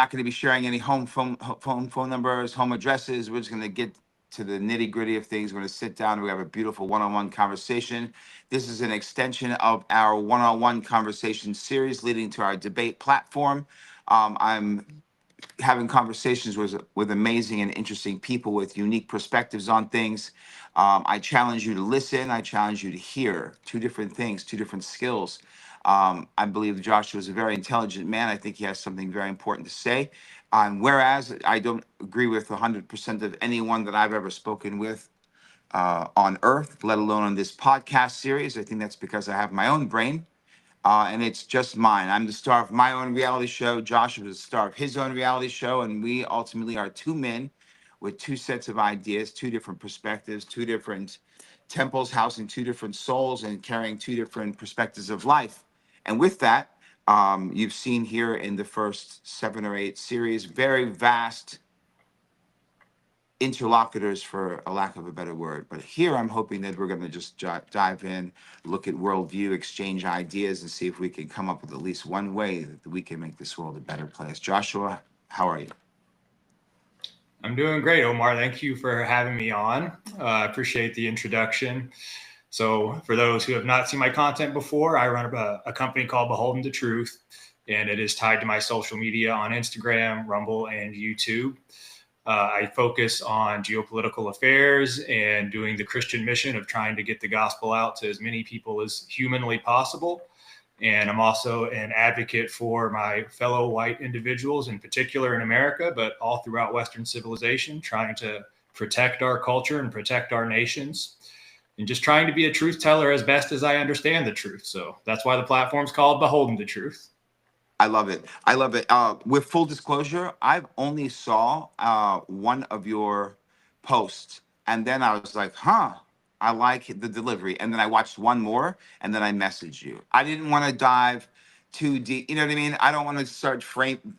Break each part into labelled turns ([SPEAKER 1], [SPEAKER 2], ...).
[SPEAKER 1] not going to be sharing any phone numbers, home addresses. We're just going to get to the nitty gritty of things. We're going to sit down. We have a beautiful one-on-one conversation. This is an extension of our one-on-one conversation series leading to our debate platform. I'm having conversations with amazing and interesting people with unique perspectives on things. I challenge you to listen. I challenge you to hear two different things, two different skills. I believe Joshua is a very intelligent man. I think he has something very important to say. Whereas I don't agree with 100% of anyone that I've ever spoken with on Earth, let alone on this podcast series. I think that's because I have my own brain and it's just mine. I'm the star of my own reality show. Joshua is the star of his own reality show, and we ultimately are two men with two sets of ideas, two different perspectives, two different temples, housing two different souls, and carrying two different perspectives of life. And with that, you've seen here in the first 7 or 8 series, very vast interlocutors, for a lack of a better word. But here I'm hoping that we're going to just dive in, look at worldview, exchange ideas, and see if we can come up with at least one way that we can make this world a better place. Joshua, how are you?
[SPEAKER 2] I'm doing great, Omar. Thank you for having me on. I appreciate the introduction. So for those who have not seen my content before, I run a company called Beholden to Truth, and it is tied to my social media on Instagram, Rumble, and YouTube. I focus on geopolitical affairs and doing the Christian mission of trying to get the gospel out to as many people as humanly possible. And I'm also an advocate for my fellow white individuals, in particular in America, but all throughout Western civilization, trying to protect our culture and protect our nations, and just trying to be a truth teller as best as I understand the truth. So that's why the platform's called Beholden to Truth.
[SPEAKER 1] I love it. I love it. With full disclosure, I've only saw one of your posts, and then I was like, "Huh, I like the delivery." And then I watched one more, and then I messaged you. I didn't want to dive too deep. You know what I mean? I don't want to start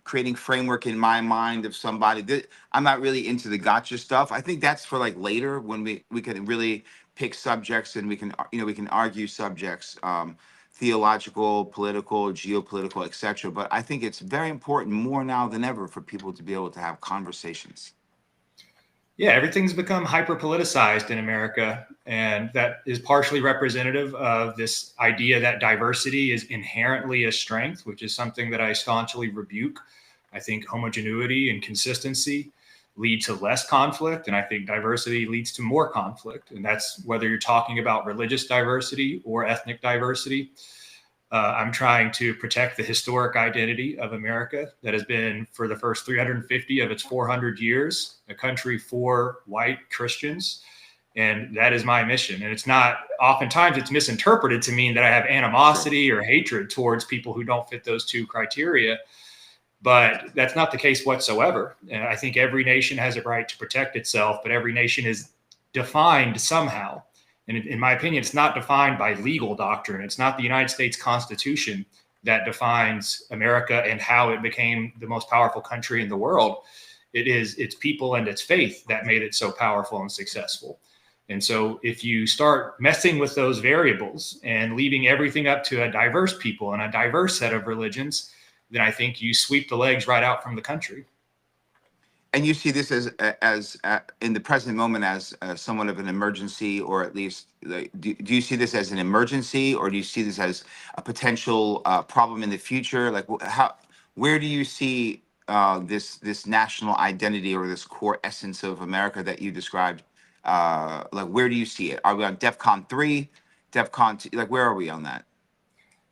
[SPEAKER 1] creating framework in my mind of somebody. I'm not really into the gotcha stuff. I think that's for like later when we can really pick subjects and we can argue subjects. Theological, political, geopolitical, etc. But I think it's very important more now than ever for people to be able to have conversations.
[SPEAKER 2] Yeah, everything's become hyper politicized in America. And that is partially representative of this idea that diversity is inherently a strength, which is something that I staunchly rebuke. I think homogeneity and consistency lead to less conflict. And I think diversity leads to more conflict. And that's whether you're talking about religious diversity or ethnic diversity. I'm trying to protect the historic identity of America that has been, for the first 350 of its 400 years, a country for white Christians. And that is my mission. And it's not, oftentimes it's misinterpreted to mean that I have animosity or hatred towards people who don't fit those two criteria. But that's not the case whatsoever. And I think every nation has a right to protect itself, but every nation is defined somehow. And in my opinion, it's not defined by legal doctrine. It's not the United States Constitution that defines America and how it became the most powerful country in the world. It is its people and its faith that made it so powerful and successful. And so if you start messing with those variables and leaving everything up to a diverse people and a diverse set of religions, then I think you sweep the legs right out from the country.
[SPEAKER 1] And you see this as in the present moment as somewhat of an emergency, or at least do you see this as an emergency, or do you see this as a potential problem in the future? Like where do you see this national identity or this core essence of America that you described? Like where do you see it? Are we on DEFCON 3, DEFCON 2? Like where are we on that?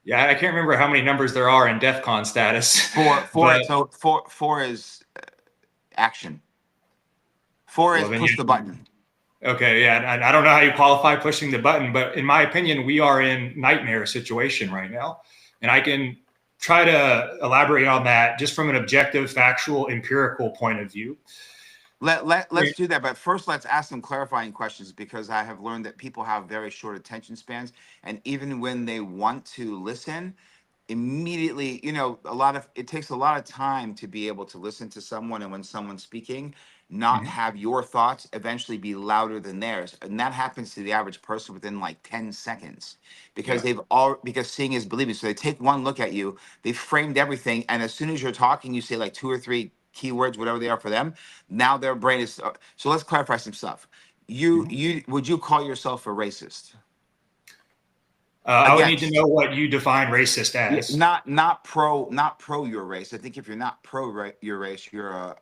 [SPEAKER 2] Yeah, I can't remember how many numbers there are in DEFCON status.
[SPEAKER 1] Four. So four is action. 4 is push the button.
[SPEAKER 2] Okay, yeah, and I don't know how you qualify pushing the button, but in my opinion, we are in nightmare situation right now. And I can try to elaborate on that just from an objective, factual, empirical point of view.
[SPEAKER 1] Let's do that. But first, let's ask some clarifying questions, because I have learned that people have very short attention spans. And even when they want to listen, immediately, it takes a lot of time to be able to listen to someone, and when someone's speaking, not
[SPEAKER 2] Mhm.
[SPEAKER 1] have your thoughts eventually be louder than theirs. And that happens to the average person within like 10 seconds, because
[SPEAKER 2] Yeah.
[SPEAKER 1] because seeing is believing. So they take one look at you, they've framed everything, and as soon as you're talking, you say like two or three keywords, whatever they are for them. Now their brain is so let's clarify some stuff.
[SPEAKER 2] Mhm.
[SPEAKER 1] You would you call yourself a racist?
[SPEAKER 2] I would need to
[SPEAKER 1] Against.
[SPEAKER 2] know what you define racist
[SPEAKER 1] Yeah,
[SPEAKER 2] as.
[SPEAKER 1] not pro your race. I think if you're not your race, you're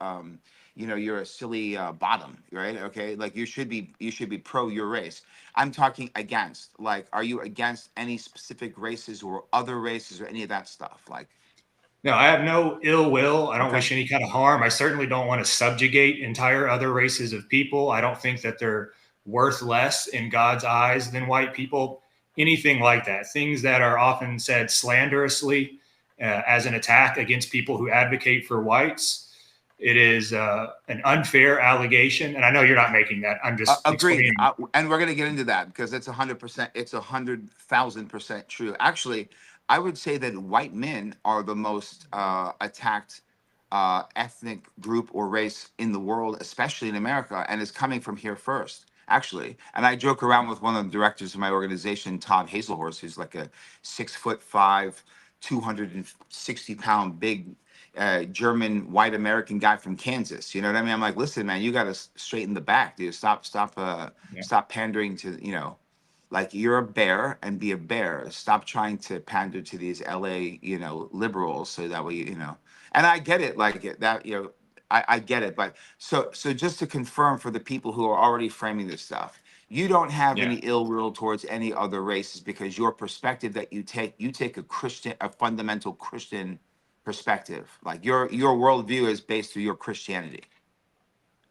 [SPEAKER 1] you're a silly bottom, right? Okay, like you should be pro your race. I'm talking against. Like, are you against any specific races or other races or any of that stuff? Like,
[SPEAKER 2] No, I have no ill will. I don't
[SPEAKER 1] okay,
[SPEAKER 2] wish any kind of harm. I certainly don't want to subjugate entire other races of people. I don't think that they're worth less in God's eyes than white people. Anything like that. Things that are often said slanderously as an attack against people who advocate for whites. It is an unfair allegation. And I know you're not making that. I'm just
[SPEAKER 1] agreed.
[SPEAKER 2] explaining.
[SPEAKER 1] And we're gonna get into that because it's 100%. It's 100,000% true. Actually, I would say that white men are the most attacked ethnic group or race in the world, especially in America, and it's coming from here first. Actually, and I joke around with one of the directors of my organization, Todd Hazelhorst, who's like a 6'5", 260-pound big German white American guy from Kansas. You know what I mean? I'm like, listen, man, you got to straighten the back, dude.
[SPEAKER 2] Yeah.
[SPEAKER 1] Stop pandering to, like you're a bear and be a bear. Stop trying to pander to these LA, liberals, so that way, And I get it, like that, I get it. But so just to confirm for the people who are already framing this stuff, you don't have
[SPEAKER 2] Yeah.
[SPEAKER 1] any ill will towards any other races because your perspective that you take a fundamental Christian perspective. Like your worldview is based through your Christianity,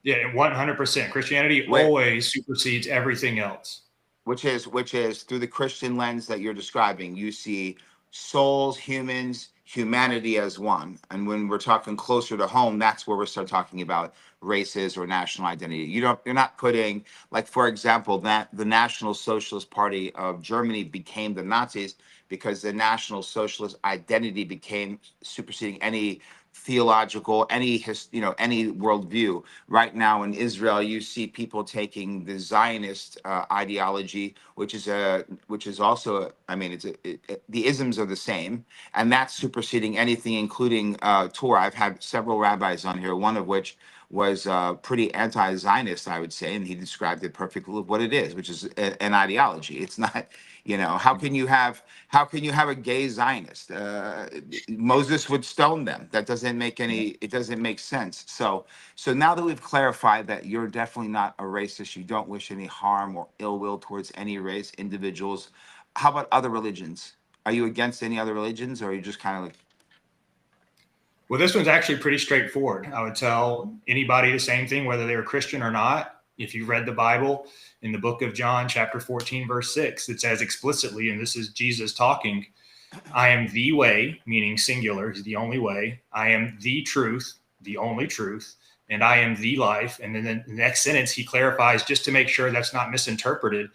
[SPEAKER 2] Yeah. 100%. Christianity
[SPEAKER 1] where
[SPEAKER 2] always supersedes everything else.
[SPEAKER 1] which is through the Christian lens that you're describing. You see souls, humans, humanity as one. And when we're talking closer to home, that's where we start talking about races or national identity. You're not putting, like, for example, that the National Socialist Party of Germany became the Nazis because the National Socialist identity became superseding any theological, any worldview. Right now in Israel, you see people taking the Zionist ideology, which is also, I mean, the isms are the same, and that's superseding anything, including Torah. I've had several rabbis on here, one of which was pretty anti-Zionist, I would say, and he described it perfectly what it is, which is an ideology. It's not, how can you have a gay Zionist? Moses would stone them. That doesn't make any. It doesn't make sense. So now that we've clarified that you're definitely not a racist, you don't wish any harm or ill will towards any race, individuals. How about other religions? Are you against any other religions, or are you just kind of like,
[SPEAKER 2] Well, this one's actually pretty straightforward. I would tell anybody the same thing, whether they were Christian or not. If you read the Bible in the book of John, chapter 14, verse 6, it says explicitly, and this is Jesus talking, I am the way, meaning singular, he's the only way. I am the truth, the only truth, and I am the life. And then the next sentence, he clarifies just to make sure that's not misinterpreted.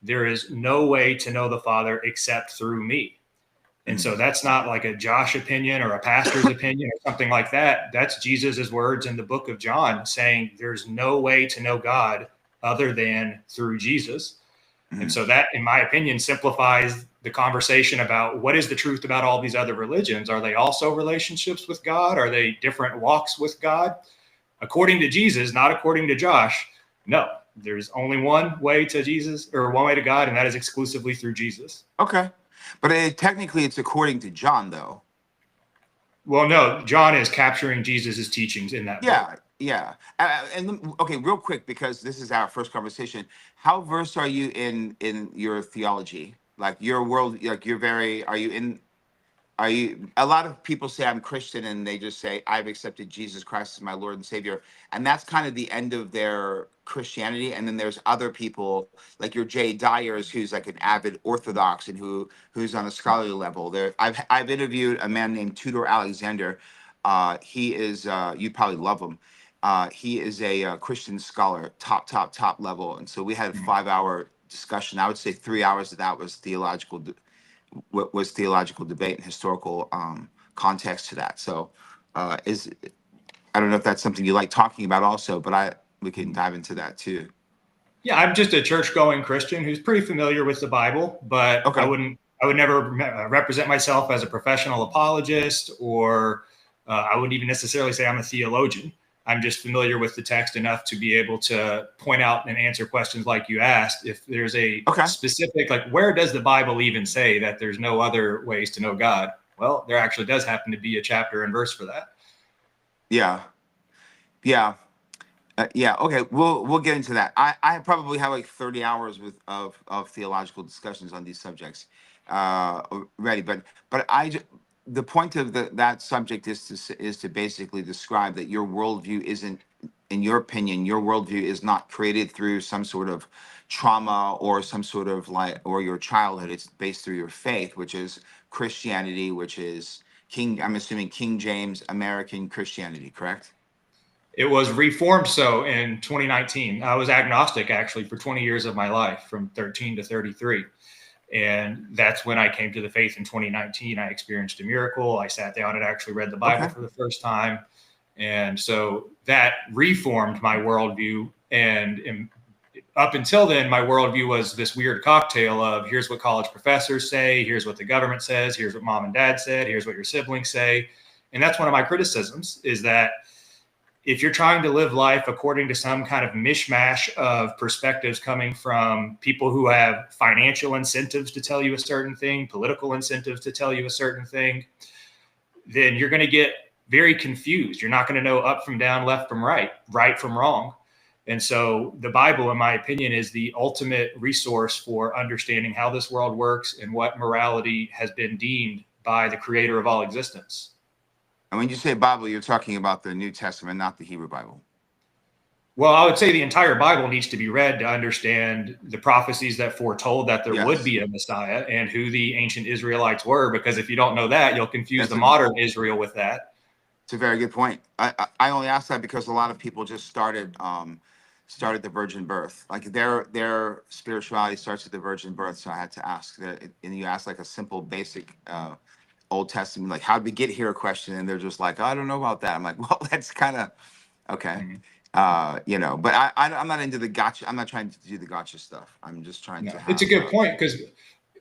[SPEAKER 2] There is no way to know the Father except through me. And
[SPEAKER 1] mm,
[SPEAKER 2] so that's not like a Josh opinion or a pastor's opinion or something like that. That's Jesus's words in the book of John saying there's no way to know God other than through Jesus. And
[SPEAKER 1] mm.
[SPEAKER 2] so that, in my opinion, simplifies the conversation about what is the truth about all these other religions. Are they also relationships with God? Are they different walks with God? According to Jesus, not according to Josh, no, there's only one way to Jesus or one way to God, and that is exclusively through Jesus.
[SPEAKER 1] Okay, but technically it's according to John, though.
[SPEAKER 2] Well, no, John is capturing Jesus's teachings in that book.
[SPEAKER 1] Yeah, yeah. Okay, real quick, because this is our first conversation. How versed are you in your theology? Like your world, like you're very. Are you in? Are you? A lot of people say I'm Christian, and they just say I've accepted Jesus Christ as my Lord and Savior, and that's kind of the end of their Christianity. And then there's other people like your Jay Dyers, who's like an avid Orthodox and who's on a scholarly level. I've interviewed a man named Tudor Alexander. He is you probably love him. He is a Christian scholar, top level, and so we had a 5 hour discussion. I would say 3 hours of that was theological was theological debate and historical context to that. So is I don't know if that's something you like talking about also, but we can dive into that too.
[SPEAKER 2] Yeah, I'm just a church-going Christian who's pretty familiar with the Bible, but
[SPEAKER 1] Okay.
[SPEAKER 2] I would never represent myself as a professional apologist, or I wouldn't even necessarily say I'm a theologian. I'm just familiar with the text enough to be able to point out and answer questions like you asked. If there's a
[SPEAKER 1] Okay.
[SPEAKER 2] specific, like, where does the Bible even say that there's no other ways to know God? Well, there actually does happen to be a chapter and verse for that.
[SPEAKER 1] Yeah. Yeah. Yeah, okay, we'll get into that. I probably have like 30 hours of theological discussions on these subjects already, but the point of that subject is to basically describe that your worldview isn't, in your opinion, your worldview is not created through some sort of trauma or some sort of like or your childhood. It's based through your faith, which is Christianity, which is I'm assuming King James American Christianity, correct?
[SPEAKER 2] It was reformed so in 2019. I was agnostic actually for 20 years of my life, from 13 to 33. And that's when I came to the faith in 2019. I experienced a miracle. I sat down and actually read the Bible
[SPEAKER 1] Okay.
[SPEAKER 2] for the first time. And so that reformed my worldview. And up until then, my worldview was this weird cocktail of here's what college professors say, here's what the government says, here's what mom and dad said, here's what your siblings say. And that's one of my criticisms, is that if you're trying to live life according to some kind of mishmash of perspectives coming from people who have financial incentives to tell you a certain thing, political incentives to tell you a certain thing, then you're going to get very confused. You're not going to know up from down, left from right, right from wrong. And so the Bible, in my opinion, is the ultimate resource for understanding how this world works and what morality has been deemed by the creator of all existence.
[SPEAKER 1] And when you say Bible, you're talking about the New Testament, not the Hebrew Bible.
[SPEAKER 2] Well, I would say the entire Bible needs to be read to understand the prophecies that foretold that there would
[SPEAKER 1] Yes,
[SPEAKER 2] be a Messiah and who the ancient Israelites were. Because if you don't know that, you'll confuse
[SPEAKER 1] that's
[SPEAKER 2] the
[SPEAKER 1] a
[SPEAKER 2] modern Israel with that.
[SPEAKER 1] it's a very good point. I only asked that because a lot of people just started the virgin birth, like their spirituality starts with the virgin birth. So I had to ask that, and you ask like a simple, basic Old Testament, like how did we get here question, and they're just like, oh, I don't know about that. I'm like, well, that's kind of okay.
[SPEAKER 2] Mhm.
[SPEAKER 1] But I'm not into the gotcha. I'm not trying to do the gotcha stuff. I'm just trying
[SPEAKER 2] No,
[SPEAKER 1] to
[SPEAKER 2] it's a
[SPEAKER 1] have
[SPEAKER 2] good point, because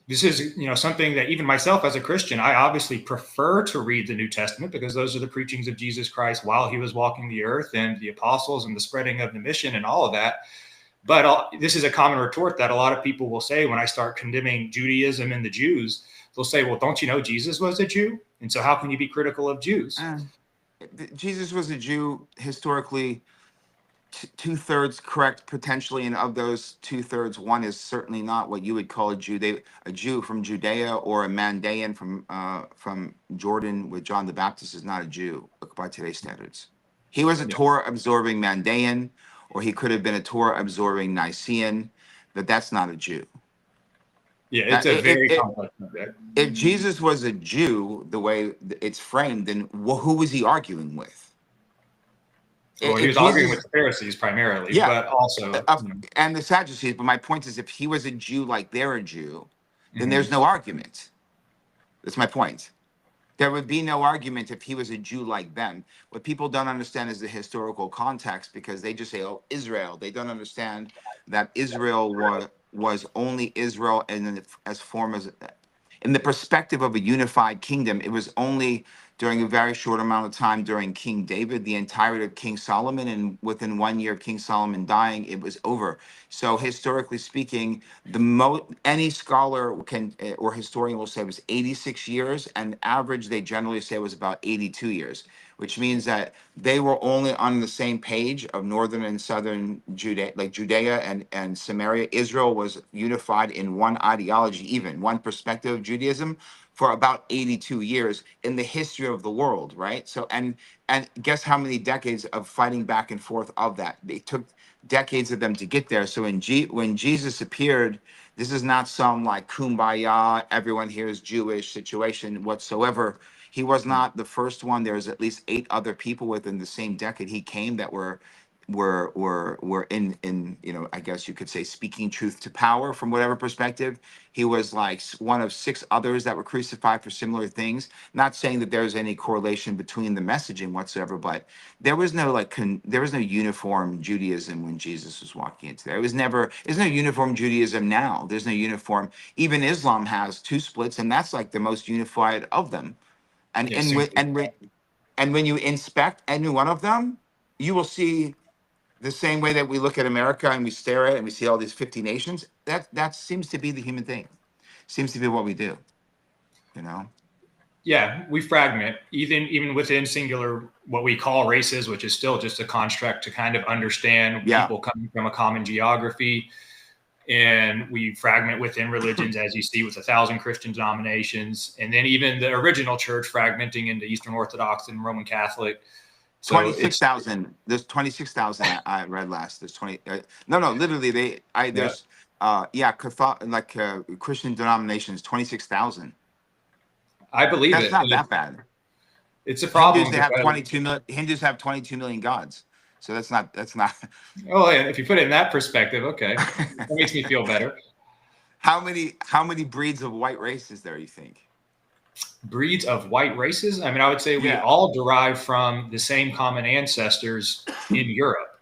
[SPEAKER 2] this is, something that even myself as a Christian, I obviously prefer to read the New Testament, because those are the preachings of Jesus Christ while he was walking the earth, and the apostles and the spreading of the mission and all of that. But this is a common retort that a lot of people will say when I start condemning Judaism and the Jews. They'll say, well, don't you know Jesus was a Jew? And so how can you be critical of Jews?
[SPEAKER 1] uh, Jesus was a Jew historically, two-thirds correct potentially, and of those two-thirds, one is certainly not what you would call a Jew. A Jew from Judea or a Mandaean from Jordan with John the Baptist is not a Jew by today's standards. He was a
[SPEAKER 2] Yeah.
[SPEAKER 1] Torah absorbing Mandaean, or he could have been a Torah absorbing Nicaean, but that's not a Jew.
[SPEAKER 2] Yeah,
[SPEAKER 1] Now,
[SPEAKER 2] it's a very complex subject.
[SPEAKER 1] if Jesus was a Jew, the way it's framed, then who was he arguing with?
[SPEAKER 2] Well, he
[SPEAKER 1] If
[SPEAKER 2] was arguing with
[SPEAKER 1] Jesus,
[SPEAKER 2] the Pharisees primarily,
[SPEAKER 1] yeah,
[SPEAKER 2] but also,
[SPEAKER 1] of, and the Sadducees. But my point is, if he was a Jew like they're a Jew, then there's
[SPEAKER 2] mhm.
[SPEAKER 1] no argument. That's my point. There would be no argument if he was a Jew like them. What people don't understand is the historical context, because they just say, "Oh, Israel." They don't understand that Israel was only Israel, and as form as in the perspective of a unified kingdom, it was only during a very short amount of time during King David, the entirety of King Solomon, and within 1 year of King Solomon dying, it was over. So historically speaking, any scholar can or historian will say it was 86 years, and average they generally say was about 82 years, which means that they were only on the same page of northern and southern Judea, like Judea and Samaria. Israel was unified in one ideology, even one perspective of Judaism, for about 82 years in the history of the world, right? So and guess how many decades of fighting back and forth of that? It took decades of them to get there. So when Jesus appeared, this is not some like kumbaya, everyone here is Jewish situation whatsoever. He was not the first one. There's at least 8 other people within the same decade he came that were were in, I guess you could say, speaking truth to power from whatever perspective. He was like one of six others that were crucified for similar things. Not saying that there's any correlation between the messaging whatsoever, but there was no there was no uniform Judaism when Jesus was walking into there. It was never. There's no uniform Judaism now. There's no uniform. Even Islam has two splits, and that's like the most unified of them. And
[SPEAKER 2] Yeah,
[SPEAKER 1] and
[SPEAKER 2] soon.
[SPEAKER 1] when and when you inspect any one of them, you will see the same way that we look at America and we stare at it and we see all these 50 nations. That seems to be the human thing. Seems to be what we do. You know.
[SPEAKER 2] Yeah, we fragment even within singular what we call races, which is still just a construct to kind of understand
[SPEAKER 1] Yeah.
[SPEAKER 2] people coming from a common geography. And we fragment within religions, as you see with 1,000 Christian denominations, and then even the original church fragmenting into Eastern Orthodox and Roman Catholic. So it's
[SPEAKER 1] 26,000. There's 26,000 I read last. There's 20. No, literally
[SPEAKER 2] yeah.
[SPEAKER 1] there's Christian denominations 26,000.
[SPEAKER 2] I believe
[SPEAKER 1] That's
[SPEAKER 2] it.
[SPEAKER 1] not that bad.
[SPEAKER 2] It's a
[SPEAKER 1] Hindus
[SPEAKER 2] problem
[SPEAKER 1] they have
[SPEAKER 2] because
[SPEAKER 1] 22 million. Hindus have 22 million gods. So that's not.
[SPEAKER 2] oh, yeah, if you put it in that perspective, okay, that makes me feel better.
[SPEAKER 1] How many breeds of white race is there, you think?
[SPEAKER 2] Breeds of white races. I mean, I would say we
[SPEAKER 1] Yeah.
[SPEAKER 2] all derive from the same common ancestors in Europe.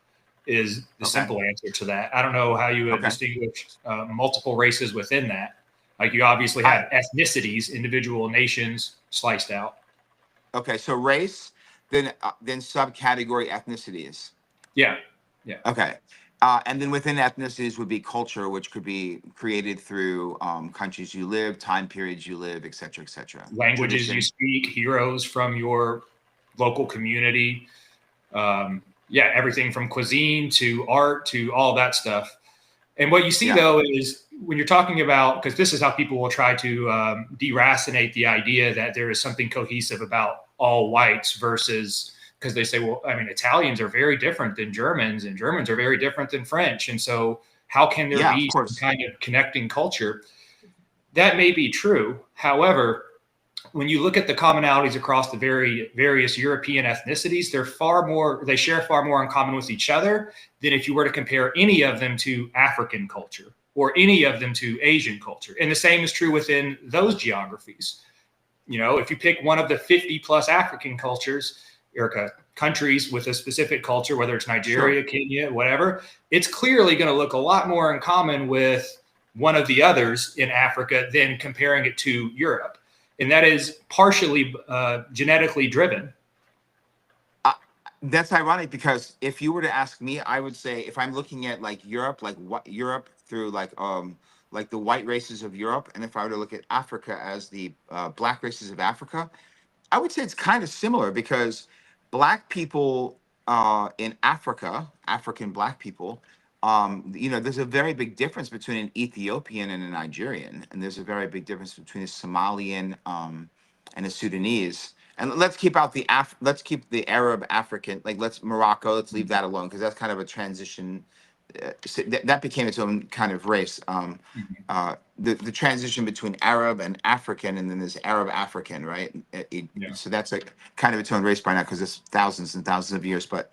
[SPEAKER 2] Is the
[SPEAKER 1] Okay.
[SPEAKER 2] simple answer to that. I don't know how you would
[SPEAKER 1] Okay.
[SPEAKER 2] distinguish multiple races within that. Like you obviously
[SPEAKER 1] I
[SPEAKER 2] have ethnicities, individual nations sliced out.
[SPEAKER 1] Okay. So race, then subcategory ethnicities.
[SPEAKER 2] Yeah, yeah.
[SPEAKER 1] Okay. And then within ethnicities would be culture, which could be created through countries you live, time periods you live, et cetera, et cetera.
[SPEAKER 2] Languages you
[SPEAKER 1] Tradition.
[SPEAKER 2] speak, heroes from your local community. Yeah, everything from cuisine to art to all that stuff. And what you see
[SPEAKER 1] Yeah.
[SPEAKER 2] though is when you're talking about, because this is how people will try to deracinate the idea that there is something cohesive about all whites versus, because they say, well, I mean, Italians are very different than Germans and Germans are very different than French. And so how can there
[SPEAKER 1] Yeah, of
[SPEAKER 2] be some
[SPEAKER 1] course.
[SPEAKER 2] kind of connecting culture? That may be true. However, when you look at the commonalities across the various European ethnicities, they share far more in common with each other than if you were to compare any of them to African culture or any of them to Asian culture. And the same is true within those geographies. You know, if you pick one of the 50 plus African cultures or countries with a specific culture, whether it's
[SPEAKER 1] Sure.
[SPEAKER 2] Nigeria, Kenya, whatever, it's clearly going to look a lot more in common with one of the others in Africa than comparing it to Europe. And that is partially genetically driven.
[SPEAKER 1] That's ironic because if you were to ask me, I would say if I'm looking at like Europe, like what Europe through like the white races of Europe, and if I were to look at Africa as the black races of Africa, I would say it's kind of similar because black people in Africa, African black people, there's a very big difference between an Ethiopian and a Nigerian, and there's a very big difference between a Somalian and a Sudanese. And let's keep the Arab African, like let's Morocco, let's leave that alone because that's kind of a transition. That became its own kind of race. The transition between Arab and African, and then there's Arab African, right?
[SPEAKER 2] Yeah.
[SPEAKER 1] So that's a kind of its own race by now because it's thousands and thousands of years. But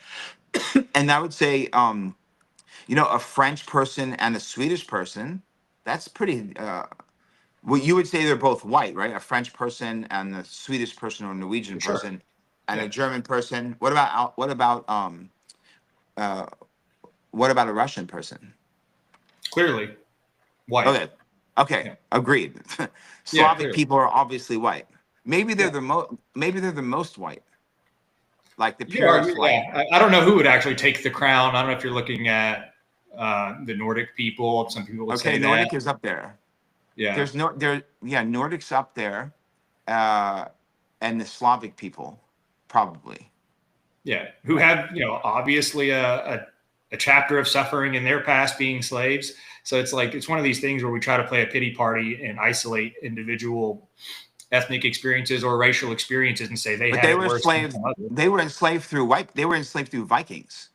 [SPEAKER 1] and I would say, a French person and a Swedish person, that's pretty. Well, you would say they're both white, right? A French person and a Swedish person or a Norwegian
[SPEAKER 2] For sure.
[SPEAKER 1] person, and
[SPEAKER 2] Yeah.
[SPEAKER 1] a German person. Uh, what about a Russian person?
[SPEAKER 2] Clearly white.
[SPEAKER 1] Okay,
[SPEAKER 2] Yeah.
[SPEAKER 1] agreed.
[SPEAKER 2] Yeah,
[SPEAKER 1] Slavic
[SPEAKER 2] clearly.
[SPEAKER 1] people are obviously white. Maybe they're
[SPEAKER 2] Yeah.
[SPEAKER 1] the most white, like the
[SPEAKER 2] You could argue,
[SPEAKER 1] purest white.
[SPEAKER 2] yeah. I don't know who would actually take the crown. I don't know if you're looking at the Nordic people. Some people would
[SPEAKER 1] Okay,
[SPEAKER 2] say that.
[SPEAKER 1] Nordic is up there.
[SPEAKER 2] Yeah.
[SPEAKER 1] Nordic's up there, and the Slavic people, probably.
[SPEAKER 2] Yeah. Who have, obviously a chapter of suffering in their past being slaves. So it's one of these things where we try to play a pity party and isolate individual ethnic experiences or racial experiences and say they
[SPEAKER 1] But
[SPEAKER 2] had
[SPEAKER 1] they
[SPEAKER 2] it
[SPEAKER 1] were
[SPEAKER 2] worse than
[SPEAKER 1] enslaved.
[SPEAKER 2] some others.
[SPEAKER 1] They were enslaved through white. They were enslaved through Vikings.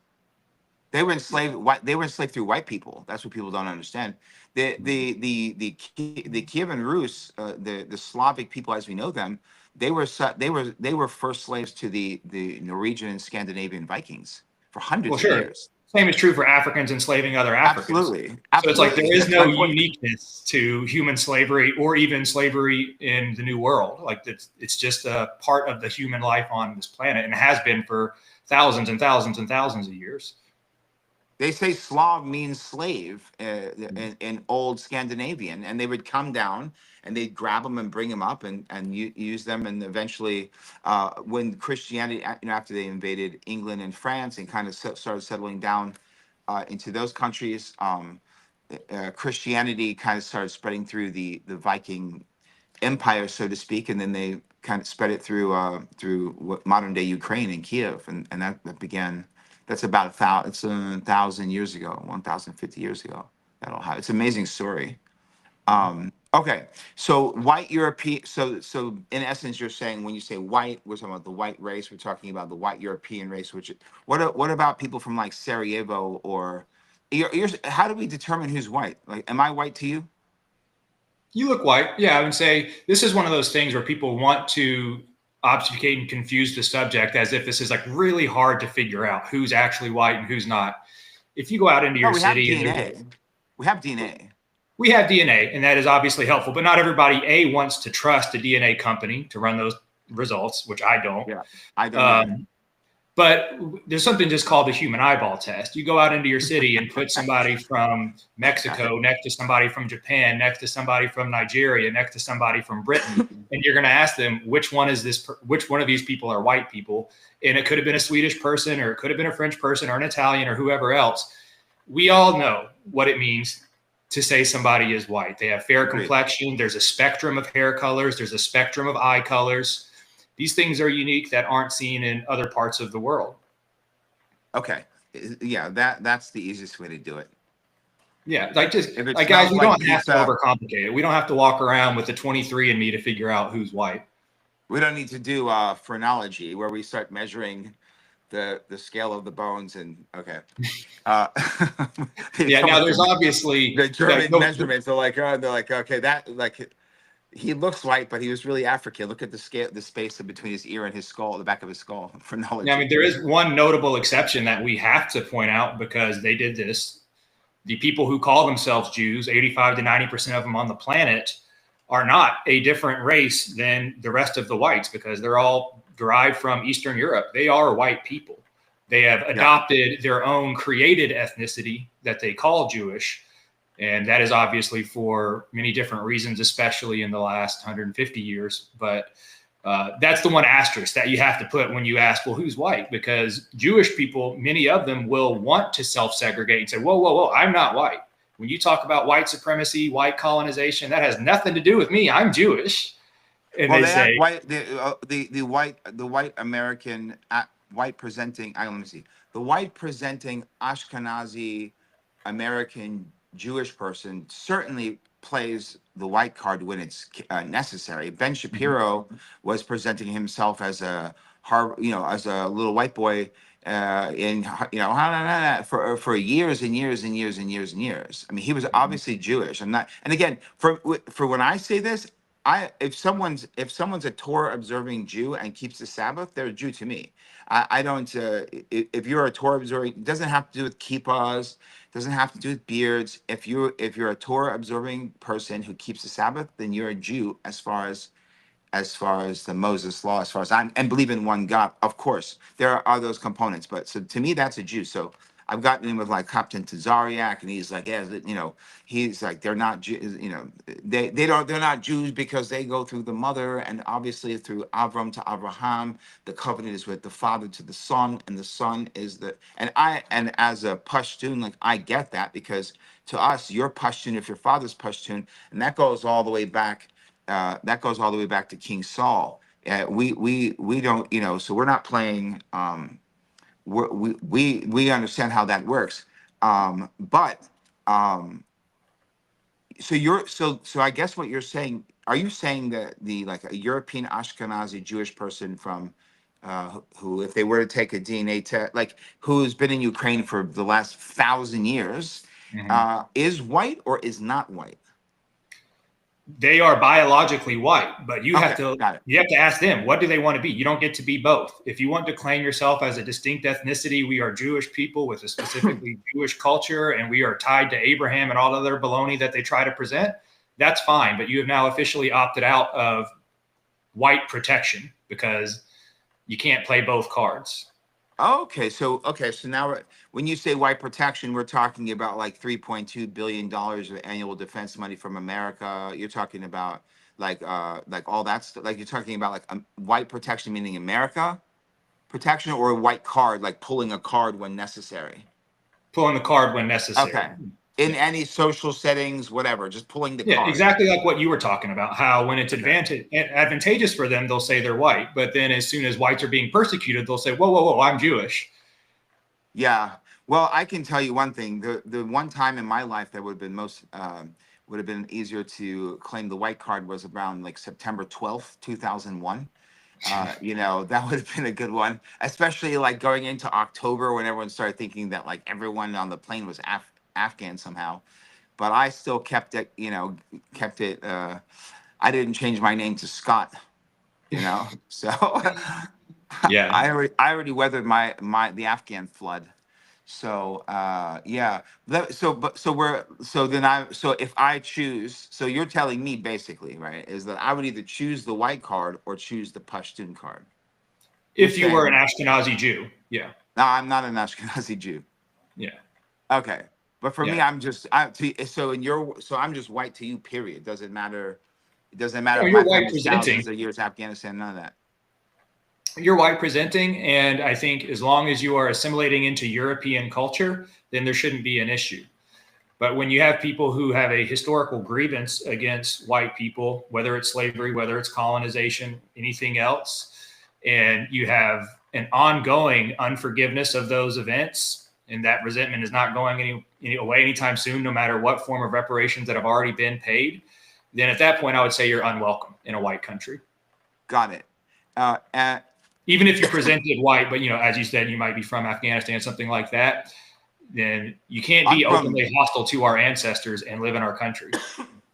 [SPEAKER 1] They were enslaved. They were enslaved through white people. That's what people don't understand. The Kievan Rus, the Slavic people as we know them, they were first slaves to the Norwegian and Scandinavian Vikings for
[SPEAKER 2] Well,
[SPEAKER 1] hundreds of
[SPEAKER 2] sure.
[SPEAKER 1] years.
[SPEAKER 2] Same is true for Africans enslaving other Africans.
[SPEAKER 1] Absolutely,
[SPEAKER 2] So it's like there
[SPEAKER 1] absolutely.
[SPEAKER 2] is
[SPEAKER 1] That's
[SPEAKER 2] no
[SPEAKER 1] my point.
[SPEAKER 2] uniqueness to human slavery or even slavery in the New World. Like it's just a part of the human life on this planet, and has been for thousands and thousands and thousands of years.
[SPEAKER 1] They say Slav means slave in old Scandinavian, and they would come down and they'd grab them and bring them up and use them, and eventually, when Christianity, after they invaded England and France and kind of started settling down into those countries, Christianity kind of started spreading through the Viking empire, so to speak, and then they kind of spread it through what modern day Ukraine and Kiev, and that began. That's about it's 1,000 years ago, 1,050 years ago. It's an amazing story. Okay, so white European. So in essence, you're saying when you say white, we're talking about the white race. We're talking about the white European race. What about people from like Sarajevo or? How do we determine who's white? Like, am I white to you?
[SPEAKER 2] You look white. Yeah, I would say this is one of those things where people want to obfuscate and confuse the subject as if this is like really hard to figure out who's actually white and who's not. If you go out into
[SPEAKER 1] No,
[SPEAKER 2] your
[SPEAKER 1] we have
[SPEAKER 2] city and
[SPEAKER 1] DNA. We have DNA.
[SPEAKER 2] we have DNA, and that is obviously helpful, but not everybody wants to trust a DNA company to run those results, which I don't.
[SPEAKER 1] Yeah, I don't either.
[SPEAKER 2] But there's something just called the human eyeball test. You go out into your city and put somebody from Mexico next to somebody from Japan, next to somebody from Nigeria, next to somebody from Britain, and you're going to ask them which one is this, which one of these people are white people. And it could have been a Swedish person, or it could have been a French person, or an Italian, or whoever else. We all know what it means to say somebody is white. They have fair complexion. There's a spectrum of hair colors. There's a spectrum of eye colors. These things are unique that aren't seen in other parts of the world.
[SPEAKER 1] Okay. Yeah, that's the easiest way to do it.
[SPEAKER 2] Yeah, like guys, we don't have to
[SPEAKER 1] pizza,
[SPEAKER 2] overcomplicate it. We don't have to walk around with the 23andMe to figure out who's white.
[SPEAKER 1] we don't need to do phrenology where we start measuring the scale of the bones and okay.
[SPEAKER 2] Yeah, now there's obviously
[SPEAKER 1] the German measurements. They're like okay, that like he looks white, but he was really African. Look at the scale, the space between his ear and his skull, the back of his skull. Phrenology.
[SPEAKER 2] Yeah, I mean, there is one notable exception that we have to point out because they did this. The people who call themselves Jews, 85 to 90% of them on the planet, are not a different race than the rest of the whites because they're all derived from Eastern Europe. They are white people. They have adopted their own created ethnicity that they call Jewish. And that is obviously for many different reasons, especially in the last 150 years. But that's the one asterisk that you have to put when you ask, well, who's white? Because Jewish people, many of them will want to self-segregate and say, whoa, whoa, whoa, I'm not white. When you talk about white supremacy, white colonization, that has nothing to do with me. I'm Jewish. And
[SPEAKER 1] well,
[SPEAKER 2] they say
[SPEAKER 1] white, the white American white presenting. Let me see. The white presenting Ashkenazi American Jewish person certainly plays the white card when it's necessary. Ben Shapiro was presenting himself as a as a little white boy for years and years and years and years and years. I mean, he was obviously Jewish. I'm not. And again, for when I say this, if someone's a Torah observing Jew and keeps the Sabbath, they're a Jew to me. I don't. If you're a Torah observing, it doesn't have to do with kippahs. Doesn't have to do with beards. If you're a Torah observing person who keeps the Sabbath, then you're a Jew as far as the Moses law, as far as and believe in one God. Of course, there are those components, but so to me, that's a Jew. So I've gotten in with like Captain Tazariak, and he's like, he's like, they're not Jews, they're not Jews because they go through the mother, and obviously through Avram to Abraham, the covenant is with the father to the son, and the son is and as a Pashtun, like I get that because to us, you're Pashtun if your father's Pashtun, and that goes all the way back. To King Saul. We don't, so we're not playing. We understand how that works. But so I guess what you're saying, are you saying that like a European Ashkenazi Jewish person from who, if they were to take a DNA test, like who's been in Ukraine for the last 1,000 years, is white or is not white?
[SPEAKER 2] they are biologically white, but
[SPEAKER 1] Okay, got it.
[SPEAKER 2] you have to ask them, what do they want to be? You don't get to be both. If you want to claim yourself as a distinct ethnicity, we are Jewish people with a specifically Jewish culture, and we are tied to Abraham and all other baloney that they try to present, that's fine. But you have now officially opted out of white protection because you can't play both cards.
[SPEAKER 1] Okay, so now when you say white protection, we're talking about like $3.2 billion of annual defense money from America. You're talking about like all that stuff. Like you're talking about like white protection, meaning America protection, or a white card, like pulling a card when necessary.
[SPEAKER 2] Pulling the card when necessary.
[SPEAKER 1] Okay. In
[SPEAKER 2] Yeah.
[SPEAKER 1] any social settings, whatever, just pulling the
[SPEAKER 2] Yeah,
[SPEAKER 1] card.
[SPEAKER 2] exactly like what you were talking about, how when it's
[SPEAKER 1] Okay.
[SPEAKER 2] advantageous for them, they'll say they're white. But then as soon as whites are being persecuted, they'll say, whoa, whoa, whoa, I'm Jewish.
[SPEAKER 1] Yeah. Well, I can tell you one thing. The one time in my life that would have been most would have been easier to claim the white card was around like September 12th, 2001. That would have been a good one, especially like going into October when everyone started thinking that like everyone on the plane was Afghan somehow. But I still kept it, kept it. I didn't change my name to Scott, so
[SPEAKER 2] Yeah.
[SPEAKER 1] I already weathered the Afghan flood. So yeah. So if I choose, so you're telling me basically, right, is that I would either choose the white card or choose the Pashtun card. You're
[SPEAKER 2] If you were an
[SPEAKER 1] saying,
[SPEAKER 2] Ashkenazi Jew. Yeah.
[SPEAKER 1] no, I'm not an Ashkenazi Jew.
[SPEAKER 2] Yeah.
[SPEAKER 1] Okay. But for me,
[SPEAKER 2] Yeah.
[SPEAKER 1] I'm just I'm just white to you, period. Doesn't matter. It doesn't matter
[SPEAKER 2] No,
[SPEAKER 1] if
[SPEAKER 2] you're
[SPEAKER 1] my
[SPEAKER 2] white
[SPEAKER 1] family's
[SPEAKER 2] presenting.
[SPEAKER 1] thousands of years Afghanistan, none of that.
[SPEAKER 2] You're white presenting. And I think as long as you are assimilating into European culture, then there shouldn't be an issue. But when you have people who have a historical grievance against white people, whether it's slavery, whether it's colonization, anything else, and you have an ongoing unforgiveness of those events, and that resentment is not going away anytime soon, no matter what form of reparations that have already been paid, then at that point, I would say you're unwelcome in a white country.
[SPEAKER 1] Got it. And
[SPEAKER 2] Even if you presented white, but as you said, you might be from Afghanistan, something like that, then you can't
[SPEAKER 1] I'm
[SPEAKER 2] be
[SPEAKER 1] from
[SPEAKER 2] openly hostile to our ancestors and live in our country.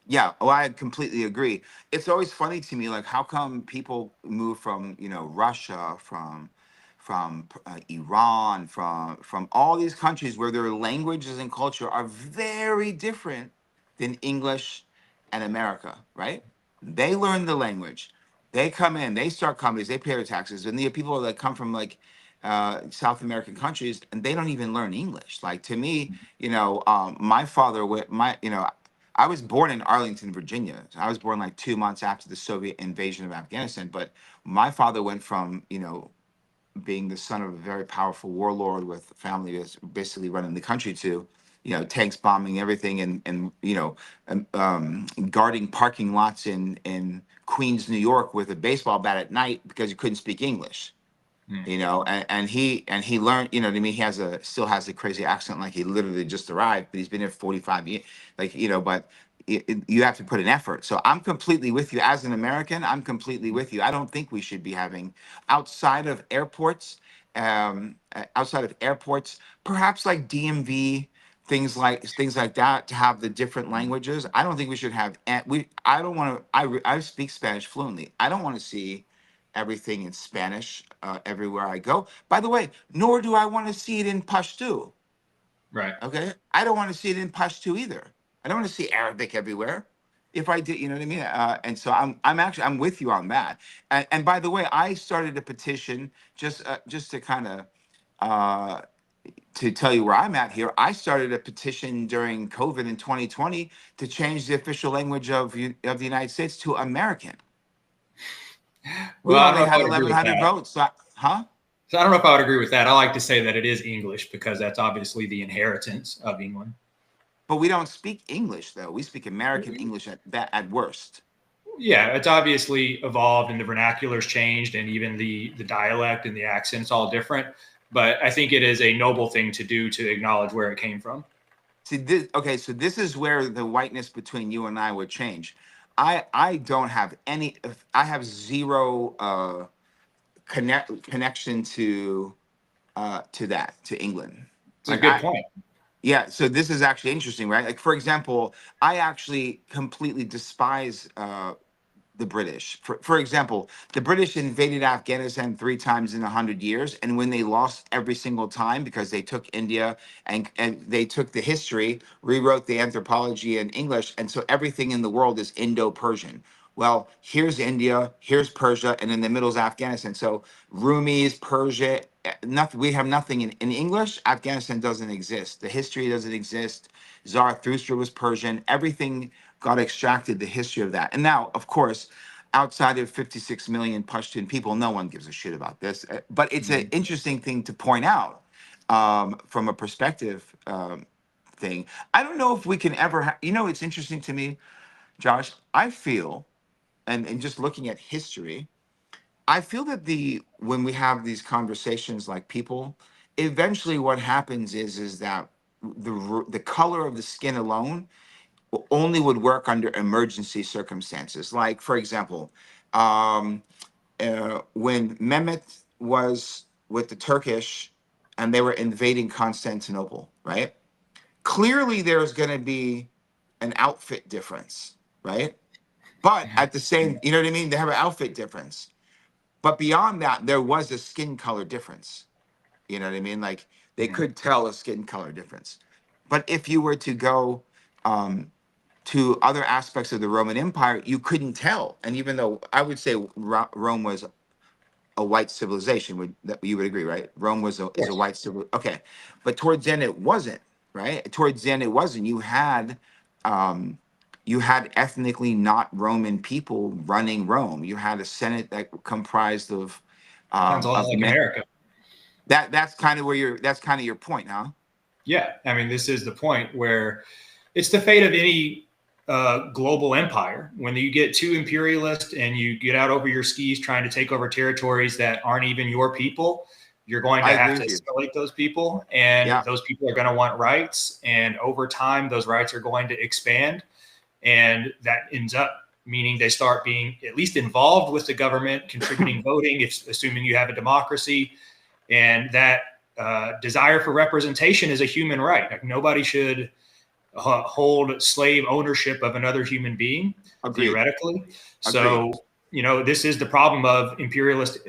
[SPEAKER 1] Yeah, oh, I completely agree. It's always funny to me, like how come people move from, Russia, from Iran, from all these countries where their languages and culture are very different than English and America, right? They learn the language. They come in, they start companies, they pay their taxes, and the people that come from like South American countries, and they don't even learn English. Like to me, my father, with my, I was born in Arlington, Virginia. I was born like 2 months after the Soviet invasion of Afghanistan. But my father went from, being the son of a very powerful warlord with a family that's basically running the country to, tanks bombing everything and guarding parking lots in Queens, New York with a baseball bat at night because he couldn't speak English. And he learned, what I mean, still has a crazy accent, like he literally just arrived, but he's been here 45 years, like, but you have to put an effort. So I'm completely with you as an American. I'm completely with you. I don't think we should be having outside of airports, perhaps like DMV, things like that, to have the different languages. I don't think we should have. I don't want to. I speak Spanish fluently. I don't want to see everything in Spanish everywhere I go. By the way, nor do I want to see it in Pashto.
[SPEAKER 2] Right.
[SPEAKER 1] Okay, I don't want to see it in Pashto either. I don't want to see Arabic everywhere. If I did, you know what I mean. And so I'm with you on that. And by the way, I started a petition just to kind of to tell you where I'm at here. I started a petition during COVID in 2020 to change the official language of the United States to American.
[SPEAKER 2] Well,
[SPEAKER 1] We
[SPEAKER 2] I don't know
[SPEAKER 1] only
[SPEAKER 2] if I
[SPEAKER 1] had
[SPEAKER 2] would agree with
[SPEAKER 1] 1,100
[SPEAKER 2] that.
[SPEAKER 1] votes, huh?
[SPEAKER 2] So I don't know if I would agree with that. I like to say that it is English because that's obviously the inheritance of England.
[SPEAKER 1] But we don't speak English though. We speak American English at worst.
[SPEAKER 2] Yeah, it's obviously evolved and the vernacular's changed and even the dialect and the accent's all different. But I think it is a noble thing to do to acknowledge where it came from.
[SPEAKER 1] See, okay, so this is where the whiteness between you and I would change. I don't have any. I have zero connection to England.
[SPEAKER 2] It's a
[SPEAKER 1] Like
[SPEAKER 2] good point.
[SPEAKER 1] Yeah, so this is actually interesting, right? Like, for example, I actually completely despise the British. For example, the British invaded Afghanistan 3 times in 100 years, and when they lost every single time because they took India and they took the history, rewrote the anthropology in English, and so everything in the world is Indo-Persian. Well, here's India, here's Persia, and in the middle is Afghanistan. So Rumis, Persia, nothing. We have nothing in English. Afghanistan doesn't exist. The history doesn't exist. Zarathustra was Persian. Everything got extracted, the history of that. And now, of course, outside of 56 million Pashtun people, no one gives a shit about this. But it's an
[SPEAKER 2] Mhm.
[SPEAKER 1] interesting thing to point out from a perspective thing. I don't know if we can ever, it's interesting to me, Josh. I feel, and just looking at history, I feel that when we have these conversations like people, eventually what happens is that the color of the skin alone only would work under emergency circumstances. Like, for example, um, when Mehmet was with the Turkish and they were invading Constantinople, right? Clearly, there's going to be an outfit difference, right? But at the same, you know what I mean? They have an outfit difference. But beyond that, there was a skin color difference. You know what I mean? Like they
[SPEAKER 2] Mhm.
[SPEAKER 1] could tell a skin color difference. But if you were to go to other aspects of the Roman Empire, you couldn't tell. And even though I would say Rome was a white civilization, that you would agree, right? Rome is a white civil. Okay, but towards the end it wasn't, right? Towards the end it wasn't. Um, you had ethnically not Roman people running Rome. You had a Senate that comprised
[SPEAKER 2] Sounds a lot like
[SPEAKER 1] men.
[SPEAKER 2] America.
[SPEAKER 1] That's kind of that's kind of your point, huh?
[SPEAKER 2] Yeah, I mean, this is the point where it's the fate of any global empire. When you get too imperialist and you get out over your skis trying to take over territories that aren't even your people, you're going
[SPEAKER 1] I
[SPEAKER 2] to
[SPEAKER 1] agree
[SPEAKER 2] have to
[SPEAKER 1] with you.
[SPEAKER 2] assimilate those people, and
[SPEAKER 1] Yeah.
[SPEAKER 2] those people are going to want rights. And over time, those rights are going to expand, and that ends up meaning they start being at least involved with the government, contributing voting, if assuming you have a democracy, and that desire for representation is a human right. Like nobody should hold slave ownership of another human being,
[SPEAKER 1] Agreed.
[SPEAKER 2] theoretically.
[SPEAKER 1] Agreed.
[SPEAKER 2] So, this is the problem of imperialist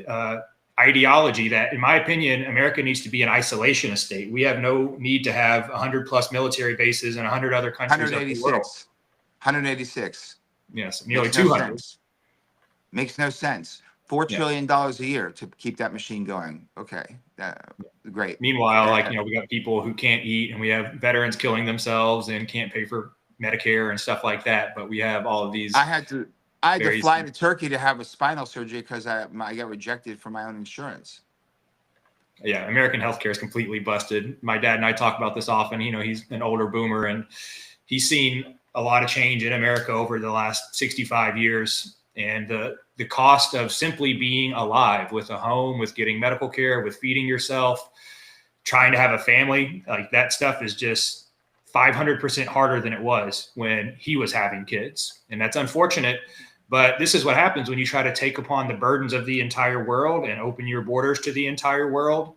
[SPEAKER 2] ideology that, in my opinion, America needs to be an isolationist state. We have no need to have 100 plus military bases in 100 other countries of the world.
[SPEAKER 1] 186. 186.
[SPEAKER 2] Yes, nearly
[SPEAKER 1] Makes no
[SPEAKER 2] 200.
[SPEAKER 1] sense. Makes no sense. $4
[SPEAKER 2] Yeah.
[SPEAKER 1] trillion a year to keep that machine going. Okay. Great.
[SPEAKER 2] Meanwhile,
[SPEAKER 1] Uh,
[SPEAKER 2] we got people who can't eat, and we have veterans killing themselves and can't pay for Medicare and stuff like that. But we have all of
[SPEAKER 1] I
[SPEAKER 2] these
[SPEAKER 1] had to I had to
[SPEAKER 2] various.
[SPEAKER 1] fly to Turkey to have a spinal surgery because I got rejected for my own insurance.
[SPEAKER 2] Yeah, American healthcare is completely busted. My dad and I talk about this often. He's an older boomer, and he's seen a lot of change in America over the last 65 years. And the cost of simply being alive, with a home, with getting medical care, with feeding yourself, trying to have a family, like that stuff is just 500% harder than it was when he was having kids. And that's unfortunate. But this is what happens when you try to take upon the burdens of the entire world and open your borders to the entire world.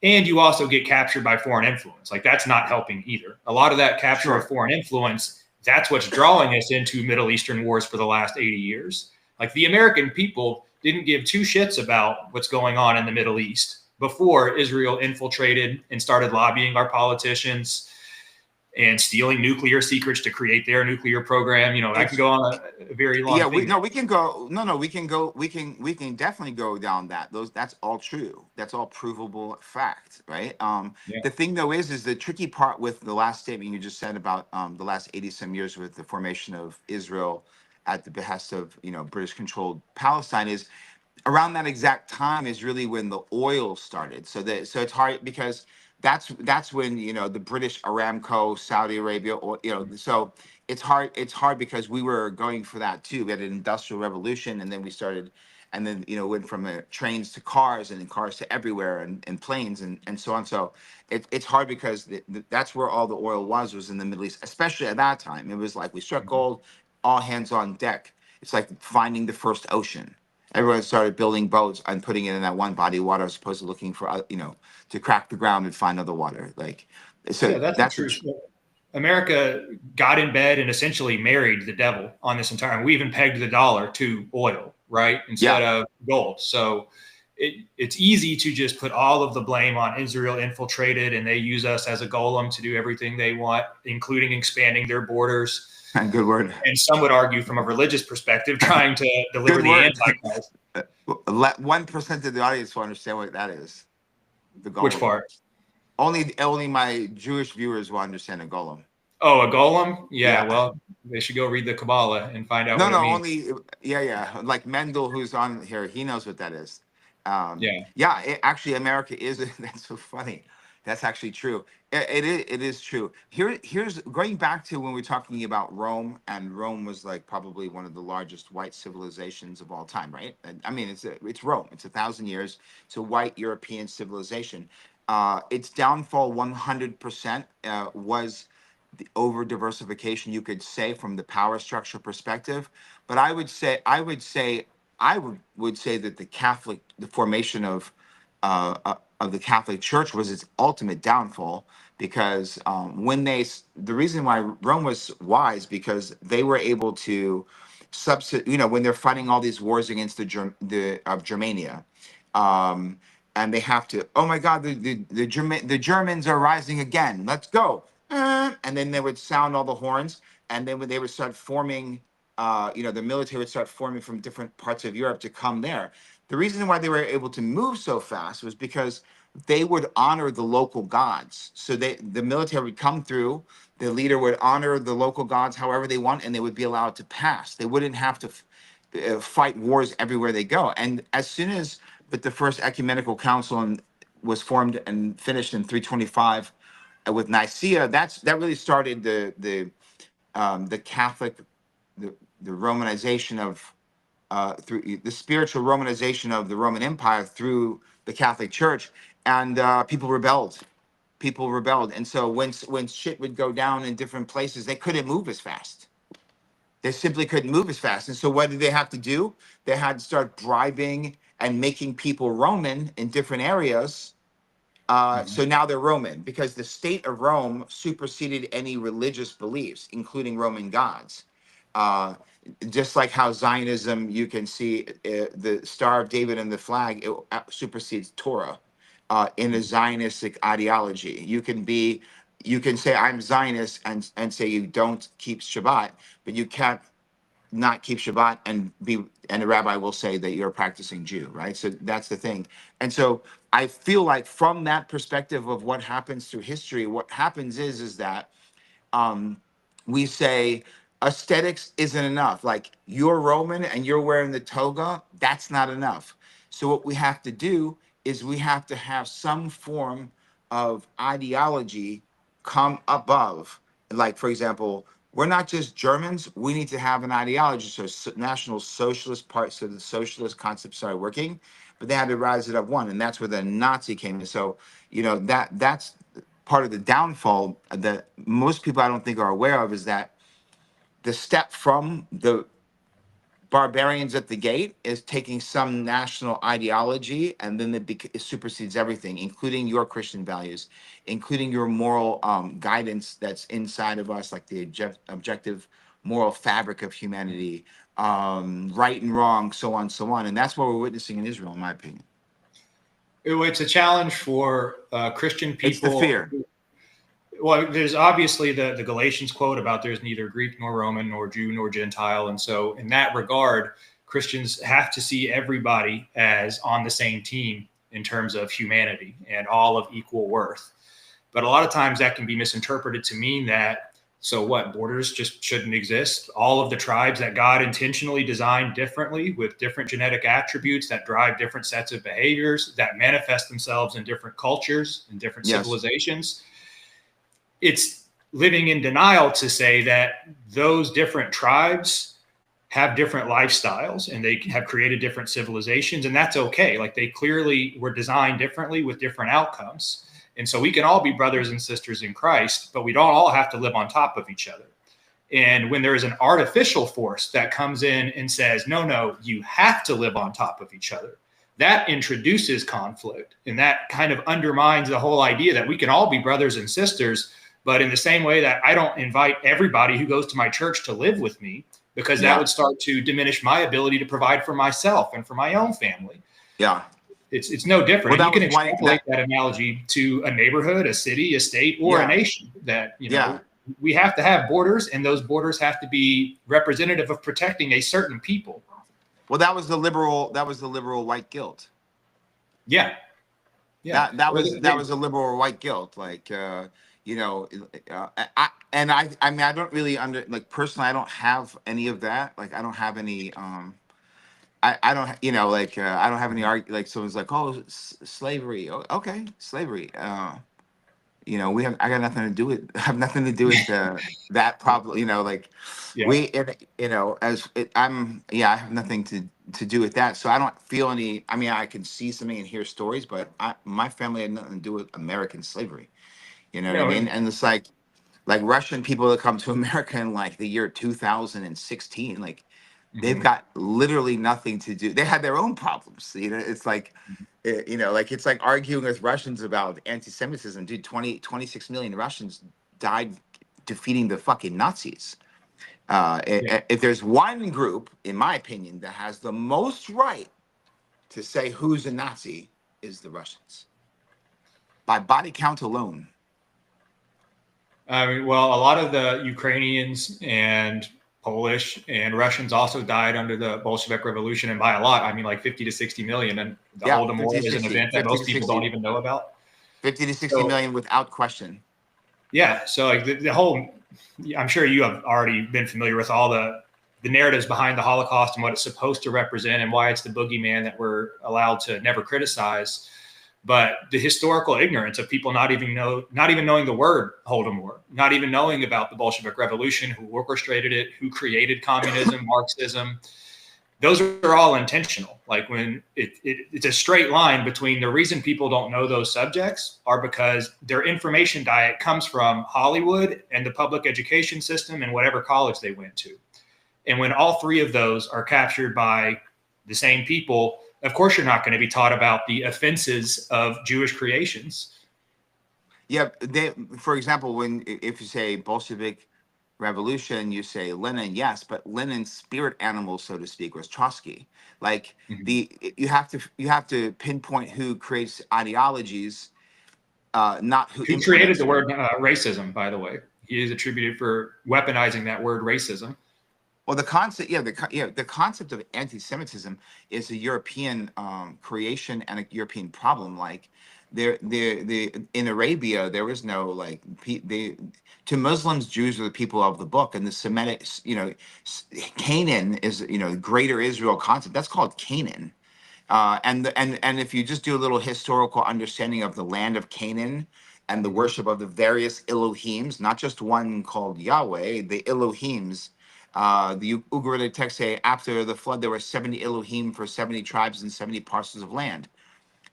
[SPEAKER 2] And you also get captured by foreign influence. Like that's not helping either. A lot of that capture of
[SPEAKER 1] Sure.
[SPEAKER 2] foreign influence, that's what's drawing us into Middle Eastern wars for the last 80 years. Like the American people didn't give two shits about what's going on in the Middle East before Israel infiltrated and started lobbying our politicians and stealing nuclear secrets to create their nuclear program. I can
[SPEAKER 1] It's
[SPEAKER 2] go on a very long
[SPEAKER 1] Yeah,
[SPEAKER 2] thing there.
[SPEAKER 1] we can go. No, we can go. We can definitely go down that. That's all true. That's all provable fact, right?
[SPEAKER 2] Yeah.
[SPEAKER 1] The thing though is the tricky part with the last statement you just said about the last 80 some years with the formation of Israel at the behest of British controlled Palestine is around that exact time is really when the oil started. So it's hard because that's when the British Aramco, Saudi Arabia, or so it's hard because we were going for that too. We had an industrial revolution, and then we started, and then went from trains to cars, and then cars to everywhere, and planes, and so on. So it's hard because that's where all the oil was in the Middle East, especially at that time. It was like we struck gold, all hands on deck. It's like finding the first ocean. Everyone started building boats and putting it in that one body of water as opposed to looking for, to crack the ground and find other water. Like,
[SPEAKER 2] Yeah,
[SPEAKER 1] so
[SPEAKER 2] that's the
[SPEAKER 1] that's a,
[SPEAKER 2] truth. America got in bed and essentially married the devil on this entire. And we even pegged the dollar to oil, right,
[SPEAKER 1] yeah.
[SPEAKER 2] instead of gold. So it's easy to just put all of the blame on Israel infiltrated, and they use us as a golem to do everything they want, including expanding their borders.
[SPEAKER 1] Good word.
[SPEAKER 2] And some would argue, from a religious perspective, trying to deliver
[SPEAKER 1] Good
[SPEAKER 2] the
[SPEAKER 1] word.
[SPEAKER 2] Antichrist.
[SPEAKER 1] Let 1% of the audience will understand what that is. The
[SPEAKER 2] Which
[SPEAKER 1] golem.
[SPEAKER 2] part?
[SPEAKER 1] Only my Jewish viewers will understand a golem.
[SPEAKER 2] Oh, a golem? Yeah,
[SPEAKER 1] Yeah.
[SPEAKER 2] well, they should go read the Kabbalah and find out
[SPEAKER 1] No,
[SPEAKER 2] what it
[SPEAKER 1] no,
[SPEAKER 2] means.
[SPEAKER 1] only yeah. Like Mendel, who's on here, he knows what that is.
[SPEAKER 2] Yeah.
[SPEAKER 1] Yeah, actually, America is. That's so funny. That's actually true. It is true. Here's going back to when we're talking about Rome, and Rome was like probably one of the largest white civilizations of all time, right? And I mean, it's Rome. It's 1,000 years. It's a white European civilization. Its downfall, 100%, was the over diversification, you could say, from the power structure perspective. But I would say that the formation of the Catholic Church was its ultimate downfall, because the reason why Rome was wise, because they were able to when they're fighting all these wars against the of Germania, um, and they have to, oh my God, the Germans are rising again, let's go. And then they would sound all the horns, and then when they would start forming, the military would start forming from different parts of Europe to come there. The reason why they were able to move so fast was because they would honor the local gods. So the military would come through, the leader would honor the local gods however they want, and they would be allowed to pass. They wouldn't have to fight wars everywhere they go. And as soon as the first ecumenical council was formed and finished in 325 with Nicaea, that really started the Catholic, the Romanization of, through the spiritual Romanization of the Roman Empire through the Catholic Church, and people rebelled. And so when shit would go down in different places, they couldn't move as fast. They simply couldn't move as fast. And so what did they have to do? They had to start bribing and making people Roman in different areas. So now they're Roman, because the state of Rome superseded any religious beliefs, including Roman gods. Uh, just like how Zionism, you can see the Star of David and the flag, it supersedes Torah in a Zionistic ideology. You can say I'm Zionist and say you don't keep Shabbat, but you can't not keep Shabbat and the rabbi will say that you're a practicing Jew, right? So that's the thing. And so I feel like from that perspective of what happens through history, what happens is that um, we say aesthetics isn't enough. Like, you're Roman and you're wearing the toga, that's not enough. So what we have to do is we have to have some form of ideology come above. Like, for example, we're not just Germans. We need to have an ideology. So National Socialist Party, so the socialist concept started working, but they had to rise it up one, and that's where the Nazi came in. So that's part of the downfall that most people I don't think are aware of, is that the step from the barbarians at the gate is taking some national ideology, and then it supersedes everything, including your Christian values, including your moral guidance that's inside of us, like the objective moral fabric of humanity, right and wrong, so on, so on. And that's what we're witnessing in Israel, in my opinion.
[SPEAKER 2] It's a challenge for Christian
[SPEAKER 1] It's the
[SPEAKER 2] people.
[SPEAKER 1] fear.
[SPEAKER 2] Well, there's obviously the Galatians quote about there's neither Greek nor Roman nor Jew nor Gentile. And so in that regard, Christians have to see everybody as on the same team in terms of humanity and all of equal worth. But a lot of times that can be misinterpreted to mean that, so what, borders just shouldn't exist? All of the tribes that God intentionally designed differently, with different genetic attributes that drive different sets of behaviors that manifest themselves in different cultures and different civilizations. It's living in denial to say that those different tribes have different lifestyles and they have created different civilizations, and that's okay. Like, they clearly were designed differently with different outcomes. And so we can all be brothers and sisters in Christ, but we don't all have to live on top of each other. And when there is an artificial force that comes in and says, no, you have to live on top of each other, that introduces conflict. And that kind of undermines the whole idea that we can all be brothers and sisters. But in the same way that I don't invite everybody who goes to my church to live with me, because that would start to diminish my ability to provide for myself and for my own family.
[SPEAKER 1] Yeah.
[SPEAKER 2] It's no different.
[SPEAKER 1] Well,
[SPEAKER 2] And you can extrapolate that analogy to a neighborhood, a city, a state, or a nation. That, you know, we have to have borders, and those borders have to be representative of protecting a certain people.
[SPEAKER 1] Well, that was the liberal white guilt.
[SPEAKER 2] Yeah.
[SPEAKER 1] That was a liberal white guilt. Like, you know, I mean, I don't really personally, I don't have any of that. Like, I don't have any, I don't, you know, like, I don't have any like, someone's like, oh, slavery. Oh, okay. Slavery. You know, I got nothing to do with, I have nothing to do with that problem. You know, like you know, I have nothing to do with that. So I don't feel any, I mean, I can see something and hear stories, but my family had nothing to do with American slavery. You know what I mean? And it's like Russian people that come to America in like the year 2016, like they've got literally nothing to do. They had their own problems. You know, it's like, you know, like it's like arguing with Russians about anti-Semitism. Dude, 26 million Russians died defeating the fucking Nazis. If there's one group, in my opinion, that has the most right to say who's a Nazi, is the Russians. By body count alone.
[SPEAKER 2] I mean, well, a lot of the Ukrainians and Polish and Russians also died under the Bolshevik Revolution, and by a lot, I mean like 50 to 60 million. And the Holodomor is an event that most people don't even know about.
[SPEAKER 1] 50 to 60 million without question.
[SPEAKER 2] Yeah. So like the whole, I'm sure you have already been familiar with all the narratives behind the Holocaust and what it's supposed to represent and why it's the boogeyman that we're allowed to never criticize. But the historical ignorance of people not even knowing the word Holodomor, not even knowing about the Bolshevik Revolution, who orchestrated it, who created communism, Marxism, those are all intentional. Like when it's a straight line between the reason people don't know those subjects are because their information diet comes from Hollywood and the public education system and whatever college they went to. And when all three of those are captured by the same people, of course, you're not going to be taught about the offenses of Jewish creations.
[SPEAKER 1] Yeah. For example, if you say Bolshevik Revolution, you say Lenin, yes, but Lenin's spirit animal, so to speak, was Trotsky. Like you have to pinpoint who creates ideologies, not who
[SPEAKER 2] created the word racism. By the way, he is attributed for weaponizing that word racism.
[SPEAKER 1] Well, the concept, the concept of anti-Semitism is a European creation and a European problem. Like in Arabia, there was no like to Muslims, Jews are the people of the book, and the Semitic, you know, Canaan is, you know, greater Israel concept. That's called Canaan. And if you just do a little historical understanding of the land of Canaan and the worship of the various Elohims, not just one called Yahweh, the Elohims. The Ugaritic texts say after the flood there were 70 Elohim for 70 tribes and 70 parcels of land.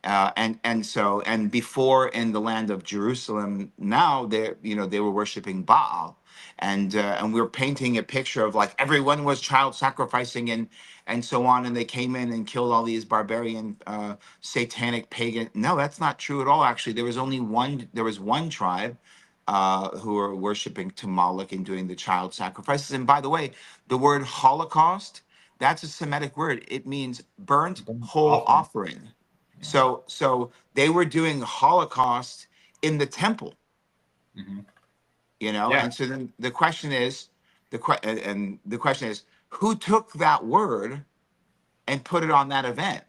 [SPEAKER 1] And before in the land of Jerusalem, now they were worshiping Baal, and we're painting a picture of like everyone was child sacrificing and so on, and they came in and killed all these barbarian satanic pagan. No, that's not true at all. Actually, there was one tribe who were worshiping to Moloch and doing the child sacrifices. And by the way, the word Holocaust, that's a Semitic word. It means burnt whole offering. So they were doing Holocaust in the temple, you know. And so then the question is, who took that word and put it on that event?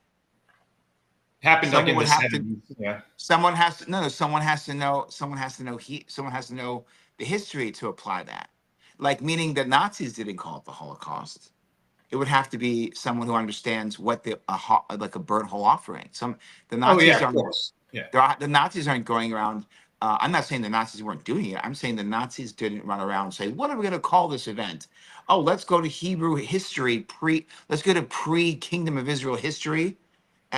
[SPEAKER 2] Happened like in the 70s. Yeah.
[SPEAKER 1] Someone has to know. Someone has to know the history to apply that. Like, meaning that Nazis didn't call it the Holocaust. It would have to be someone who understands what like a burnt whole offering. The Nazis the Nazis aren't going around. I'm not saying the Nazis weren't doing it. I'm saying the Nazis didn't run around and say, "What are we going to call this event? Oh, let's go to Hebrew history let's go to pre-Kingdom of Israel history."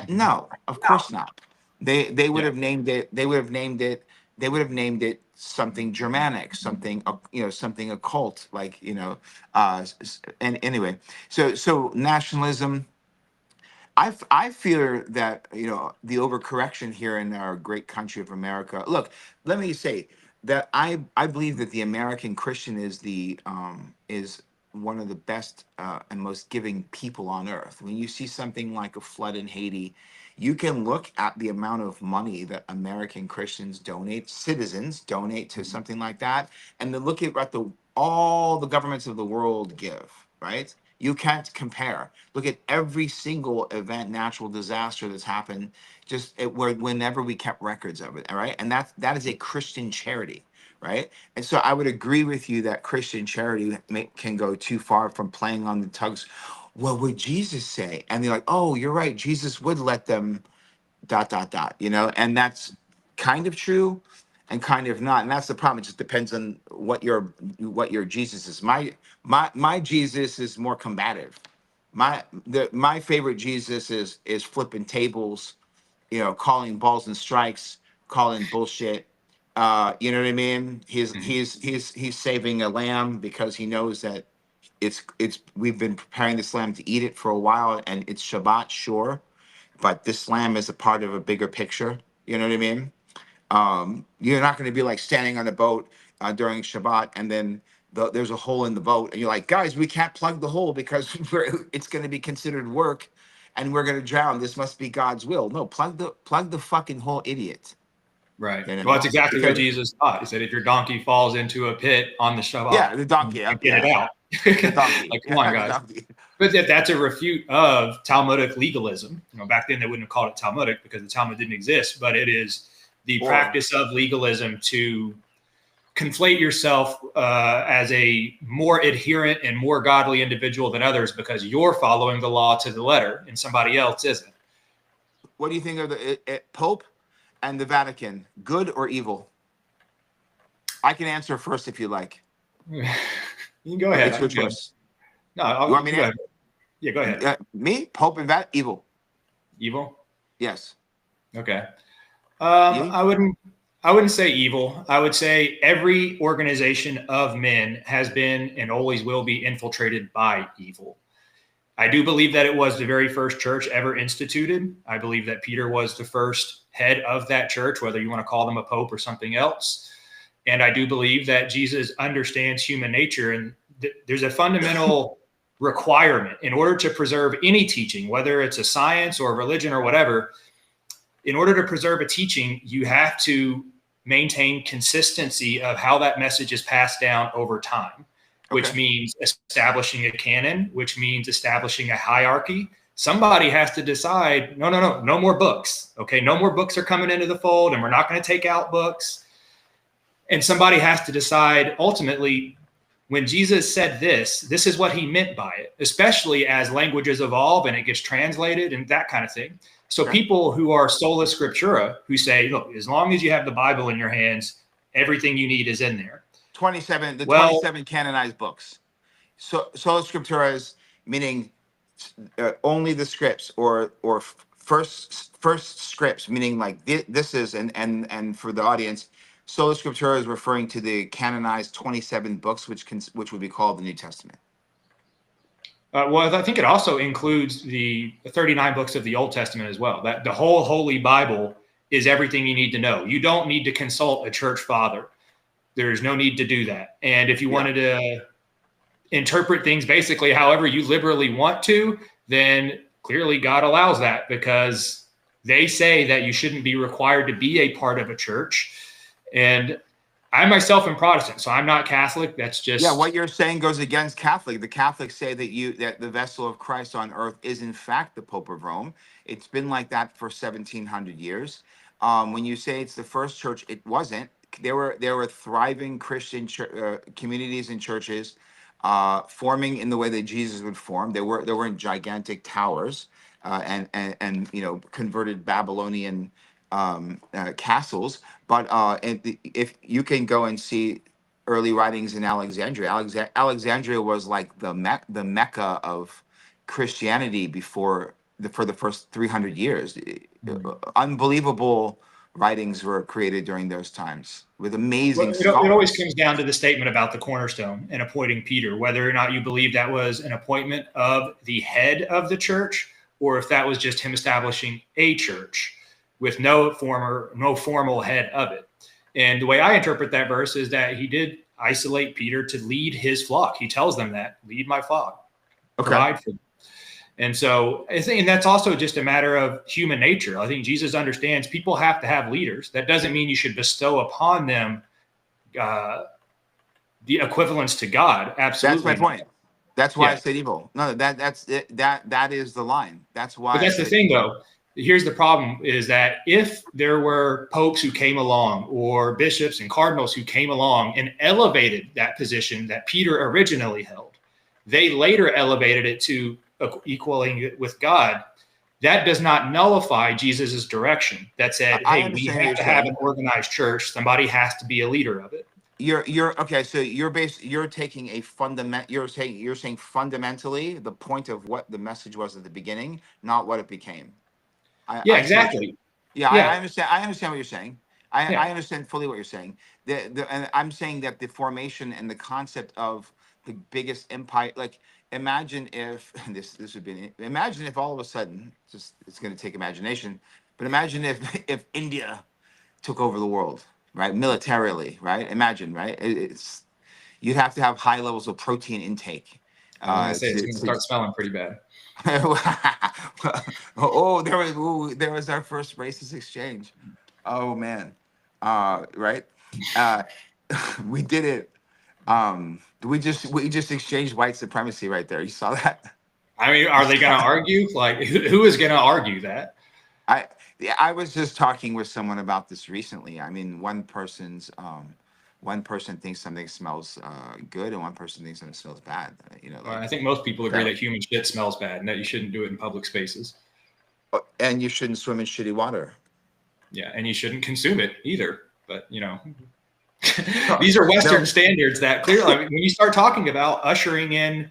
[SPEAKER 1] No, of course not. They would have named it. They would have named it they would have named it something Germanic, something something occult, like and anyway, so nationalism. I fear that the overcorrection here in our great country of America. Look, let me say that I believe that the American Christian is one of the best and most giving people on earth. When you see something like a flood in Haiti, you can look at the amount of money that American Christians donate, citizens donate to something like that, and then look at what the all the governments of the world give, right? You can't compare. Look at every single event, natural disaster that's happened, whenever we kept records of it, all right? And that is a Christian charity, right? And so I would agree with you that Christian charity can go too far from playing on the tugs. What would Jesus say? And they're like, oh, you're right. Jesus would let them dot dot dot, and that's kind of true and kind of not, and that's the problem. It just depends on what your Jesus is. My Jesus is more combative. My favorite Jesus is flipping tables, calling balls and strikes, calling bullshit. You know what I mean? He's saving a lamb because he knows that it's we've been preparing this lamb to eat it for a while, and it's Shabbat, sure, but this lamb is a part of a bigger picture. You know what I mean? You're not going to be like standing on a boat during Shabbat, and then there's a hole in the boat, and you're like, guys, we can't plug the hole because it's going to be considered work, and we're going to drown. This must be God's will. No, plug the fucking hole, idiot.
[SPEAKER 2] Right.
[SPEAKER 1] You
[SPEAKER 2] Well,
[SPEAKER 1] know?
[SPEAKER 2] that's exactly what
[SPEAKER 1] Because
[SPEAKER 2] Jesus taught. He said, if your donkey falls into a pit on the Shabbat,
[SPEAKER 1] yeah, the donkey,
[SPEAKER 2] and get
[SPEAKER 1] yeah,
[SPEAKER 2] it out.
[SPEAKER 1] the donkey,
[SPEAKER 2] Like, come on,
[SPEAKER 1] yeah, the
[SPEAKER 2] guys.
[SPEAKER 1] donkey.
[SPEAKER 2] But that's a refute of Talmudic legalism. Back then they wouldn't have called it Talmudic because the Talmud didn't exist, but it is the
[SPEAKER 1] Or
[SPEAKER 2] practice of legalism to conflate yourself as a more adherent and more godly individual than others because you're following the law to the letter and somebody else isn't.
[SPEAKER 1] what do you think of the Pope and the Vatican? Good or evil? I can answer first if you like.
[SPEAKER 2] You can go ahead.
[SPEAKER 1] It's your choice.
[SPEAKER 2] No,
[SPEAKER 1] You want
[SPEAKER 2] you
[SPEAKER 1] me
[SPEAKER 2] can go
[SPEAKER 1] to?
[SPEAKER 2] ahead. Yeah, go ahead.
[SPEAKER 1] Me, Pope and Vat, evil.
[SPEAKER 2] Evil.
[SPEAKER 1] Yes.
[SPEAKER 2] Okay.
[SPEAKER 1] You?
[SPEAKER 2] I wouldn't say evil. I would say every organization of men has been and always will be infiltrated by evil. I do believe that it was the very first church ever instituted. I believe that Peter was the first head of that church, whether you want to call them a pope or something else. And I do believe that Jesus understands human nature. And there's a fundamental requirement in order to preserve any teaching, whether it's a science or a religion or whatever. In order to preserve a teaching, you have to maintain consistency of how that message is passed down over time, which means establishing a canon, which means establishing a hierarchy. Somebody has to decide, no more books. Okay, no more books are coming into the fold, and we're not going to take out books. And somebody has to decide ultimately, when Jesus said this is what he meant by it, especially as languages evolve and it gets translated and that kind of thing. So people who are sola scriptura, who say, look, as long as you have the Bible in your hands, everything you need is in there.
[SPEAKER 1] 27 canonized books. So sola scriptura meaning only the scripts, or first scripts, meaning like this is, and for the audience, sola scriptura is referring to the canonized 27 books, which would be called the New Testament.
[SPEAKER 2] Well, I think it also includes the 39 books of the Old Testament as well. That the whole Holy Bible is everything you need to know. You don't need to consult a church father. There's no need to do that. And if you wanted to interpret things basically however you liberally want to, then clearly God allows that because they say that you shouldn't be required to be a part of a church. And I myself am Protestant, so I'm not Catholic. That's just
[SPEAKER 1] what you're saying goes against Catholic. The Catholics say that the vessel of Christ on earth is in fact the Pope of Rome. It's been like that for 1,700 years. When you say it's the first church, it wasn't. There were thriving Christian communities and churches forming in the way that Jesus would form. There weren't gigantic towers and converted Babylonian castles, but if you can go and see early writings in Alexandria, Alexandria was like the Mecca of Christianity for the first 300 years. Unbelievable writings were created during those times with amazing
[SPEAKER 2] Well, it always
[SPEAKER 1] scholars.
[SPEAKER 2] comes down to the statement about the cornerstone and appointing Peter, whether or not you believe that was an appointment of the head of the church, or if that was just him establishing a church with no formal head of it. And the way I interpret that verse is that he did isolate Peter to lead his flock. He tells them that, lead my flock,
[SPEAKER 1] Okay.
[SPEAKER 2] provide for them. And so I think, and that's also just a matter of human nature. I think Jesus understands people have to have leaders. That doesn't mean you should bestow upon them the equivalence to God. Absolutely.
[SPEAKER 1] That's my point. That's why I
[SPEAKER 2] Yeah.
[SPEAKER 1] said evil. No, that's it. That is the line. That's
[SPEAKER 2] But
[SPEAKER 1] why I
[SPEAKER 2] that's the
[SPEAKER 1] said
[SPEAKER 2] thing,
[SPEAKER 1] evil.
[SPEAKER 2] though. Here's the problem is that if there were popes who came along or bishops and cardinals who came along and elevated that position that Peter originally held, they later elevated it to equaling it with God. That does not nullify Jesus's direction that said,
[SPEAKER 1] I
[SPEAKER 2] hey, we
[SPEAKER 1] understand what
[SPEAKER 2] have
[SPEAKER 1] you're
[SPEAKER 2] to have
[SPEAKER 1] saying.
[SPEAKER 2] an organized church. Somebody has to be a leader of it.
[SPEAKER 1] You're okay. So you're taking a fundament. You're saying fundamentally the point of what the message was at the beginning, not what it became.
[SPEAKER 2] Yeah,
[SPEAKER 1] I see what you're.
[SPEAKER 2] exactly.
[SPEAKER 1] Yeah, I
[SPEAKER 2] Yeah.
[SPEAKER 1] understand. I understand what you're saying. I
[SPEAKER 2] Yeah.
[SPEAKER 1] understand fully what you're saying. And I'm saying that the formation and the concept of the biggest empire, like imagine if this would be imagine if all of a sudden, just it's going to take imagination, but imagine if India took over the world, right? Militarily, right? Imagine, right? It's you'd have to have high levels of protein intake.
[SPEAKER 2] I was going to say, it's going to
[SPEAKER 1] To
[SPEAKER 2] start smelling pretty bad.
[SPEAKER 1] oh, there was our first racist exchange. Oh man, right? Uh, we did it. We just exchanged white supremacy right there. You saw that?
[SPEAKER 2] I mean, are they going to argue? Like, who is going to argue that?
[SPEAKER 1] I yeah, I was just talking with someone about this recently. I mean, one person thinks something smells good, and one person thinks something smells bad.
[SPEAKER 2] Well, I
[SPEAKER 1] Like
[SPEAKER 2] think most people agree
[SPEAKER 1] that.
[SPEAKER 2] that human shit smells bad and that you shouldn't do it in public spaces.
[SPEAKER 1] And you shouldn't swim in shitty water.
[SPEAKER 2] Yeah, and you shouldn't consume it either. But
[SPEAKER 1] No,
[SPEAKER 2] these are Western
[SPEAKER 1] no,
[SPEAKER 2] standards that clearly, I mean, when you start talking about ushering in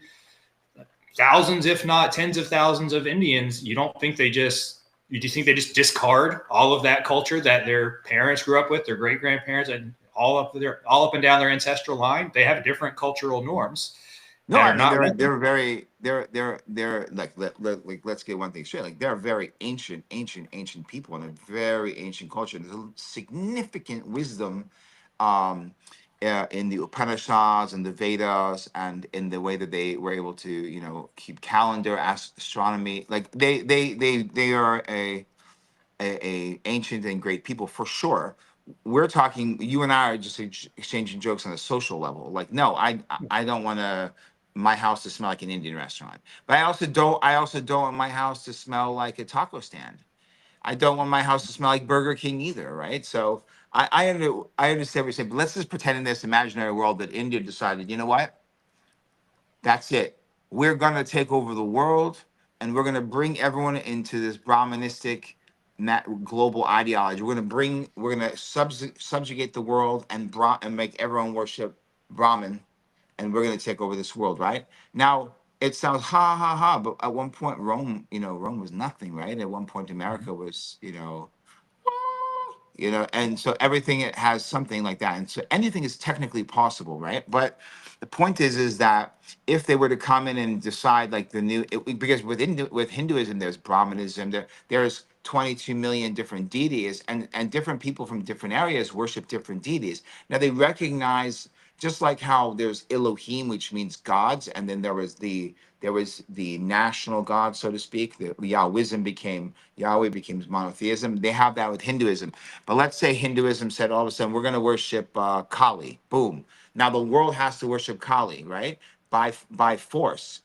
[SPEAKER 2] thousands, if not tens of thousands of Indians, you think they just discard all of that culture that their parents grew up with, their great grandparents, and all up and down their ancestral line. They have different cultural norms
[SPEAKER 1] no.
[SPEAKER 2] that
[SPEAKER 1] I
[SPEAKER 2] are
[SPEAKER 1] mean,
[SPEAKER 2] not welcome.
[SPEAKER 1] they're like let's get one thing straight. Like they're very ancient people and a very ancient culture. There's a significant wisdom, um, in the Upanishads and the Vedas and in the way that they were able to keep calendar, astronomy. Like they are a ancient and great people for sure. We're talking. You and I are just exchanging jokes on a social level. Like, no, I don't want my house to smell like an Indian restaurant, but I also don't want my house to smell like a taco stand. I don't want my house to smell like Burger King either, right? So I understand what you're saying, but let's just pretend in this imaginary world that India decided, you know what? That's it. We're going to take over the world and we're going to bring everyone into this Brahmanistic global ideology. We're going to subjugate the world and make everyone worship Brahman, and we're going to take over this world, right? Now, it sounds ha ha ha, but at one point Rome was nothing, right? At one point America was, and so everything it has something like that, and so anything is technically possible, right? But the point is that if they were to come in and decide like because with Hinduism there's Brahmanism, there's 22 million different deities, and different people from different areas worship different deities. Now they recognize, just like how there's Elohim, which means gods, and then there was the national god, so to speak. The Yahweh became monotheism. They have that with Hinduism. But let's say Hinduism said all of a sudden we're going to worship Kali. Boom. Now the world has to worship Kali, right? By force.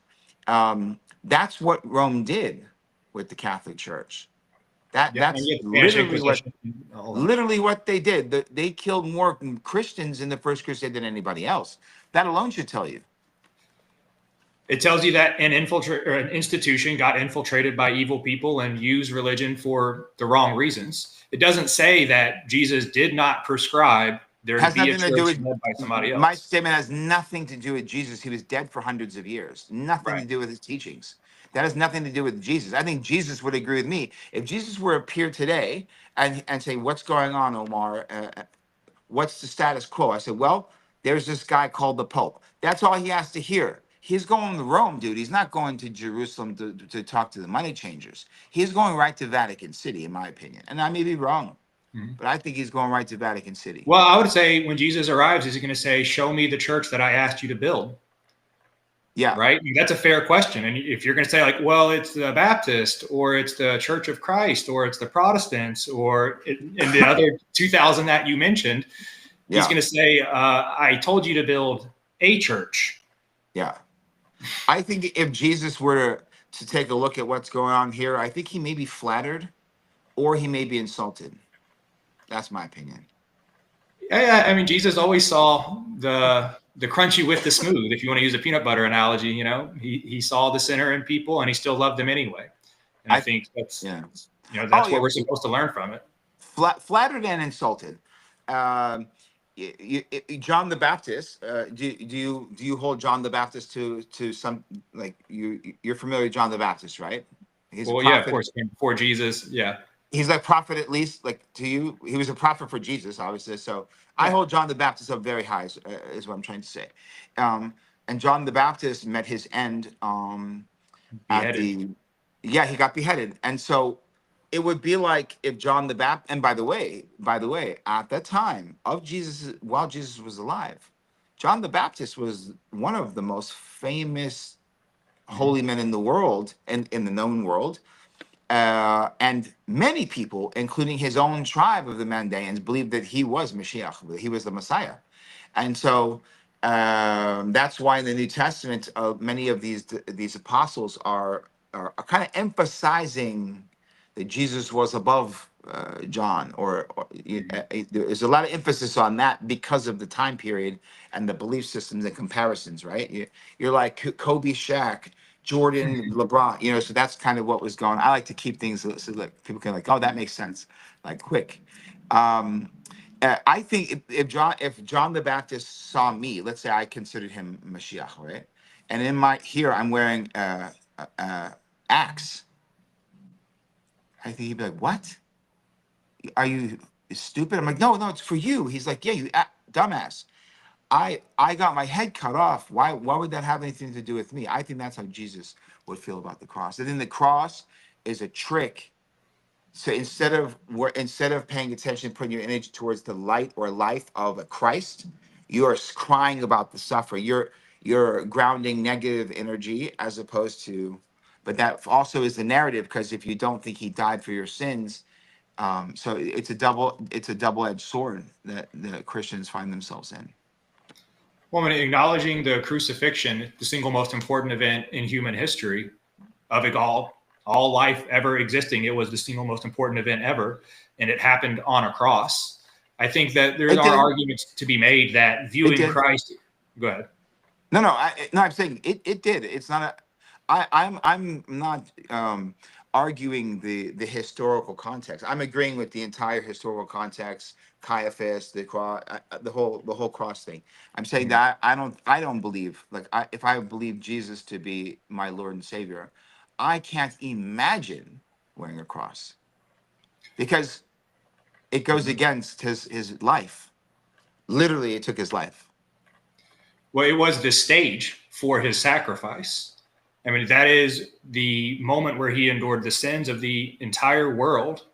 [SPEAKER 1] That's what Rome did with the Catholic Church.
[SPEAKER 2] Yeah, and
[SPEAKER 1] That's
[SPEAKER 2] you have the Spanish
[SPEAKER 1] literally what
[SPEAKER 2] Inquisition and all that.
[SPEAKER 1] literally what they did. They killed more Christians in the First Crusade than anybody else. That alone should tell you.
[SPEAKER 2] It tells you that an institution got infiltrated by evil people and used religion for the wrong reasons. It doesn't say that Jesus did not prescribe there to
[SPEAKER 1] Has
[SPEAKER 2] be a
[SPEAKER 1] nothing to do
[SPEAKER 2] church
[SPEAKER 1] with
[SPEAKER 2] led by somebody
[SPEAKER 1] My
[SPEAKER 2] else.
[SPEAKER 1] statement has nothing to do with Jesus. He was dead for hundreds of years. Nothing to
[SPEAKER 2] Right.
[SPEAKER 1] do with his teachings. That has nothing to do with Jesus. I think Jesus would agree with me. If Jesus were to appear today and say, "What's going on, Omar? What's the status quo?" I said, "Well, there's this guy called the Pope." That's all he has to hear. He's going to Rome, dude. He's not going to Jerusalem to talk to the money changers. He's going right to Vatican City, in my opinion. And I may be wrong,
[SPEAKER 2] Mhm.
[SPEAKER 1] but I think he's going right to Vatican City.
[SPEAKER 2] Well, I would say when Jesus arrives, is he going to say, "Show me the church that I asked you to build"?
[SPEAKER 1] Yeah.
[SPEAKER 2] Right? That's a fair question. And if you're going to say, like, well, it's the Baptist, or it's the Church of Christ, or it's the Protestants, or in the other 2,000 that you mentioned, he's
[SPEAKER 1] Yeah.
[SPEAKER 2] going to say, I told you to build a church.
[SPEAKER 1] Yeah. I think if Jesus were to take a look at what's going on here, I think he may be flattered or he may be insulted. That's my opinion.
[SPEAKER 2] Yeah, I mean, Jesus always saw the crunchy with the smooth. If you want to use a peanut butter analogy, he saw the sinner in people, and he still loved them anyway. And I
[SPEAKER 1] I
[SPEAKER 2] think that's
[SPEAKER 1] yeah. Oh
[SPEAKER 2] that's
[SPEAKER 1] yeah.
[SPEAKER 2] what we're supposed to learn from it.
[SPEAKER 1] Flattered and insulted. Um, John the Baptist. Do you hold John the Baptist to some, like, you're familiar with John the Baptist, right? He's a
[SPEAKER 2] Well, yeah, of
[SPEAKER 1] prophet.
[SPEAKER 2] course, before Jesus, yeah,
[SPEAKER 1] He's like prophet, at least, like, to you. He was a prophet for Jesus, obviously. So I
[SPEAKER 2] yeah,
[SPEAKER 1] hold John the Baptist up very high, is what I'm trying to say. Um, and John the Baptist met his end at
[SPEAKER 2] beheaded.
[SPEAKER 1] the yeah, he got beheaded. And so it would be like if John the Baptist, and by the way, at that time of Jesus, while Jesus was alive, John the Baptist was one of the most famous
[SPEAKER 2] Mhm.
[SPEAKER 1] holy men in the world, and in the known world. And many people, including his own tribe of the Mandaeans, believed that he was Mashiach, that he was the Messiah. And so that's why in the New Testament, many of these apostles are kind of emphasizing that Jesus was above John,
[SPEAKER 2] Mhm.
[SPEAKER 1] there's a lot of emphasis on that because of the time period and the belief systems and comparisons, right? You're like Kobe, Shaq, Jordan, LeBron, so that's kind of what was going on. I like to keep things so that people can, like, oh, that makes sense, like, quick. Um, I think if John the Baptist saw me, let's say I considered him Mashiach, right? And in my here I'm wearing axe. I think he'd be like, "What? Are you stupid?" I'm like, "No, no, it's for you." He's like, "Yeah, you dumbass. I got my head cut off. Why would that have anything to do with me?" I think that's how Jesus would feel about the cross. And then the cross is a trick. So instead of paying attention, putting your energy towards the light or life of a Christ, you are crying about the suffering. You're grounding negative energy as opposed to, but that also is the narrative, because if you don't think he died for your sins, so it's a double-edged sword that the Christians find themselves in.
[SPEAKER 2] Well, when acknowledging the crucifixion, the single most important event in human history of it all life ever existing, it was the single most important event ever, and it happened on a cross. I think that there
[SPEAKER 1] It
[SPEAKER 2] are
[SPEAKER 1] did.
[SPEAKER 2] arguments to be made that
[SPEAKER 1] It
[SPEAKER 2] viewing
[SPEAKER 1] did.
[SPEAKER 2] Christ. Go ahead.
[SPEAKER 1] No, no, I'm saying it did. It's not a. I'm not arguing the historical context. I'm agreeing with the entire historical context. Caiaphas, the cross, the whole cross thing. I'm saying
[SPEAKER 2] Mhm.
[SPEAKER 1] that I don't believe, like, if I believe Jesus to be my Lord and Savior, I can't imagine wearing a cross because it goes
[SPEAKER 2] Mhm.
[SPEAKER 1] against his life. Literally, it took his life.
[SPEAKER 2] Well, it was the stage for his sacrifice. I mean, that is the moment where he endured the sins of the entire world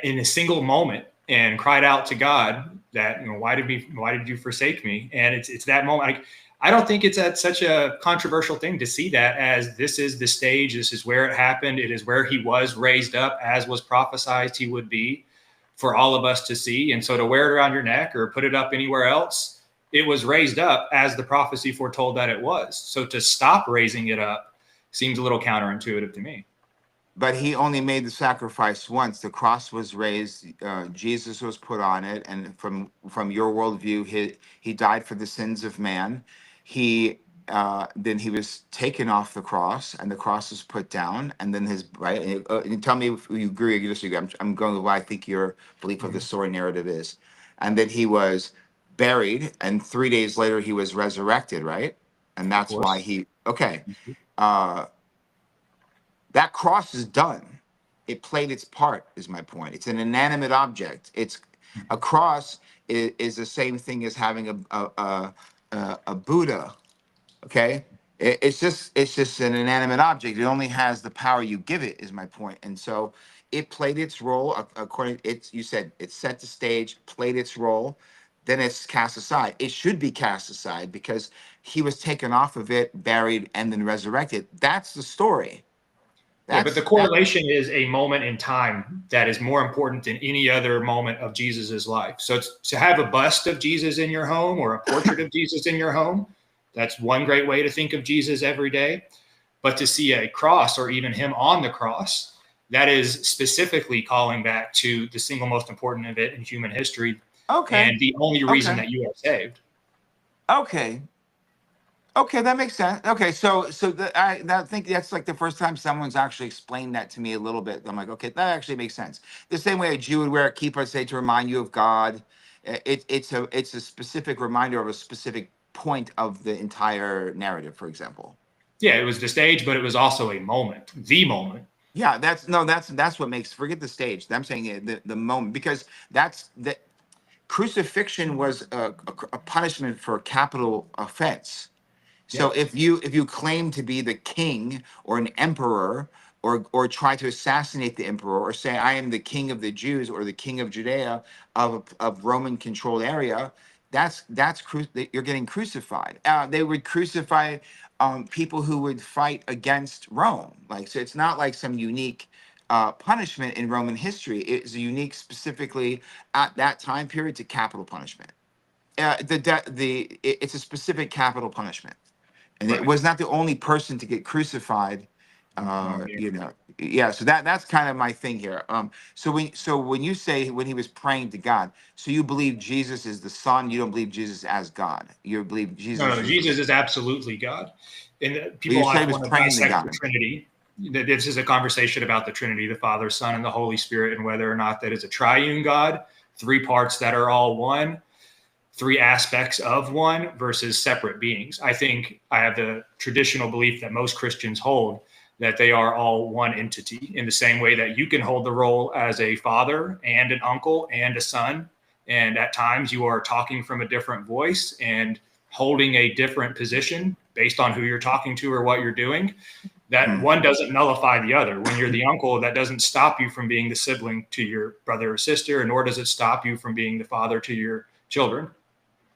[SPEAKER 2] in a single moment and cried out to God that, why did you forsake me? And it's that moment. I don't think it's such a controversial thing to see that as this is the stage. This is where it happened. It is where he was raised up, as was prophesied he would be, for all of us to see. And so to wear it around your neck or put it up anywhere else, it was raised up as the prophecy foretold that it was. So to stop raising it up seems a little counterintuitive to me.
[SPEAKER 1] But he only made the sacrifice once. The cross was raised. Jesus was put on it, and from your worldview, he died for the sins of man. He then he was taken off the cross, and the cross was put down, and then his right. And tell me if you agree or you disagree. I'm going with what I think your belief of the
[SPEAKER 2] Mhm.
[SPEAKER 1] story narrative is, and then he was buried, and 3 days later he was resurrected. Right, and
[SPEAKER 2] Of
[SPEAKER 1] that's why
[SPEAKER 2] course.
[SPEAKER 1] he okay. That cross is done. It played its part, is my point. It's an inanimate object. It's a cross is the same thing as having a Buddha. Okay, it's just an inanimate object. It only has the power you give it, is my point. And so it played its role according. It's you said it set the stage, played its role, then it's cast aside. It should be cast aside because he was taken off of it, buried, and then resurrected. That's the story.
[SPEAKER 2] Yeah, but the
[SPEAKER 1] That.
[SPEAKER 2] correlation is a moment in time that is more important than any other moment of Jesus's life. So to have a bust of Jesus in your home or a portrait of Jesus in your home, that's one great way to think of Jesus every day. But to see a cross or even him on the cross, that is specifically calling back to the single most important event in human history
[SPEAKER 1] Okay.
[SPEAKER 2] and the only reason
[SPEAKER 1] Okay.
[SPEAKER 2] that you are saved.
[SPEAKER 1] Okay. Okay, that makes sense. Okay, I think that's like the first time someone's actually explained that to me a little bit. I'm like, okay, that actually makes sense. The same way a Jew would wear a kippah, say to remind you of God. It's a specific reminder of a specific point of the entire narrative, for example.
[SPEAKER 2] Yeah, it was the stage, but it was also a moment, the moment.
[SPEAKER 1] Yeah, that's what makes, forget the stage. I'm saying the moment, because that's the crucifixion was a punishment for a capital offense. So
[SPEAKER 2] Yep.
[SPEAKER 1] if you claim to be the king or an emperor, or try to assassinate the emperor, or say I am the king of the Jews or the king of Judea of Roman controlled area, you're getting crucified. They would crucify people who would fight against Rome. Like, so it's not like some unique punishment in Roman history. It's unique specifically at that time period to capital punishment. It's a specific capital punishment, and it
[SPEAKER 2] Right.
[SPEAKER 1] was not the only person to get crucified.
[SPEAKER 2] Oh, yeah.
[SPEAKER 1] Yeah. So that's kind of my thing here. So when you say when he was praying to God, so you believe Jesus is the Son, you don't believe Jesus as God. You believe
[SPEAKER 2] No,
[SPEAKER 1] Jesus
[SPEAKER 2] no,
[SPEAKER 1] is the.
[SPEAKER 2] Jesus is absolutely God. And
[SPEAKER 1] But you
[SPEAKER 2] people
[SPEAKER 1] said he
[SPEAKER 2] often
[SPEAKER 1] was
[SPEAKER 2] want to
[SPEAKER 1] praying to
[SPEAKER 2] dissect the
[SPEAKER 1] God.
[SPEAKER 2] Trinity. This is a conversation about the Trinity, the Father, Son, and the Holy Spirit, and whether or not that is a triune God, three parts that are all one, three aspects of one versus separate beings. I think I have the traditional belief that most Christians hold that they are all one entity, in the same way that you can hold the role as a father and an uncle and a son. And at times you are talking from a different voice and holding a different position based on who you're talking to or what you're doing. That
[SPEAKER 1] Hmm.
[SPEAKER 2] one doesn't nullify the other. When you're the uncle, that doesn't stop you from being the sibling to your brother or sister, nor does it stop you from being the father to your children.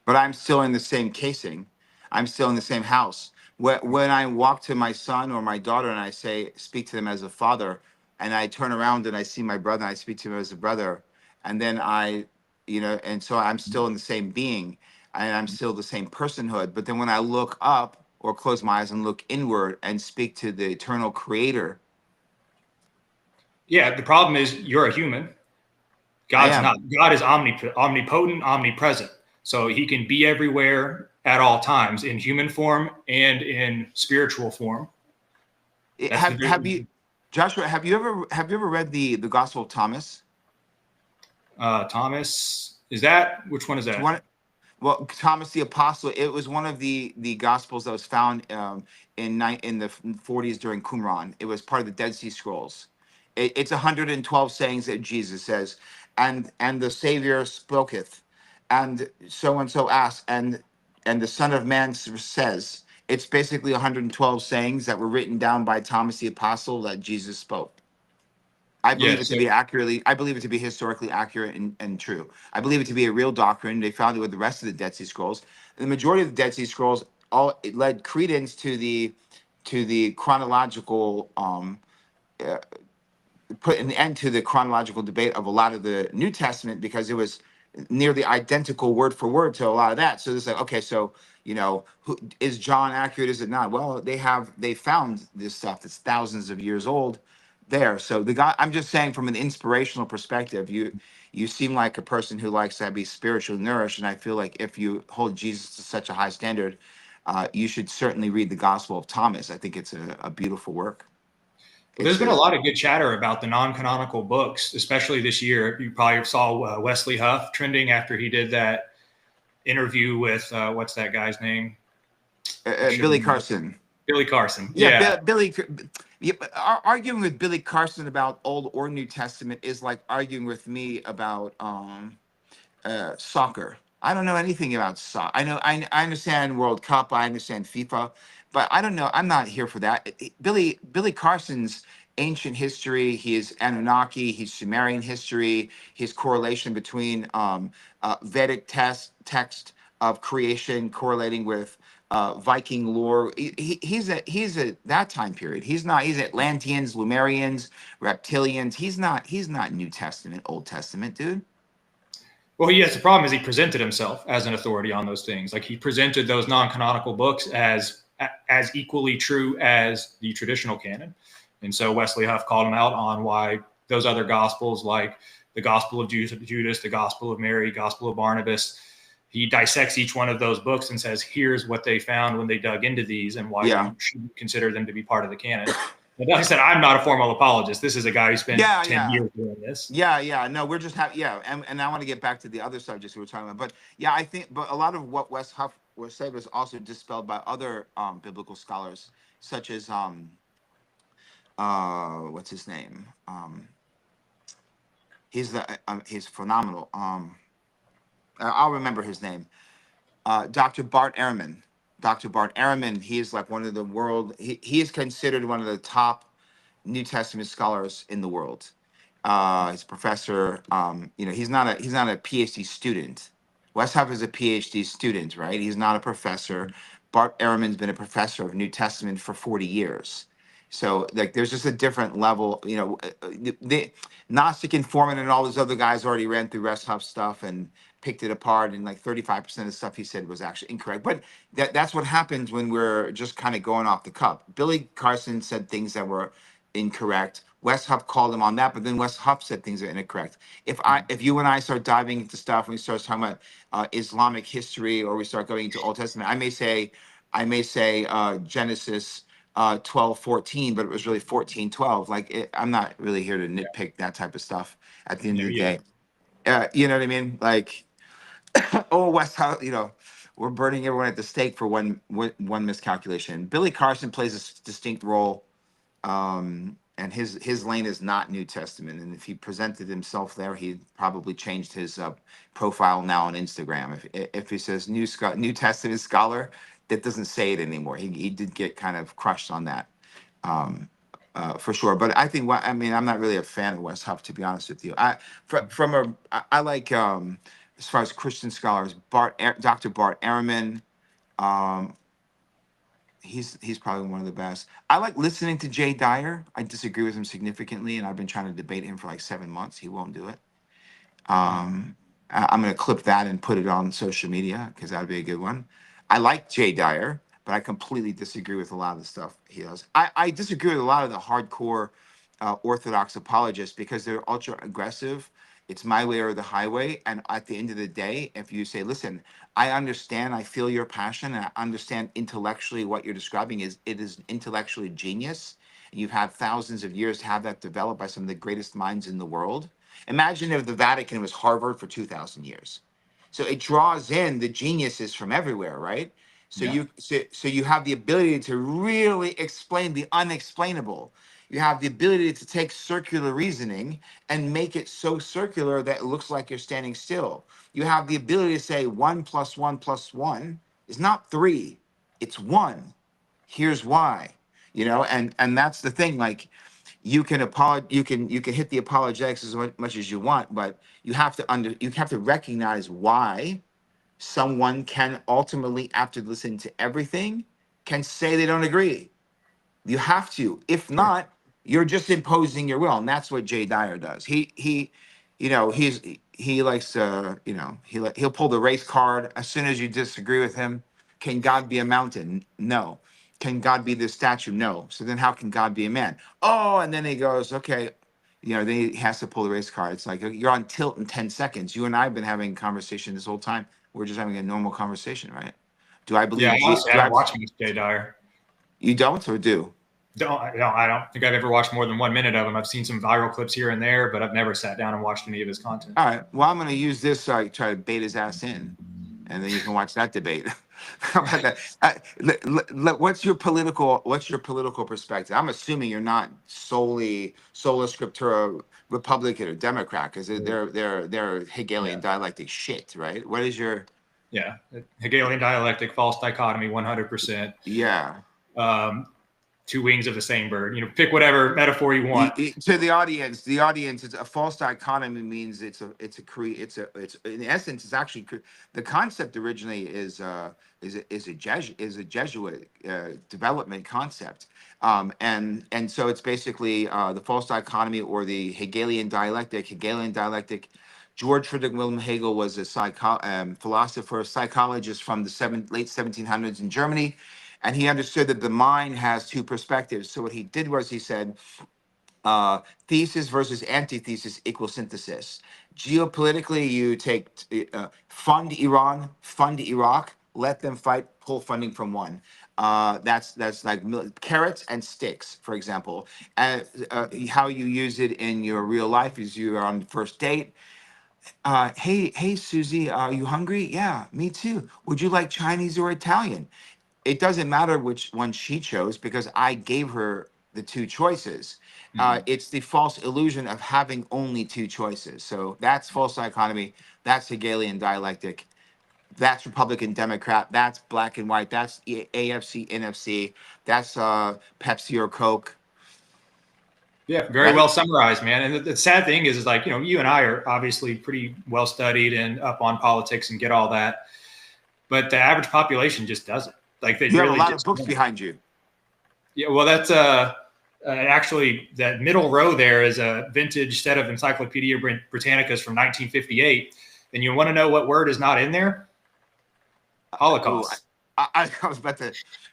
[SPEAKER 1] But I'm still in the same casing. I'm still in the same house. When I walk to my son or my daughter and I speak to them as a father, and I turn around and I see my brother and I speak to him as a brother, and then and so I'm still in the same being, and I'm still the same personhood. But then when I look up or close my eyes and look inward and speak to the eternal creator,
[SPEAKER 2] Yeah, the problem is you're a human.
[SPEAKER 1] I
[SPEAKER 2] God's not.
[SPEAKER 1] am.
[SPEAKER 2] God is omnipotent, omnipresent. So he can be everywhere at all times in human form and in spiritual form. That's the
[SPEAKER 1] Have
[SPEAKER 2] very
[SPEAKER 1] you, Joshua? Have you ever read the Gospel of Thomas?
[SPEAKER 2] Thomas. Is that which one is
[SPEAKER 1] It's
[SPEAKER 2] that?
[SPEAKER 1] one. Well, Thomas the Apostle. It was one of the Gospels that was found in the 40s during Qumran. It was part of the Dead Sea Scrolls. It's 112 sayings that Jesus says, and the Savior spoketh, and so asked, and the Son of Man says. It's basically 112 sayings that were written down by Thomas the Apostle that Jesus spoke. I believe
[SPEAKER 2] Yeah.
[SPEAKER 1] it to
[SPEAKER 2] So
[SPEAKER 1] be accurately. I believe it to be historically accurate and true. I believe it to be a real doctrine. They found it with the rest of the Dead Sea Scrolls. The majority of the Dead Sea Scrolls all it led credence to the chronological uh, put an end to the chronological debate of a lot of the New Testament, because it was nearly identical word for word to a lot of that. So it's like, okay, so is John accurate? Is it not? Well, they found this stuff that's thousands of years old there. So the guy, I'm just saying, from an inspirational perspective, you seem like a person who likes to be spiritually nourished, and I feel like if you hold Jesus to such a high standard, you should certainly read the Gospel of Thomas. I think it's a beautiful work.
[SPEAKER 2] well, there's
[SPEAKER 1] It's
[SPEAKER 2] been a
[SPEAKER 1] a
[SPEAKER 2] lot of good chatter about the non-canonical books, especially this year. You probably saw Wesley Huff trending after he did that interview with what's that guy's name? I should
[SPEAKER 1] Billy
[SPEAKER 2] remember.
[SPEAKER 1] Carson.
[SPEAKER 2] Billy Carson.
[SPEAKER 1] Yeah,
[SPEAKER 2] Yeah.
[SPEAKER 1] Billy. Yeah, but arguing with Billy Carson about Old or New Testament is like arguing with me about soccer. I don't know anything about soccer. I understand World Cup. I understand FIFA, but I don't know. I'm not here for that. Billy Carson's ancient history. His Anunnaki. His Sumerian history. His correlation between Vedic text of creation correlating with Viking lore. He's a that time period. He's not. He's Atlanteans, Lemurians, reptilians. He's not New Testament, Old Testament, dude.
[SPEAKER 2] Well, yes, the problem is he presented himself as an authority on those things. Like he presented those non-canonical books as equally true as the traditional canon. And so Wesley Huff called him out on why those other gospels, like the Gospel of Judas, the Gospel of Mary, Gospel of Barnabas, he dissects each one of those books and says, here's what they found when they dug into these and why
[SPEAKER 1] Yeah.
[SPEAKER 2] you should consider them to be part of the canon. And like I said, I'm not a formal apologist. This is a guy who spent 10 years doing this.
[SPEAKER 1] Yeah. No, we're just and I want to get back to the other subjects we were talking about. But yeah, I think but a lot of what Wes Huff was saying was also dispelled by other biblical scholars, such as what's his name? He's phenomenal. I'll remember his name. Dr. Bart Ehrman. Dr. Bart Ehrman, he is like one of the world, he is considered one of the top New Testament scholars in the world. He's a professor. He's not a PhD student. Wes Huff is a PhD student, right? He's not a professor. Bart Ehrman's been a professor of New Testament for 40 years. So like, there's just a different level. The Gnostic Informant and all those other guys already ran through Wes Huff stuff and picked it apart, and like 35% of the stuff he said was actually incorrect. But that's what happens when we're just kind of going off the cuff. Billy Carson said things that were incorrect. Wes Huff called him on that, but then Wes Huff said things that are incorrect. If you and I start diving into stuff and we start talking about Islamic history, or we start going into Old Testament, I may say Genesis 12:14, but it was really 14:12. I'm not really here to nitpick that type of stuff at the end of the day. You know what I mean? Like, oh, West House, we're burning everyone at the stake for one miscalculation. Billy Carson plays a distinct role, and his lane is not New Testament. And if he presented himself there, he'd probably changed his profile now on Instagram. If he says New Testament scholar, that doesn't say it anymore. He did get kind of crushed on that. For sure. But I'm not really a fan of Wes Huff, to be honest with you. I like, as far as Christian scholars, Dr. Bart Ehrman. Um, he's probably one of the best. I like listening to Jay Dyer. I disagree with him significantly, and I've been trying to debate him for like 7 months. He won't do it. I'm going to clip that and put it on social media because that would be a good one. I like Jay Dyer, but I completely disagree with a lot of the stuff he does. I disagree with a lot of the hardcore Orthodox apologists because they're ultra aggressive. It's my way or the highway. And at the end of the day, if you say, listen, I understand, I feel your passion, and I understand intellectually what you're describing it is intellectually genius. You've had thousands of years to have that developed by some of the greatest minds in the world. Imagine if the Vatican was Harvard for 2,000 years. So it draws in the geniuses from everywhere, right? So you have the ability to really explain the unexplainable. You have the ability to take circular reasoning and make it so circular that it looks like you're standing still. You have the ability to say 1 + 1 + 1 is not 3, it's 1. Here's why. And that's the thing. Like, you can hit the apologetics as much as you want, but you have to recognize why someone can ultimately, after listening to everything, can say they don't agree. You have to. If not, you're just imposing your will, and that's what Jay Dyer does. He likes to, he'll pull the race card as soon as you disagree with him. Can God be a mountain? No. Can God be the statue? No. So then how can God be a man? Oh, and then he goes, okay, then he has to pull the race card. It's like you're on tilt in 10 seconds. You and I have been having a conversation this whole time. We're just having a normal conversation, right? Do I believe?
[SPEAKER 2] Yeah, I haven't watched much Jay Dyer.
[SPEAKER 1] You don't, or do?
[SPEAKER 2] I don't think I've ever watched more than 1 minute of him. I've seen some viral clips here and there, but I've never sat down and watched any of his content.
[SPEAKER 1] All right. Well, I'm going to use this so I try to bait his ass in. and then you can watch that debate. How about that? What's your political perspective? I'm assuming you're not solely sola scriptura Republican or Democrat, because they're Hegelian
[SPEAKER 2] Yeah.
[SPEAKER 1] dialectic shit, right? What is your
[SPEAKER 2] Yeah. Hegelian dialectic, false dichotomy, 100%.
[SPEAKER 1] yeah?
[SPEAKER 2] Two wings of the same bird. Pick whatever metaphor you want.
[SPEAKER 1] To the audience, it's a false dichotomy means it's in essence it's actually the concept originally is a Jesuit development concept, and so it's basically the false dichotomy or the Hegelian dialectic. George Friedrich Wilhelm Hegel was a philosopher, psychologist from the late 1700s in Germany, and he understood that the mind has two perspectives. So what he did was he said, thesis versus antithesis equals synthesis. Geopolitically, you take fund Iran, fund Iraq, let them fight, pull funding from one. That's like carrots and sticks, for example. And how you use it in your real life is you're on the first date. Hey, Susie, are you hungry? Yeah, me too. Would you like Chinese or Italian? It doesn't matter which one she chose because I gave her the two choices. It's the false illusion of having only two choices. So that's false dichotomy. That's Hegelian dialectic. That's Republican Democrat. That's black and white. That's AFC, NFC. That's Pepsi or Coke.
[SPEAKER 2] Yeah, very well summarized, man. And the sad thing is like, you and I are obviously pretty well studied and up on politics and get all that, but the average population just doesn't. Like, they
[SPEAKER 1] You have
[SPEAKER 2] really
[SPEAKER 1] a lot of books behind you.
[SPEAKER 2] Yeah, well, that's actually that middle row there is a vintage set of Encyclopedia Britannicas from 1958. And you want to know what word is not in there? Holocaust.
[SPEAKER 1] I was about to.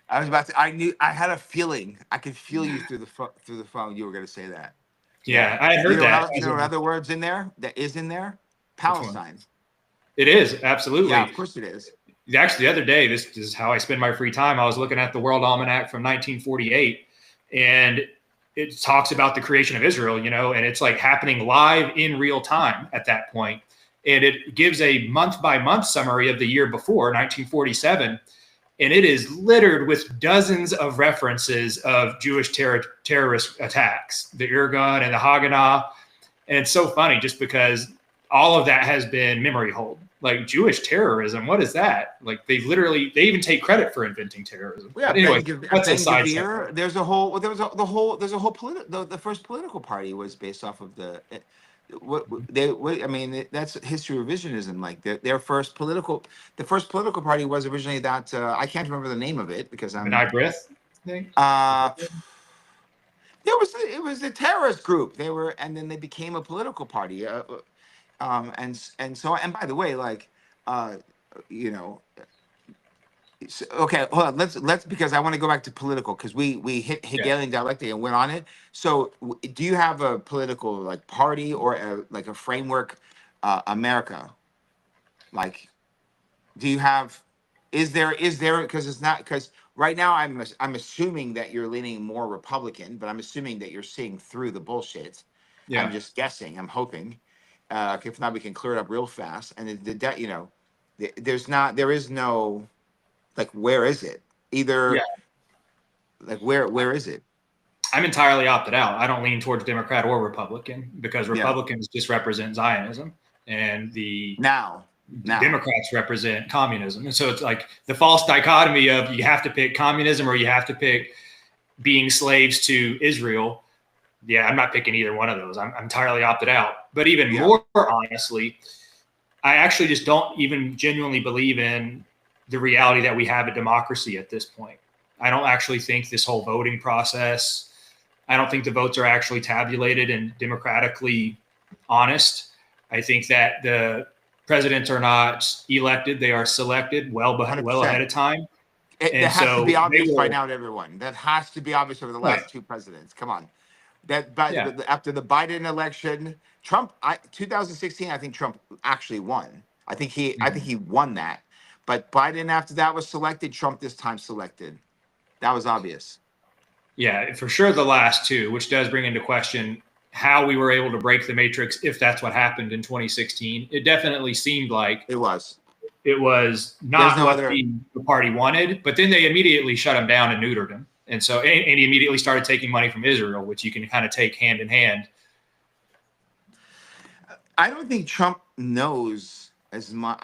[SPEAKER 1] I knew. I had a feeling. I could feel you through the phone. You were going to say that.
[SPEAKER 2] Yeah, I heard that.
[SPEAKER 1] You know other words in there that is in there? Palestine.
[SPEAKER 2] It is, absolutely.
[SPEAKER 1] Yeah, of course it is.
[SPEAKER 2] Actually, the other day, this is how I spend my free time. I was looking at the World Almanac from 1948, and it talks about the creation of Israel, and it's like happening live in real time at that point. And it gives a month by month summary of the year before, 1947. And it is littered with dozens of references of Jewish terrorist attacks, the Irgun and the Haganah. And it's so funny just because all of that has been memory hold. Like, Jewish terrorism, what is that? Like, they even take credit for inventing terrorism.
[SPEAKER 1] Yeah,
[SPEAKER 2] but anyway, that's a side
[SPEAKER 1] the first political party was based off of that's history revisionism. Like the first political party was originally that I can't remember the name of it because I'm
[SPEAKER 2] an breath thing.
[SPEAKER 1] It was a terrorist group. And then they became a political party. And by the way, like, okay, hold on. Let's because I want to go back to political because we hit Hegelian dialectic and went on it. So, do you have a political like party or a framework, America? Like, do you have? Is there because it's not because right now I'm assuming that you're leaning more Republican, but I'm assuming that you're seeing through the bullshit. Yeah. I'm just guessing. I'm hoping. If not, we can clear it up real fast. And there is no, like, where is it? Either, like, where is it?
[SPEAKER 2] I'm entirely opted out. I don't lean towards Democrat or Republican because Republicans just represent Zionism, and the Democrats represent communism. And so it's like the false dichotomy of you have to pick communism or you have to pick being slaves to Israel. Yeah, I'm not picking either one of those. I'm entirely opted out. But even more honestly, I actually just don't even genuinely believe in the reality that we have a democracy at this point. I don't actually think this whole voting process, I don't think the votes are actually tabulated and democratically honest. I think that the presidents are not elected. They are selected well ahead of time.
[SPEAKER 1] That has to be obvious by now to everyone. That has to be obvious over the last two presidents. Come on. After the Biden election, Trump, 2016, I think Trump actually won. I think he won that. But Biden after that was selected, Trump this time selected. That was obvious.
[SPEAKER 2] Yeah, for sure the last two, which does bring into question how we were able to break the matrix if that's what happened in 2016. It definitely seemed like
[SPEAKER 1] it was.
[SPEAKER 2] it was
[SPEAKER 1] There's
[SPEAKER 2] not
[SPEAKER 1] no
[SPEAKER 2] what
[SPEAKER 1] other.
[SPEAKER 2] the party wanted. But then they immediately shut him down and neutered him. And so, and he immediately started taking money from Israel, which you can kind of take hand in hand.
[SPEAKER 1] I don't think Trump knows as much.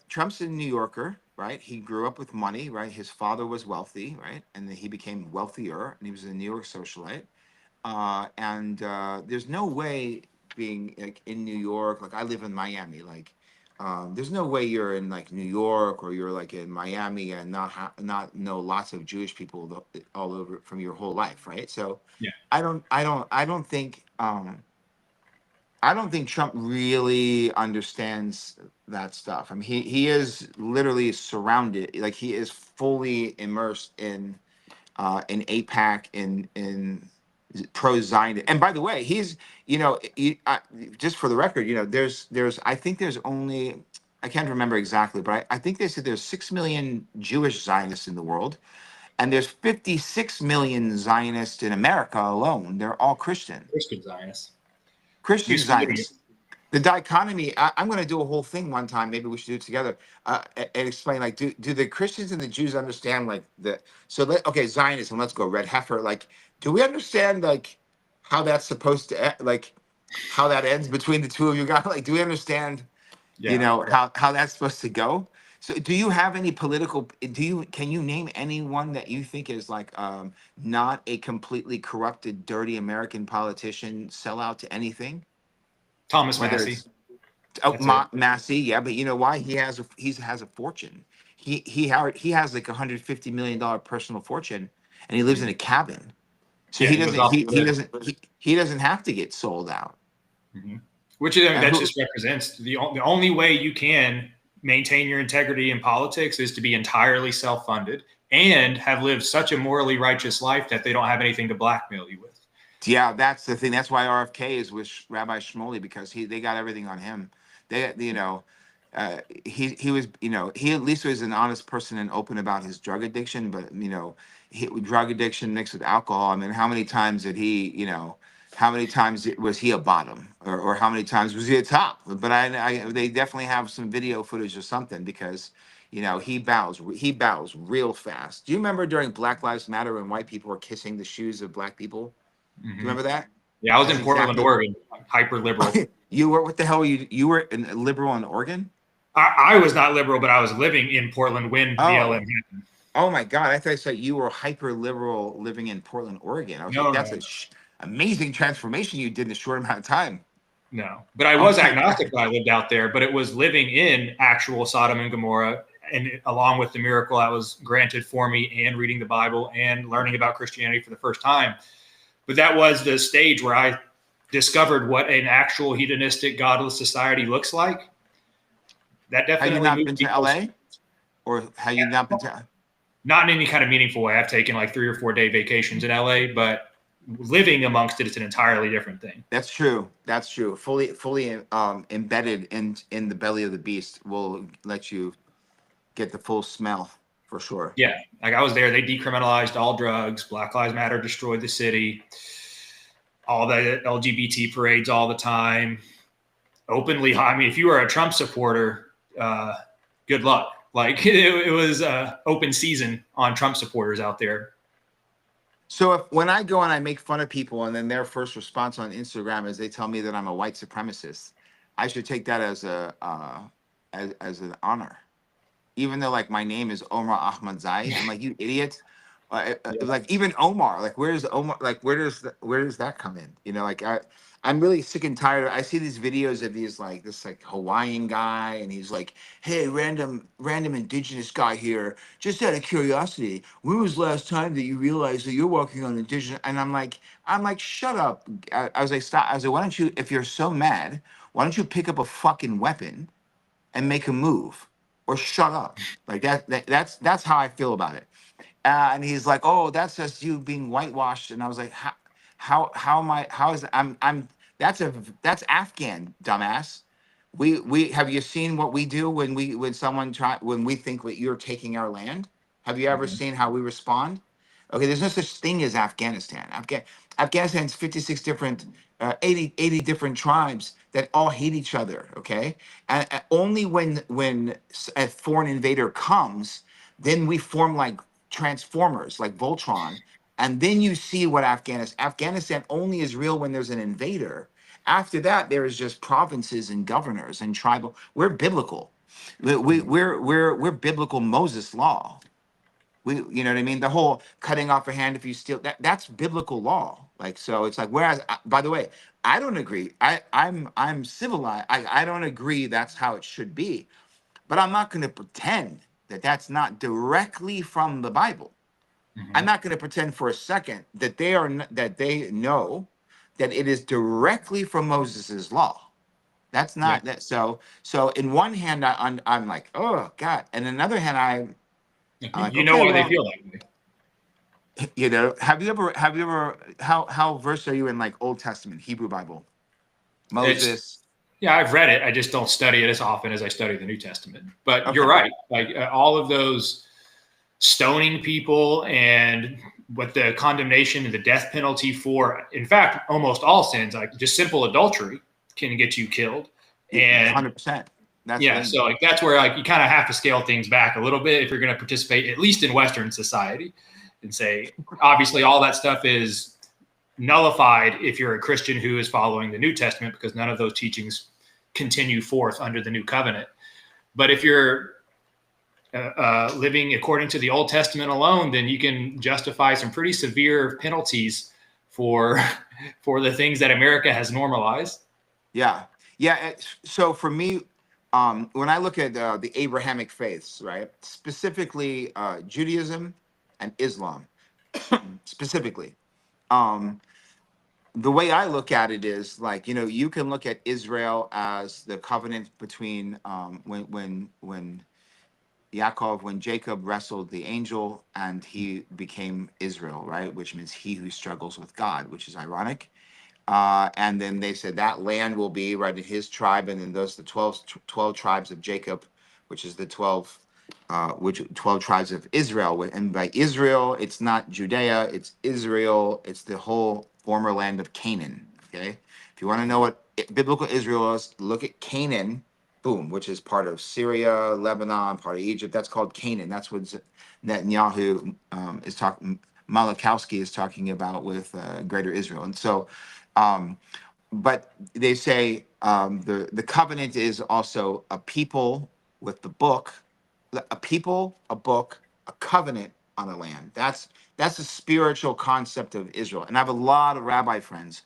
[SPEAKER 1] Trump's a New Yorker, right? He grew up with money, right? His father was wealthy, right? And then he became wealthier, and he was a New York socialite. And there's no way being like in New York, like I live in Miami, like there's no way you're in like New York or you're like in Miami and not know lots of Jewish people all over from your whole life, right? So
[SPEAKER 2] Yeah.
[SPEAKER 1] I don't think Trump really understands that stuff. I mean, he is literally surrounded, like he is fully immersed in APAC in pro Zionist. And by the way, he's just for the record, there's I think there's only I can't remember exactly, but I think they said there's 6 million Jewish Zionists in the world, and there's 56 million Zionists in America alone. They're all Christian.
[SPEAKER 2] Christian Zionists.
[SPEAKER 1] Christian
[SPEAKER 2] Used to be.
[SPEAKER 1] Zionists. The dichotomy. I'm going to do a whole thing one time. Maybe we should do it together and explain. Like, do the Christians and the Jews understand like the? So okay, Zionism. Let's go. Red heifer. Like, do we understand like how that's supposed to like how that ends between the two of you guys? Like, do we understand?
[SPEAKER 2] Yeah.
[SPEAKER 1] How that's supposed to go. So, do you have any political? Can you name anyone that you think is like not a completely corrupted, dirty American politician, sell out to anything?
[SPEAKER 2] Thomas
[SPEAKER 1] Whether
[SPEAKER 2] Massey.
[SPEAKER 1] it's
[SPEAKER 2] That's it.
[SPEAKER 1] Massey, yeah, but you know why he has a fortune. He has like $150 million personal fortune, and he lives in a cabin. So
[SPEAKER 2] Yeah,
[SPEAKER 1] he
[SPEAKER 2] he goes
[SPEAKER 1] doesn't
[SPEAKER 2] off to live.
[SPEAKER 1] he doesn't have to get sold out.
[SPEAKER 2] Mm-hmm. Which I mean, that
[SPEAKER 1] Who,
[SPEAKER 2] just represents the only way you can maintain your integrity in politics is to be entirely self-funded and have lived such a morally righteous life that they don't have anything to blackmail you with.
[SPEAKER 1] yeah, that's the thing. That's why RFK is with Rabbi Shmuley, because they got everything on him. They he was he at least was an honest person and open about his drug addiction, but drug addiction mixed with alcohol. I mean, how many times did he how many times was he a bottom, or how many times was he a top? But they definitely have some video footage or something, because he bows real fast. Do you remember during Black Lives Matter when white people were kissing the shoes of black people? Do you
[SPEAKER 2] Mm-hmm.
[SPEAKER 1] remember that?
[SPEAKER 2] Yeah, I was
[SPEAKER 1] That's
[SPEAKER 2] in Portland,
[SPEAKER 1] exactly.
[SPEAKER 2] Oregon, hyper liberal.
[SPEAKER 1] You were what the hell were you? You were a liberal in Oregon?
[SPEAKER 2] I was not liberal, but I was living in Portland when BLM
[SPEAKER 1] Oh,
[SPEAKER 2] happened.
[SPEAKER 1] oh my God! I thought I said you were hyper liberal living in Portland, Oregon. I was like,
[SPEAKER 2] No,
[SPEAKER 1] that's
[SPEAKER 2] no,
[SPEAKER 1] a amazing transformation you did in a short amount of time.
[SPEAKER 2] no. But I
[SPEAKER 1] Oh
[SPEAKER 2] was
[SPEAKER 1] my God!
[SPEAKER 2] agnostic when I lived out there, but it was living in actual Sodom and Gomorrah. And along with the miracle that was granted for me, and reading the Bible and learning about Christianity for the first time. But that was the stage where I discovered what an actual hedonistic, godless society looks like. That
[SPEAKER 1] Have you
[SPEAKER 2] definitely
[SPEAKER 1] not
[SPEAKER 2] moved
[SPEAKER 1] been to
[SPEAKER 2] me closer.
[SPEAKER 1] LA, or have you not been to?
[SPEAKER 2] Not in any kind of meaningful way. I've taken like 3 or 4 day vacations in LA, but living amongst it, it's an entirely different thing.
[SPEAKER 1] That's true. That's true. Fully embedded in the belly of the beast will let you get the full smell for sure.
[SPEAKER 2] Yeah, like I was there. They decriminalized all drugs. Black Lives Matter destroyed the city. All the LGBT parades all the time. Openly, I mean, if you were a Trump supporter, good luck. Like it was open season on Trump supporters out there.
[SPEAKER 1] So when I go and I make fun of people, and then their first response on Instagram is they tell me that I'm a white supremacist, I should take that as a as an honor, even though like my name is Omar Ahmad Zaid. I'm like, you idiot.
[SPEAKER 2] Yeah.
[SPEAKER 1] Like even Omar, like where's Omar? Like where does that come in? Like I'm really sick and tired. I see these videos of these like this like Hawaiian guy, and he's like, hey, random indigenous guy here. Just out of curiosity, when was the last time that you realized that you're walking on indigenous? And I'm like, shut up. I was like, stop. I was like, why don't you, if you're so mad, why don't you pick up a fucking weapon and make a move, or shut up? Like that's how I feel about it. And he's like, oh, that's just you being whitewashed. And I was like, how am I? How is I'm that's Afghan, dumbass. We have you seen what we do when we think that you're taking our land? Have you ever
[SPEAKER 2] Mm-hmm.
[SPEAKER 1] seen how we respond? Okay, there's no such thing as Afghanistan. Afghanistan's 56 different, 80 different tribes that all hate each other. Okay, and only when a foreign invader comes, then we form like transformers, like Voltron, and then you see what Afghanistan only is real when there's an invader. After that, there is just provinces and governors and tribal. We're biblical. We're biblical Moses law. You know what I mean? The whole cutting off a hand if you steal, that's biblical law. Like, so it's like, whereas, by the way, I don't agree. I'm civilized. I don't agree that's how it should be, but I'm not going to pretend that that's not directly from the Bible. I'm
[SPEAKER 2] Mhm.
[SPEAKER 1] not going to pretend for a second that that they know that it is directly from Moses's law. That's
[SPEAKER 2] Yeah.
[SPEAKER 1] not that. So in one hand, I'm like, oh God, and in another hand, I'm like,
[SPEAKER 2] You know
[SPEAKER 1] okay,
[SPEAKER 2] why they
[SPEAKER 1] well,
[SPEAKER 2] feel that way.
[SPEAKER 1] have you ever how versed are you in like Old Testament Hebrew Bible?
[SPEAKER 2] It's
[SPEAKER 1] Moses.
[SPEAKER 2] Yeah, I've read it. I just don't study it as often as I study the New Testament. But you're
[SPEAKER 1] Okay.
[SPEAKER 2] right. Like all of those stoning people and what the condemnation and the death penalty for, in fact, almost all sins, like just simple adultery can get you killed. And
[SPEAKER 1] 100%. That's
[SPEAKER 2] yeah,
[SPEAKER 1] then.
[SPEAKER 2] so like that's where like you kind of have to scale things back a little bit if you're going to participate, at least in Western society, and say, obviously, all that stuff is nullified if you're a Christian who is following the New Testament, because none of those teachings continue forth under the new covenant. But if you're living according to the Old Testament alone, then you can justify some pretty severe penalties for for the things that America has normalized.
[SPEAKER 1] Yeah. Yeah. So for me, when I look at the Abrahamic faiths, right, specifically Judaism and Islam, specifically, um, the way I look at it is like, you can look at Israel as the covenant between when Jacob wrestled the angel and he became Israel, right? Which means he who struggles with God, which is ironic. And then they said that land will be right in his tribe, and then those the 12 tribes of Jacob, which is the 12 tribes of Israel. And by Israel, it's not Judea, it's Israel, it's the whole former land of Canaan. Okay, if you want to know what biblical Israel is, look at Canaan. Boom, which is part of Syria, Lebanon, part of Egypt. That's called Canaan. That's what Netanyahu is talking. Malachowski is talking about with Greater Israel, and so. Um, but they say the covenant is also a people with the book, a people, a book, a covenant on a land. That's a spiritual concept of Israel, and I have a lot of rabbi friends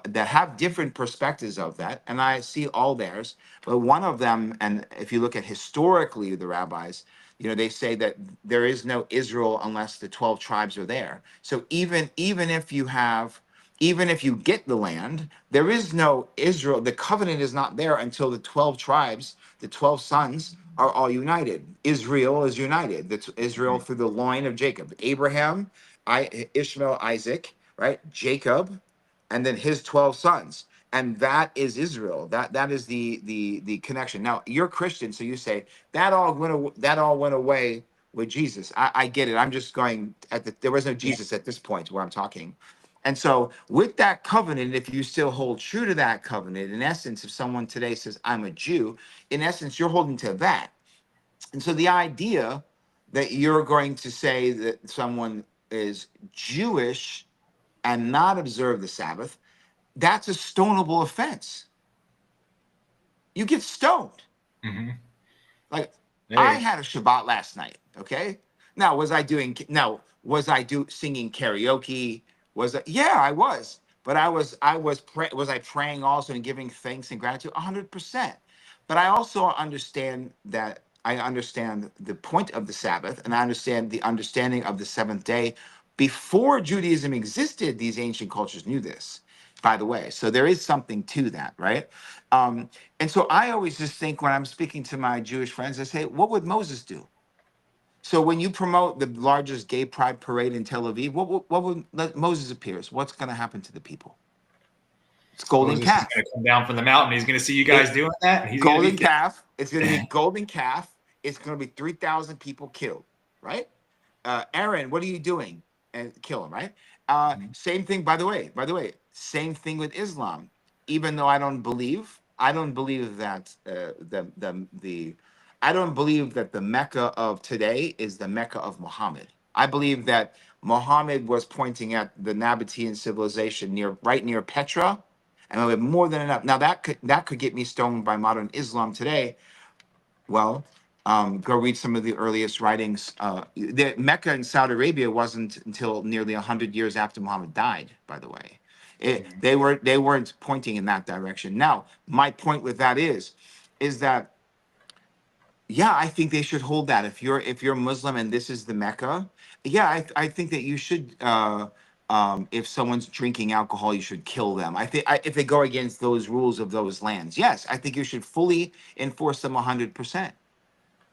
[SPEAKER 1] that have different perspectives of that, and I see all theirs. But one of them, and if you look at historically the rabbis, they say that there is no Israel unless the 12 tribes are there. So even if you get the land, there is no Israel. The covenant is not there until the 12 tribes, the 12 sons are all united. Israel is united. That's Israel through the loin of Jacob. Abraham, Ishmael, Isaac, right? Jacob, and then his 12 sons, and that is Israel. That is the connection. Now you're Christian, so you say that all went away with Jesus. I get it. I'm just going there was no
[SPEAKER 2] Yeah.
[SPEAKER 1] Jesus at this point where I'm talking. And so with that covenant, if you still hold true to that covenant, in essence, if someone today says I'm a Jew, in essence you're holding to that. And so the idea that you're going to say that someone is Jewish and not observe the Sabbath, that's a stonable offense. You get stoned.
[SPEAKER 2] Mm-hmm.
[SPEAKER 1] Like, I
[SPEAKER 2] Hey.
[SPEAKER 1] had a Shabbat last night. Okay. Now, was I singing karaoke? Yeah, I was. But was I praying also and giving thanks and gratitude? 100%. But I also understand that I understand the point of the Sabbath, and I understand the understanding of the seventh day. Before Judaism existed, these ancient cultures knew this, by the way. So there is something to that, right? And so I always just think when I'm speaking to my Jewish friends, I say, what would Moses do? So when you promote the largest gay pride parade in Tel Aviv, what would let Moses appears? What's going to happen to the people? It's golden
[SPEAKER 2] Moses is
[SPEAKER 1] calf.
[SPEAKER 2] going to come down from the mountain. He's going to see you guys
[SPEAKER 1] It
[SPEAKER 2] doing that, and he's going to be
[SPEAKER 1] golden
[SPEAKER 2] pissed.
[SPEAKER 1] calf. It's going to be golden calf. It's going to be 3,000 people killed, right? Aaron, what are you doing? And kill him, right? Same thing, by the way. Same thing with Islam. Even though I don't believe that I don't believe that the Mecca of today is the Mecca of Muhammad. I believe that Muhammad was pointing at the Nabatean civilization right near Petra, and we have more than enough. Now that could get me stoned by modern Islam today. Well, go read some of the earliest writings. The Mecca in Saudi Arabia wasn't until nearly 100 years after Muhammad died. By the way, they weren't pointing in that direction. Now, my point with that is that yeah, I think they should hold that. If you're Muslim and this is the Mecca, yeah, I think that you should. If someone's drinking alcohol, you should kill them. If they go against those rules of those lands, yes, I think you should fully enforce them 100%.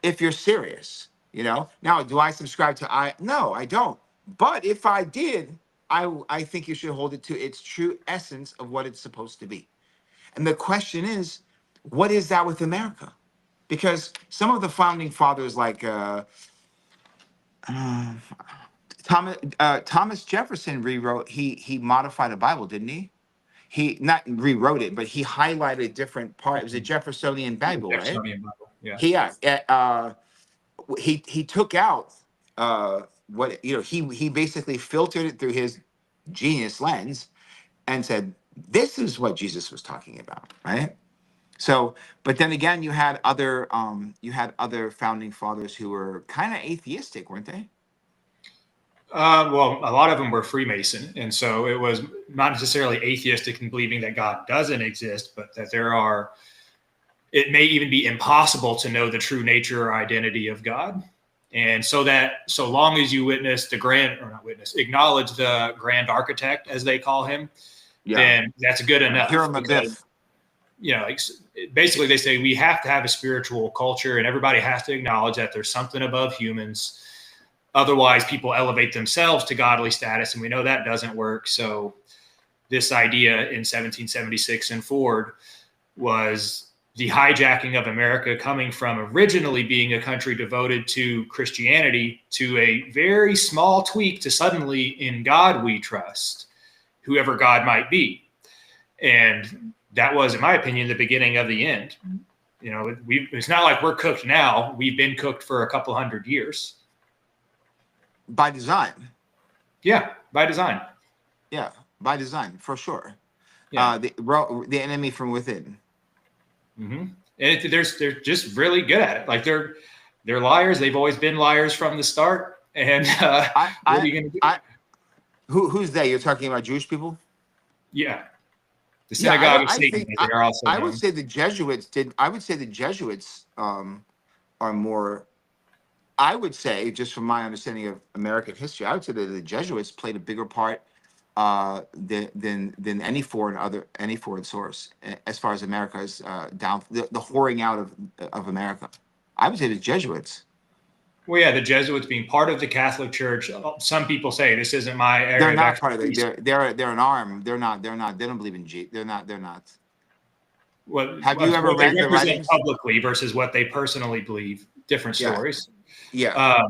[SPEAKER 1] If you're serious, Now, do I subscribe to No, I don't. But if I did, I think you should hold it to its true essence of what it's supposed to be. And the question is, what is that with America? Because some of the founding fathers, like Thomas Jefferson, he modified the Bible, didn't he? He not rewrote it, but he highlighted different parts. It was a Jeffersonian Bible, right?
[SPEAKER 2] Jeffersonian Bible. Yeah.
[SPEAKER 1] He took out what he basically filtered it through his genius lens and said, this is what Jesus was talking about, right? So, but then again, you had other founding fathers who were kind of atheistic, weren't they?
[SPEAKER 2] Well, a lot of them were Freemason, and so it was not necessarily atheistic in believing that God doesn't exist, but that it may even be impossible to know the true nature or identity of God. And so long as you acknowledge the grand architect, as they call him, then that's good enough. Because, basically they say we have to have a spiritual culture and everybody has to acknowledge that there's something above humans. Otherwise, people elevate themselves to godly status, and we know that doesn't work. So this idea in 1776 and forward was the hijacking of America, coming from originally being a country devoted to Christianity to a very small tweak to suddenly in God we trust, whoever God might be. And that was, in my opinion, the beginning of the end. It's not like we're cooked now. We've been cooked for a couple hundred years.
[SPEAKER 1] By design.
[SPEAKER 2] Yeah, by design.
[SPEAKER 1] Yeah, by design, for sure.
[SPEAKER 2] Yeah.
[SPEAKER 1] The enemy from within.
[SPEAKER 2] Mm-hmm. And they're just really good at it. Like they're liars. They've always been liars from the start. And what are you going to do?
[SPEAKER 1] Who's they? You're talking about Jewish people?
[SPEAKER 2] Yeah. The synagogue of Satan.
[SPEAKER 1] I would say the Jesuits did. I would say the Jesuits are more. I would say, just from my understanding of American history, I would say that the Jesuits played a bigger part than any foreign source as far as America's the whoring out of America. I would say the Jesuits.
[SPEAKER 2] Well, yeah, the Jesuits being part of the Catholic Church. Some people say this isn't my area.
[SPEAKER 1] They're not part of it. They're an arm. They're not. They don't believe in They're not.
[SPEAKER 2] Well,
[SPEAKER 1] have you ever read the writings
[SPEAKER 2] publicly versus what they personally believe? Different stories.
[SPEAKER 1] Yeah.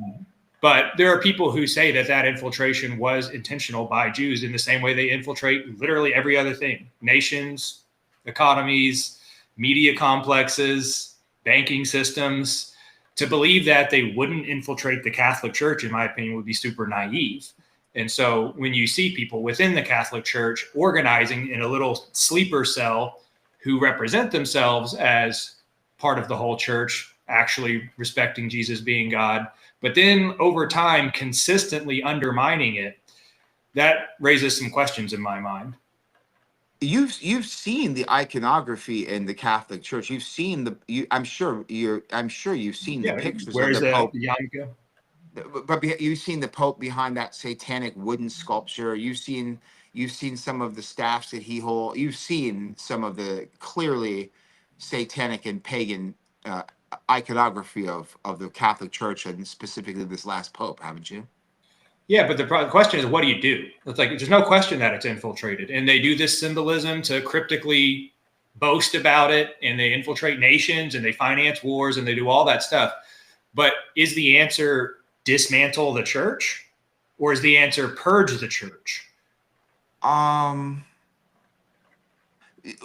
[SPEAKER 2] But there are people who say that infiltration was intentional by Jews in the same way they infiltrate literally every other thing: nations, economies, media complexes, banking systems. To believe that they wouldn't infiltrate the Catholic Church, in my opinion, would be super naive. And so when you see people within the Catholic Church organizing in a little sleeper cell who represent themselves as part of the whole church, actually respecting Jesus being God, but then over time consistently undermining it, that raises some questions in my mind.
[SPEAKER 1] You've seen the iconography in the Catholic Church. You've seen I'm sure you've seen the pictures of the Pope. But you've seen the Pope behind that satanic wooden sculpture. You've seen some of the staffs that he holds. You've seen some of the clearly satanic and pagan iconography of the Catholic Church, and specifically this last Pope, haven't you?
[SPEAKER 2] Yeah, but the question is, what do you do? It's like, there's no question that it's infiltrated. And they do this symbolism to cryptically boast about it, and they infiltrate nations, and they finance wars, and they do all that stuff. But is the answer dismantle the church? Or is the answer purge the church?
[SPEAKER 1] Um,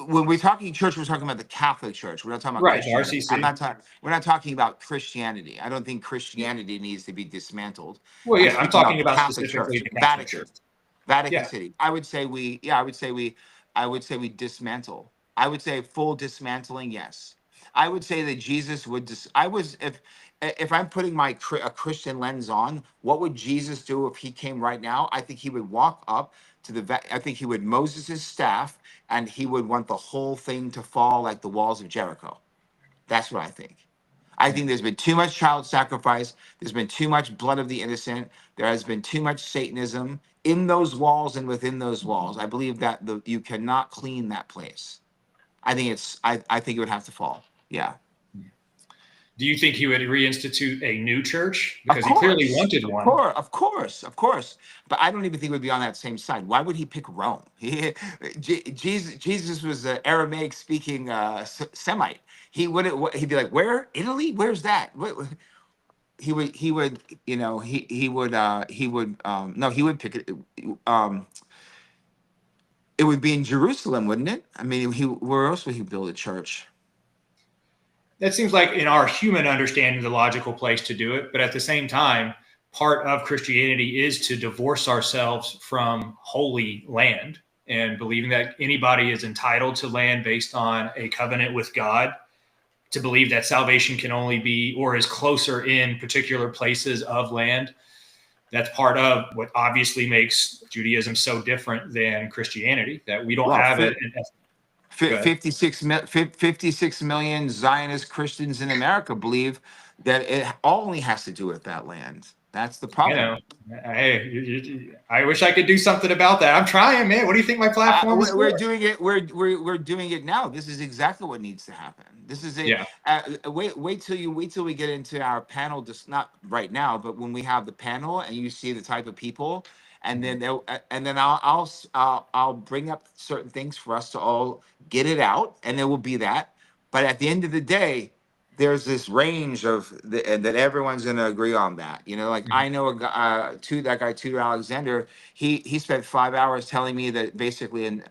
[SPEAKER 1] when we're talking church, we're talking about the Catholic Church. We're not talking about
[SPEAKER 2] Right, the
[SPEAKER 1] Christianity. I'm
[SPEAKER 2] RCC.
[SPEAKER 1] not talking. We're not talking about Christianity. I don't think Christianity needs to be dismantled.
[SPEAKER 2] Well,
[SPEAKER 1] I'm
[SPEAKER 2] yeah, I'm
[SPEAKER 1] speaking about
[SPEAKER 2] talking
[SPEAKER 1] the
[SPEAKER 2] about
[SPEAKER 1] Catholic
[SPEAKER 2] specifically
[SPEAKER 1] Church,
[SPEAKER 2] the Catholic
[SPEAKER 1] Vatican,
[SPEAKER 2] Church.
[SPEAKER 1] Vatican
[SPEAKER 2] Yeah.
[SPEAKER 1] City. I would say we. Yeah, I would say we. I would say we dismantle. I would say full dismantling. Yes. I would say that Jesus would. I was if I'm putting a Christian lens on, what would Jesus do if he came right now? I think he would walk up to I think he would Moses his staff, and he would want the whole thing to fall like the walls of Jericho. That's what I think. I
[SPEAKER 2] Yeah.
[SPEAKER 1] think there's been too much child sacrifice. There's been too much blood of the innocent. There has been too much Satanism in those walls and within those walls. I believe that you cannot clean that place. I think I think it would have to fall. Yeah.
[SPEAKER 2] Do you think he would reinstitute a new church?
[SPEAKER 1] Of
[SPEAKER 2] Because he clearly
[SPEAKER 1] course,
[SPEAKER 2] wanted
[SPEAKER 1] of
[SPEAKER 2] one.
[SPEAKER 1] course, of course, of course. But I don't even think we'd be on that same side. Why would he pick Rome? Jesus was an Aramaic speaking Semite. He would he'd be like, where? Italy? Where's that? He would no, he would pick it. Um, it would be in Jerusalem, wouldn't it? I mean, where else would he build a church?
[SPEAKER 2] That seems like, in our human understanding, the logical place to do it. But at the same time, part of Christianity is to divorce ourselves from holy land and believing that anybody is entitled to land based on a covenant with God, to believe that salvation can only be or is closer in particular places of land. That's part of what obviously makes Judaism so different than Christianity, that we don't
[SPEAKER 1] Well,
[SPEAKER 2] have it.
[SPEAKER 1] 56 million Zionist Christians in America believe that it only has to do with that land. That's the
[SPEAKER 2] You
[SPEAKER 1] problem.
[SPEAKER 2] know, I wish I could do something about that. I'm trying, man. What do you think my platform is
[SPEAKER 1] We're
[SPEAKER 2] for?
[SPEAKER 1] doing it. We're doing it now. This is exactly what needs to happen. This is it.
[SPEAKER 2] Yeah.
[SPEAKER 1] Wait till we get into our panel. Just not right now, but when we have the panel and you see the type of people, and then I'll bring up certain things for us to all get it out, and there will be that. But at the end of the day, there's this range and that everyone's going to agree on that. Like
[SPEAKER 2] Mhm.
[SPEAKER 1] I know a guy, that guy Tudor Alexander. He spent 5 hours telling me that basically, and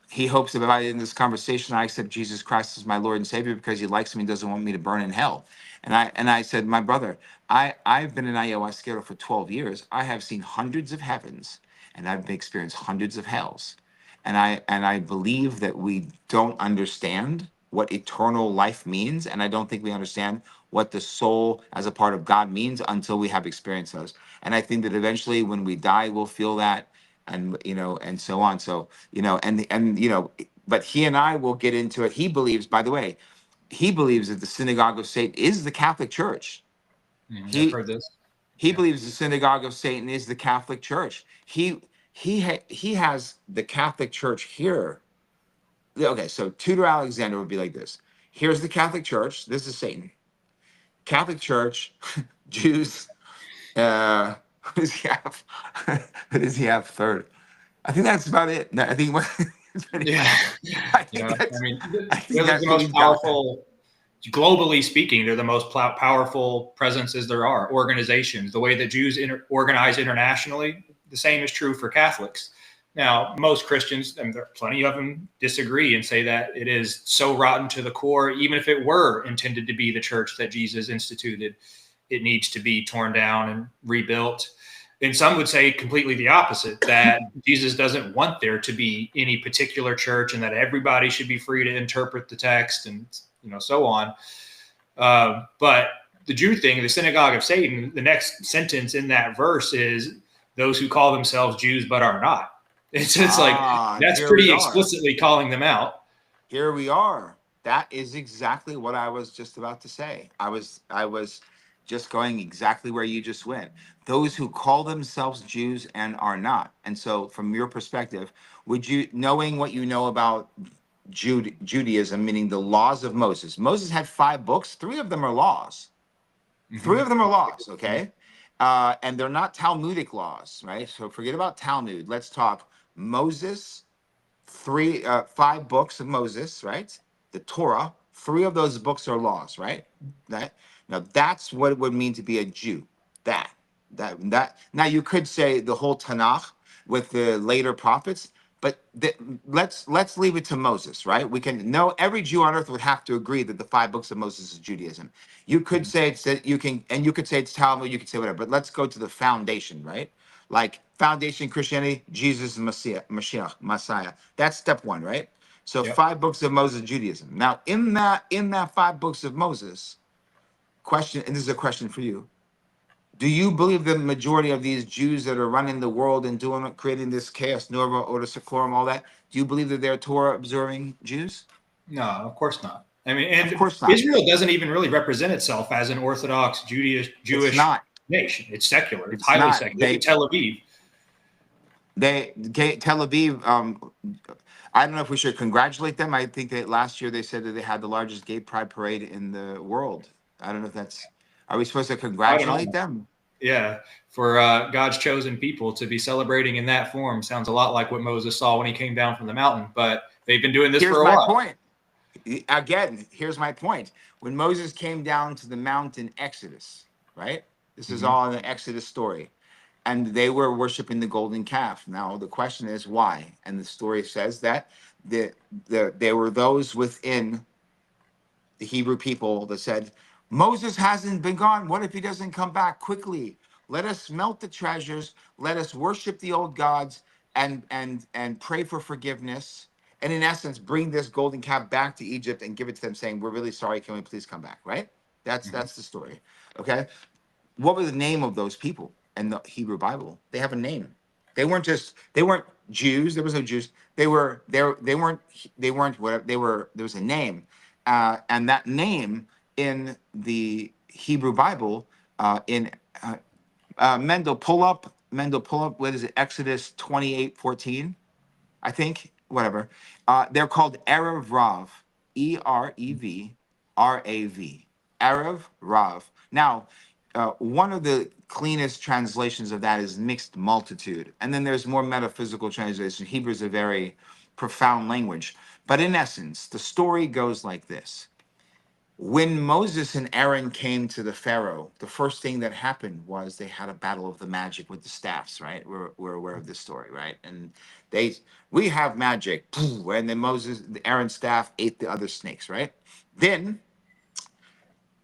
[SPEAKER 1] he hopes that by in this conversation I accept Jesus Christ as my Lord and Savior because he likes me and doesn't want me to burn in hell. And I said, my brother, I've been an ayahuasquero for 12 years. I have seen hundreds of heavens and I've experienced hundreds of hells. And I believe that we don't understand what eternal life means, and I don't think we understand what the soul as a part of God means until we have experienced those. And I think that eventually when we die, we'll feel that, and so on. So, but he and I will get into it. He believes, by the way, he believes that the synagogue of Satan is the Catholic Church.
[SPEAKER 2] I've
[SPEAKER 1] He
[SPEAKER 2] heard this.
[SPEAKER 1] he
[SPEAKER 2] Yeah.
[SPEAKER 1] believes the synagogue of Satan is the Catholic Church. He has the Catholic Church here. Okay, so Tudor Alexander would be like this. Here's the Catholic Church. This is Satan. Catholic Church, Jews. Who does he have? Who does he have third? I think that's about it. No, I think
[SPEAKER 2] Yeah.
[SPEAKER 1] I
[SPEAKER 2] You
[SPEAKER 1] think
[SPEAKER 2] know, I
[SPEAKER 1] that's
[SPEAKER 2] mean,
[SPEAKER 1] I think
[SPEAKER 2] they're the
[SPEAKER 1] that's what
[SPEAKER 2] most
[SPEAKER 1] he's got.
[SPEAKER 2] powerful, globally speaking, they're the most powerful presences there are, organizations. The way that Jews organize internationally, the same is true for Catholics. Now, most Christians, and there are plenty of them, disagree and say that it is so rotten to the core. Even if it were intended to be the church that Jesus instituted, it needs to be torn down and rebuilt. And some would say completely the opposite, that Jesus doesn't want there to be any particular church and that everybody should be free to interpret the text and so on. But the Jew thing, the synagogue of Satan, the next sentence in that verse is those who call themselves Jews but are not. It's like, that's
[SPEAKER 1] Here we
[SPEAKER 2] pretty
[SPEAKER 1] are.
[SPEAKER 2] explicitly calling them out.
[SPEAKER 1] Here we are. That is exactly what I was just about to say. I was just going exactly where you just went. Those who call themselves Jews and are not. And so from your perspective, would you, knowing what you know about Judaism, meaning the laws of Moses. Moses had 5 books, 3 of them are laws. Three
[SPEAKER 2] Mm-hmm.
[SPEAKER 1] of them are laws, okay? And they're not Talmudic laws, right? So forget about Talmud. Let's talk Moses, 5 books of Moses, right? The Torah. 3 of those books are laws, right? That now that's what it would mean to be a Jew. That. Now you could say the whole Tanakh with the later prophets. But let's leave it to Moses, right? We can know every Jew on earth would have to agree that the five books of Moses is Judaism. You could
[SPEAKER 2] Mhm.
[SPEAKER 1] say it's that you can, and you could say it's Talmud, you could say whatever, but let's go to the foundation, right? Like foundation Christianity, Jesus is Messiah, Messiah. That's step one, right? So
[SPEAKER 2] Yep.
[SPEAKER 1] five books of Moses, Judaism. Now, in that five books of Moses, question, and this is a question for you. Do you believe the majority of these Jews that are running the world and doing creating this chaos, Nova, Order Seclorum, all that? Do you believe that they're Torah observing Jews?
[SPEAKER 2] No, of course not. I mean,
[SPEAKER 1] Of
[SPEAKER 2] and
[SPEAKER 1] course not.
[SPEAKER 2] Israel doesn't even really represent itself as an Orthodox
[SPEAKER 1] It's
[SPEAKER 2] Jewish
[SPEAKER 1] not.
[SPEAKER 2] nation. It's secular. It's
[SPEAKER 1] It's
[SPEAKER 2] highly
[SPEAKER 1] not.
[SPEAKER 2] secular. Look at Tel Aviv.
[SPEAKER 1] Tel Aviv. I don't know if we should congratulate them. I think that last year they said that they had the largest gay pride parade in the world. I don't know if that's. Are we supposed to
[SPEAKER 2] I don't
[SPEAKER 1] congratulate
[SPEAKER 2] know.
[SPEAKER 1] them?
[SPEAKER 2] Yeah, for God's chosen people to be celebrating in that form sounds a lot like what Moses saw when he came down from the mountain. But they've been doing this for
[SPEAKER 1] Here's
[SPEAKER 2] a
[SPEAKER 1] my
[SPEAKER 2] while.
[SPEAKER 1] point. Again, here's my point. When Moses came down to the mountain Exodus, right? This is
[SPEAKER 2] Mhm.
[SPEAKER 1] all in the Exodus story. And they were worshiping the golden calf. Now the question is why? And the story says that there were those within the Hebrew people that said, Moses hasn't been gone. What if he doesn't come back quickly? Let us melt the treasures. Let us worship the old gods and pray for forgiveness. And in essence, bring this golden calf back to Egypt and give it to them, saying, "We're really sorry. Can we please come back?" Right?
[SPEAKER 2] Mhm.
[SPEAKER 1] That's the story. Okay. What was the name of those people in the Hebrew Bible? They have a name. They weren't Jews. There was no Jews. They weren't whatever they were. There was a name, and that name in the Hebrew Bible in Mendel pull up. What is it? Exodus 28:14. I think, whatever. They're called Erev Rav, Erev Rav, Erev Rav. Now, one of the cleanest translations of that is mixed multitude. And then there's more metaphysical translation. Hebrew is a very profound language. But in essence, the story goes like this. When Moses and Aaron came to the Pharaoh, the first thing that happened was they had a battle of the magic with the staffs, right? We're aware of this story, right? And they we have magic, and then Aaron's staff ate the other snakes, right? Then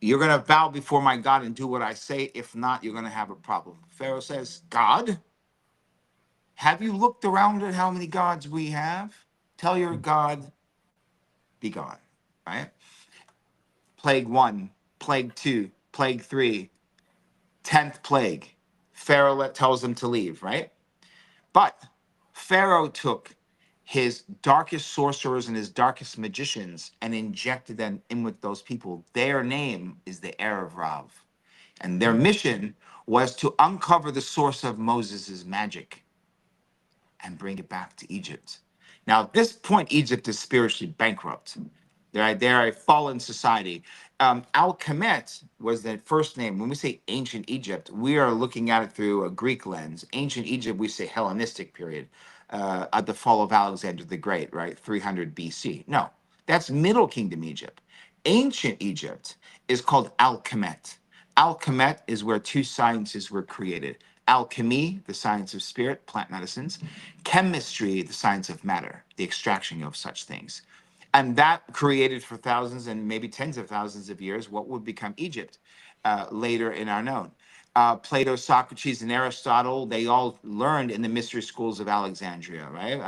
[SPEAKER 1] you're gonna bow before my God and do what I say. If not, you're gonna have a problem. Pharaoh says, God, have you looked around at how many gods we have? Tell your God, be gone, right? Plague one, plague two, plague three, 10th plague. Pharaoh tells them to leave, right? But Pharaoh took his darkest sorcerers and his darkest magicians and injected them in with those people. Their name is the Erev Rav. And their mission was to uncover the source of Moses' magic and bring it back to Egypt. Now, at this point, Egypt is spiritually bankrupt. They're a fallen society. Al Kemet was the first name. When we say ancient Egypt, we are looking at it through a Greek lens. Ancient Egypt, we say Hellenistic period, at the fall of Alexander the Great, right? 300 BC. No, that's Middle Kingdom Egypt. Ancient Egypt is called Al Kemet. Al Kemet is where two sciences were created: alchemy, the science of spirit, plant medicines; chemistry, the science of matter, the extraction of such things. And that created for thousands and maybe tens of thousands of years what would become Egypt later in our known. Plato, Socrates, and Aristotle, they all learned in the mystery schools of Alexandria, right?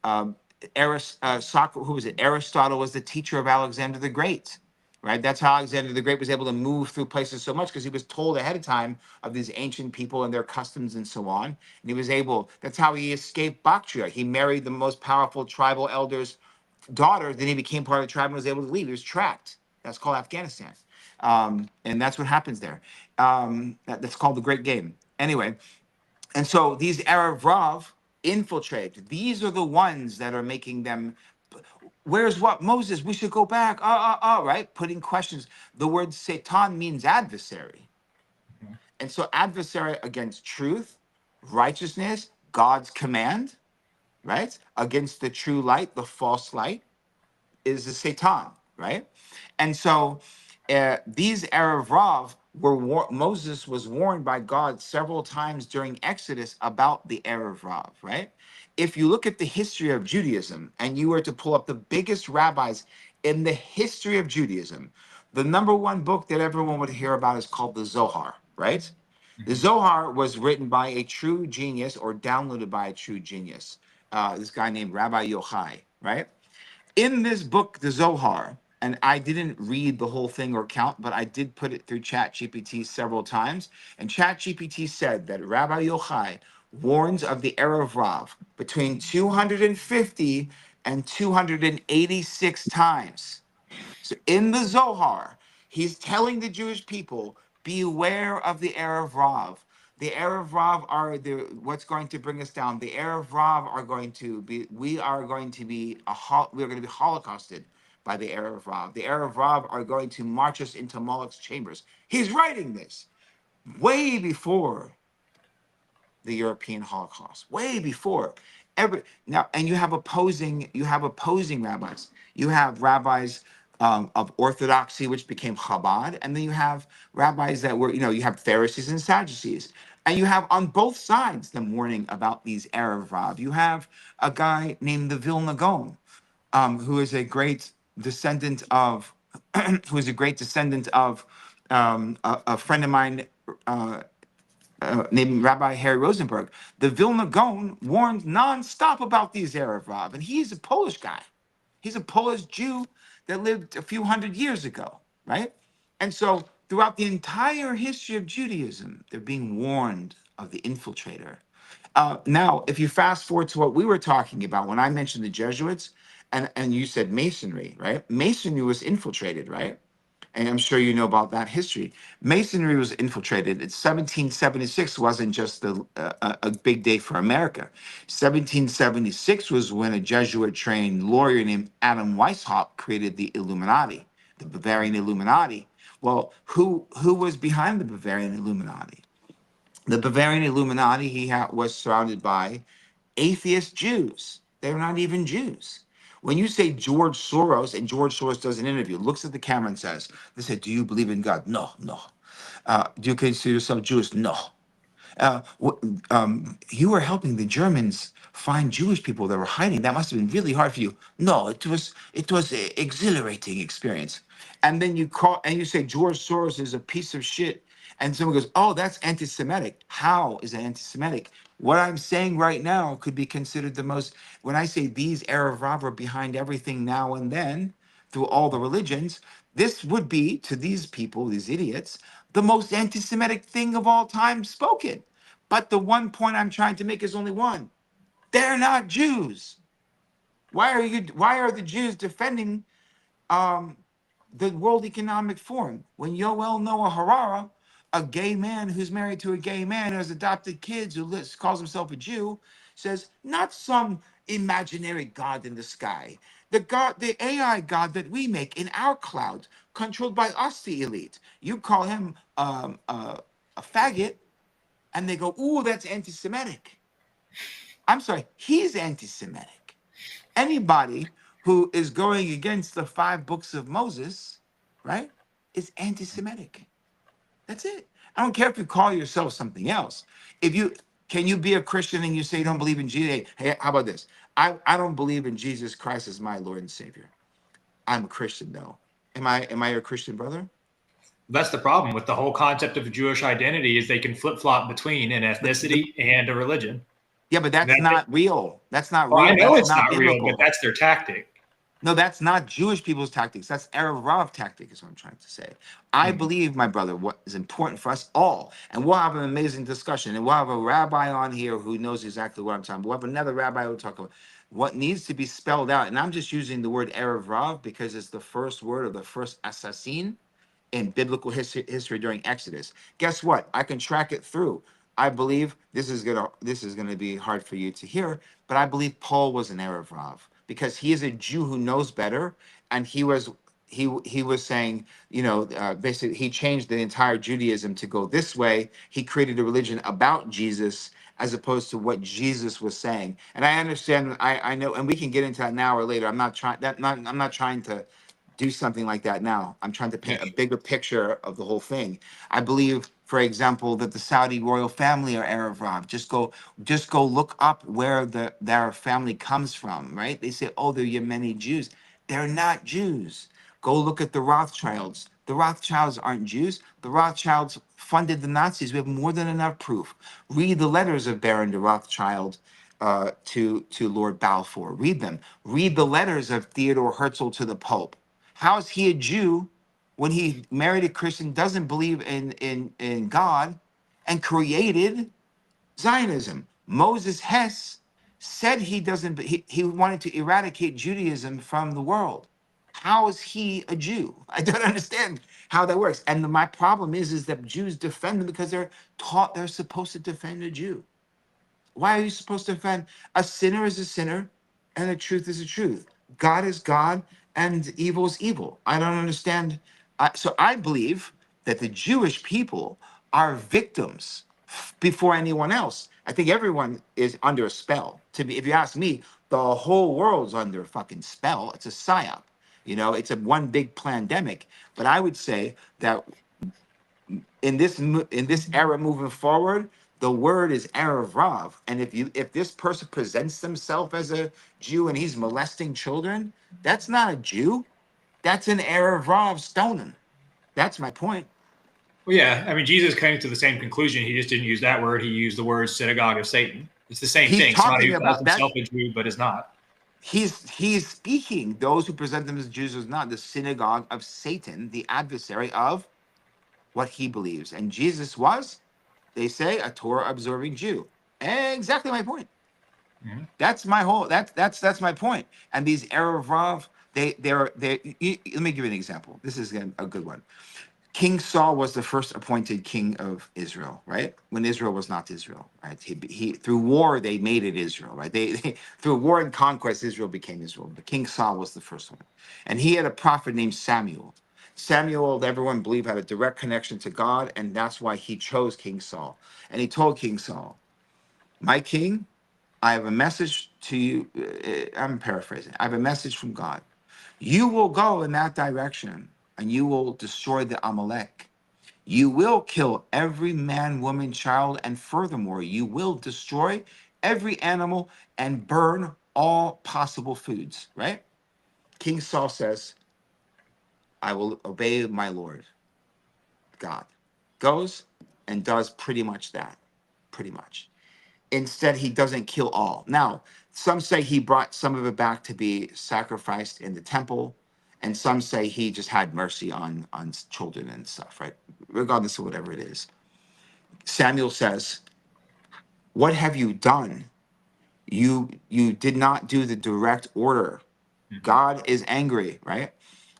[SPEAKER 1] Who was it? Aristotle was the teacher of Alexander the Great, right? That's how Alexander the Great was able to move through places so much, because he was told ahead of time of these ancient people and their customs and so on. And he was able, that's how he escaped Bactria. He married the most powerful tribal elder's daughter. Then he became part of the tribe and was able to leave. He was trapped. That's called Afghanistan. And that's what happens there. That's called the Great Game. Anyway, and so these Arab Rav infiltrate. These are the ones that are making them. Where's what Moses? We should go back. Right? Putting questions. The word Satan means adversary. And so adversary against truth, righteousness, God's command, right? Against the true light, the false light is the Satan, right? And so these Erev Rav Moses was warned by God several times during Exodus about the Erev Rav, right? if you look at the history of Judaism and you were to pull up the biggest rabbis in the history of Judaism, the number one book that everyone would hear about is called the Zohar, right? The
[SPEAKER 2] Mhm.
[SPEAKER 1] Zohar was written by a true genius or downloaded by a true genius. This guy named Rabbi Yochai, right? In this book, the Zohar, and I didn't read the whole thing or count, but I did put it through Chat GPT several times. And Chat GPT said that Rabbi Yochai warns of the era of Rav between 250 and 286 times. So in the Zohar, he's telling the Jewish people, beware of the heir of Rav. The heir of Rav are the what's going to bring us down. The heir of Rav are going to be, we are going to be we're going to be holocausted by the heir of Rav. The heir of Rav are going to march us into Moloch's chambers. He's writing this way before the European Holocaust, way before every now. And you have opposing rabbis. You have rabbis of Orthodoxy, which became Chabad, and then you have rabbis that were, you have Pharisees and Sadducees, and you have on both sides them warning about these Erev Rav. You have a guy named the Vilna Gaon, who is a great descendant of, who is a great descendant of a friend of mine. Named Rabbi Harry Rosenberg, the Vilna Gaon warned nonstop about these Erev Rav, and he's a Polish guy. He's a Polish Jew that lived a few hundred years ago, right? And so throughout the entire history of Judaism, they're being warned of the infiltrator. Now, if you fast forward to what we were talking about when I mentioned the Jesuits, and you said Masonry, right? Masonry was infiltrated, right? And I'm sure you know about that history. Masonry was infiltrated. It's 1776 wasn't just a big day for America. 1776 was when a Jesuit-trained lawyer named Adam Weishaupt created the Illuminati, the Bavarian Illuminati. Well, who was behind the Bavarian Illuminati? The Bavarian Illuminati was surrounded by atheist Jews. They're not even Jews. When you say George Soros, and George Soros does an interview, looks at the camera and says, they say, do you believe in God? No, no. Do you consider yourself Jewish? No. You were helping the Germans find Jewish people that were hiding. That must have been really hard for you. No, it was an exhilarating experience. And then you call and you say George Soros is a piece of shit, and someone goes, "Oh, that's anti-Semitic." How is it anti-Semitic? What I'm saying right now could be considered the most. When I say these Arab rob are behind everything now and then through all the religions, this would be to these people, these idiots, the most anti-Semitic thing of all time spoken. But the one point I'm trying to make is only one. They're not Jews. Why are the Jews defending um, the World Economic Forum when Yoel Noah Harari, a gay man who's married to a gay man who has adopted kids, who calls himself a Jew, says not some imaginary God in the sky, the AI God that we make in our cloud, controlled by us, the elite. You call him a faggot, and they go, "Ooh, that's anti-Semitic." I'm sorry, he's anti-Semitic. Anybody who is going against the five books of Moses, right, is anti-Semitic. That's it. I don't care if you call yourself something else. If you can you be a Christian and you say you don't believe in Jesus? Hey, how about this? I don't believe in Jesus Christ as my Lord and Savior. I'm a Christian though. Am I your Christian brother?
[SPEAKER 2] That's the problem with the whole concept of Jewish identity is they can flip flop between an
[SPEAKER 1] But
[SPEAKER 2] ethnicity and a religion.
[SPEAKER 1] yeah, but
[SPEAKER 2] And
[SPEAKER 1] that's not real. That's not
[SPEAKER 2] well, I
[SPEAKER 1] real.
[SPEAKER 2] know
[SPEAKER 1] That's
[SPEAKER 2] it's
[SPEAKER 1] not
[SPEAKER 2] not real, but
[SPEAKER 1] biblical.
[SPEAKER 2] that's their tactic.
[SPEAKER 1] No, that's not Jewish people's tactics. That's Erev Rav tactic, is what I'm trying to say. I
[SPEAKER 2] Mhm.
[SPEAKER 1] believe, my brother, what is important for us all, and we'll have an amazing discussion, and we'll have a rabbi on here who knows exactly what I'm talking about. We'll have another rabbi who'll talk about what needs to be spelled out. And I'm just using the word Erev Rav because it's the first word of the first assassin in biblical history during Exodus. Guess what? I can track it through. I believe this is gonna be hard for you to hear, but I believe Paul was an Erev Rav because he is a Jew who knows better, and he was saying, basically he changed the entire Judaism to go this way. He created a religion about Jesus as opposed to what Jesus was saying. And I understand, I know, and we can get into that now or later. I'm not trying to do something like that now. I'm trying to
[SPEAKER 2] Yeah.
[SPEAKER 1] paint a bigger picture of the whole thing. I believe for example, that the Saudi royal family are Erev Rav. Just go look up where their family comes from, right? They say, oh, they're Yemeni Jews. They're not Jews. Go look at the Rothschilds. The Rothschilds aren't Jews. The Rothschilds funded the Nazis. We have more than enough proof. Read the letters of Baron de Rothschild to Lord Balfour. Read them. Read the letters of Theodore Herzl to the Pope. How is he a Jew when he married a Christian, doesn't believe in God, and created Zionism? Moses Hess said he doesn't. He wanted to eradicate Judaism from the world. How is he a Jew? I don't understand how that works. And my problem is that Jews defend them because they're taught they're supposed to defend a Jew. Why are you supposed to defend? A sinner is a sinner, and the truth is the truth. God is God, and evil is evil. I don't understand. So I believe that the Jewish people are victims before anyone else. I think everyone is under a spell. To be, if you ask me, the whole world's under a fucking spell. It's a psyop. You know, it's a one big pandemic. But I would say that in this era moving forward, the word is Erev Rav. And if this person presents himself as a Jew and he's molesting children, that's not a Jew. That's an Erev Rav stoning. That's my point.
[SPEAKER 2] Well, yeah, I mean, Jesus came to the same conclusion. He just didn't use that word. He used the word synagogue of Satan. It's the same
[SPEAKER 1] He's
[SPEAKER 2] thing. Somebody
[SPEAKER 1] talking
[SPEAKER 2] who calls
[SPEAKER 1] about that.
[SPEAKER 2] himself a Jew but is not.
[SPEAKER 1] He's speaking. Those who present them as Jews is not the synagogue of Satan, the adversary of what he believes. And Jesus was, they say, a Torah observing Jew. Exactly my point.
[SPEAKER 2] Mm-hmm.
[SPEAKER 1] That's my whole. That's my point. And these Erev Rav, let me give you an example. This is a good one. King Saul was the first appointed king of Israel, right? When Israel was not Israel, right? He through war they made it Israel, right? They through war and conquest Israel became Israel. But King Saul was the first one, and he had a prophet named Samuel. Samuel, everyone believed, had a direct connection to God, and that's why he chose King Saul. And he told King Saul, "My king, I have a message to you." I'm paraphrasing. I have a message from God. You will go in that direction and you will destroy the Amalek. You will kill every man, woman, child, and furthermore, you will destroy every animal and burn all possible foods, right? King Saul says, I will obey my Lord God. Goes and does pretty much that. Pretty much. Instead, he doesn't kill all. Now, some say he brought some of it back to be sacrificed in the temple, and some say he just had mercy on children and stuff, right? Regardless of whatever it is. Samuel says, "What have you done? You did not do the direct order.
[SPEAKER 2] Mm-hmm.
[SPEAKER 1] God is angry, right?"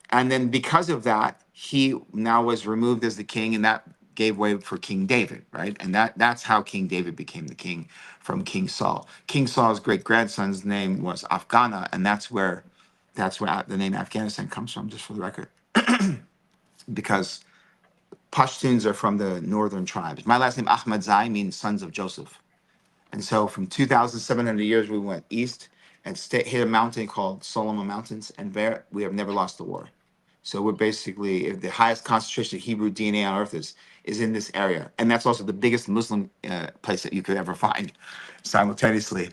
[SPEAKER 1] And then because of that, he now was removed as the king, and that gave way for King David, right? And that's how King David became the king from King Saul. King Saul's great grandson's name was Afghana, and that's where the name Afghanistan comes from, just for the record, because Pashtuns are from the northern tribes. My last name Ahmadzai means sons of Joseph. And so from 2,700 years, we went east and hit a mountain called Solomon Mountains, and there we have never lost a war. So we're basically the highest concentration of Hebrew DNA on earth is in this area, and that's also the biggest Muslim place that you could ever find. Simultaneously,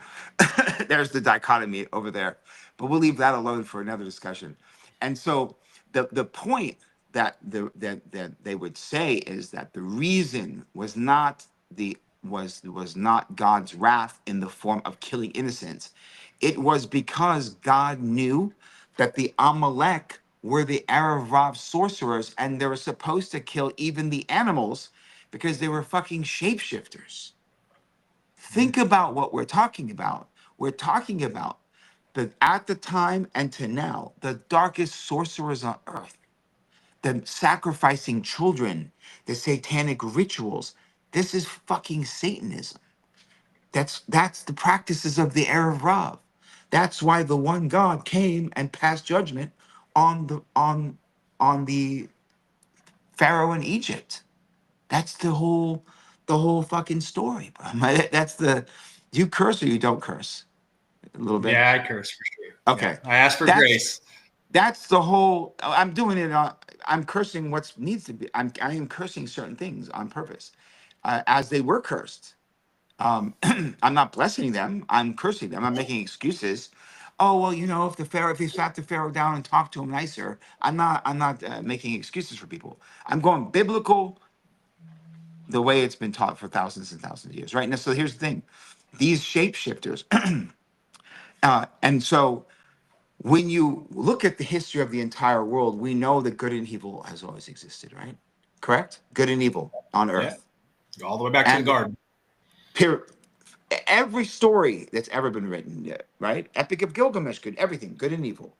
[SPEAKER 1] there's the dichotomy over there, but we'll leave that alone for another discussion. And so the point that they would say is that the reason was not God's wrath in the form of killing innocents. It was because God knew that the Amalek were the Aravav sorcerers, and they were supposed to kill even the animals because they were fucking shapeshifters. Think about what we're talking about. We're talking about at the time and to now, the darkest sorcerers on earth, the sacrificing children, the satanic rituals. This is fucking Satanism. That's the practices of the Erev Rav. That's why the one God came and passed judgment on the Pharaoh in Egypt. That's the whole fucking story, bro. That's the do you curse or you don't curse? A little bit.
[SPEAKER 2] Yeah, I curse for sure. Yeah,
[SPEAKER 1] Okay.
[SPEAKER 2] I ask for
[SPEAKER 1] That's
[SPEAKER 2] grace.
[SPEAKER 1] That's the whole. I'm doing it. I'm cursing what needs to be. I am cursing certain things on purpose, as they were cursed. I'm not blessing them. I'm cursing them. I'm making excuses. Oh well, if the Pharaoh, if he sat the Pharaoh down and talked to him nicer, I'm not. I'm not making excuses for people. I'm going biblical, the way it's been taught for thousands and thousands of years, right? Now, so here's the thing: these shapeshifters, and so when you look at the history of the entire world, we know that good and evil has always existed, right? Correct? Good and evil on
[SPEAKER 2] Yeah.
[SPEAKER 1] earth.
[SPEAKER 2] All the way back to the
[SPEAKER 1] And
[SPEAKER 2] garden.
[SPEAKER 1] per- every story that's ever been written, yeah, right? Epic of Gilgamesh, good, everything, good and evil.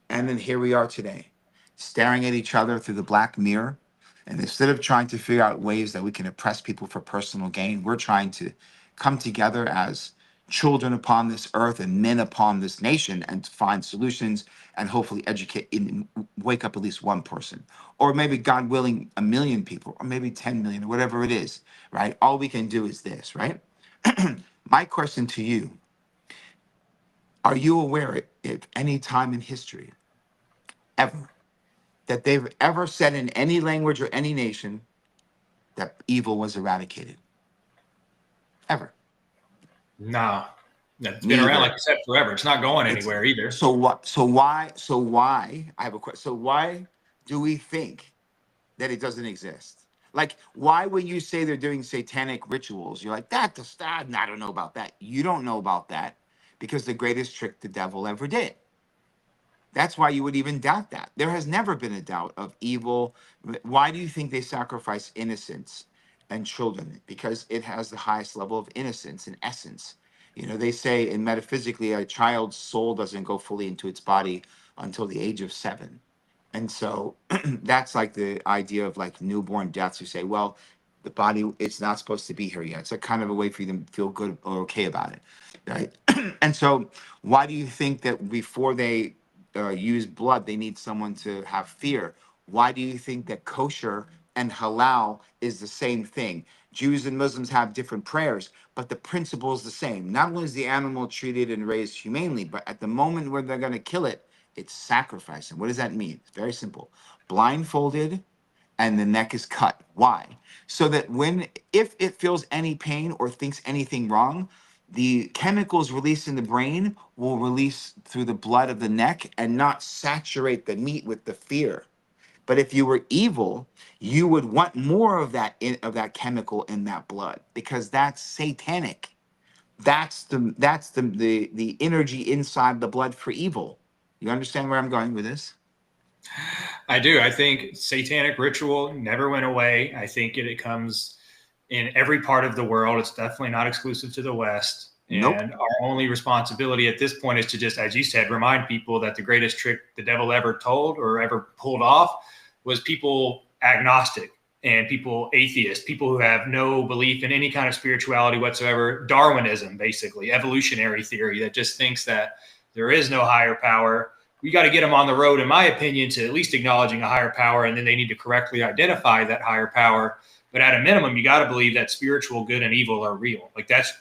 [SPEAKER 1] And then here we are today, staring at each other through the black mirror. And instead of trying to figure out ways that we can oppress people for personal gain, we're trying to come together as children upon this earth and men upon this nation and to find solutions and hopefully educate and wake up at least one person, or maybe God willing, 1 million people, or maybe 10 million, or whatever it is, right? All we can do is this, right? My question to you, are you aware at any time in history, ever, that they've ever said in any language or any nation that evil was eradicated? Ever?
[SPEAKER 2] No, it's been around, like
[SPEAKER 1] Neither.
[SPEAKER 2] you said, forever. It's not going
[SPEAKER 1] It's
[SPEAKER 2] anywhere either.
[SPEAKER 1] so what? So why? I have a question. So why do we think that it doesn't exist? Like, why when you say they're doing satanic rituals, you're like, that's that. I don't know about that. You don't know about that because the greatest trick the devil ever did. That's why you would even doubt that. There has never been a doubt of evil. Why do you think they sacrifice innocents and children? Because it has the highest level of innocence and essence. They say in metaphysically, a child's soul doesn't go fully into its body until the age of 7. And so that's like the idea of like newborn deaths who say, well, the body, it's not supposed to be here yet. It's a kind of a way for you to feel good or okay about it. Right. And so why do you think that before they use blood, they need someone to have fear? Why do you think that kosher and halal is the same thing? Jews and Muslims have different prayers, but the principle is the same. Not only is the animal treated and raised humanely, but at the moment where they're going to kill it, it's sacrifice. And what does that mean? It's very simple. Blindfolded and the neck is cut. Why? So that if it feels any pain or thinks anything wrong, the chemicals released in the brain will release through the blood of the neck and not saturate the meat with the fear. But if you were evil, you would want more of that chemical in that blood because that's satanic. That's the energy inside the blood for evil. You understand where I'm going with this?
[SPEAKER 2] I do. I think satanic ritual never went away. I think it comes in every part of the world. It's definitely not exclusive to the West.
[SPEAKER 1] Nope.
[SPEAKER 2] And our only responsibility at this point is to just, as you said, remind people that the greatest trick the devil ever told or ever pulled off was people agnostic and people atheist, people who have no belief in any kind of spirituality whatsoever. Darwinism, basically, evolutionary theory that just thinks that there is no higher power. We got to get them on the road, in my opinion, to at least acknowledging a higher power, and then they need to correctly identify that higher power. But at a minimum, you got to believe that spiritual good and evil are real. Like that's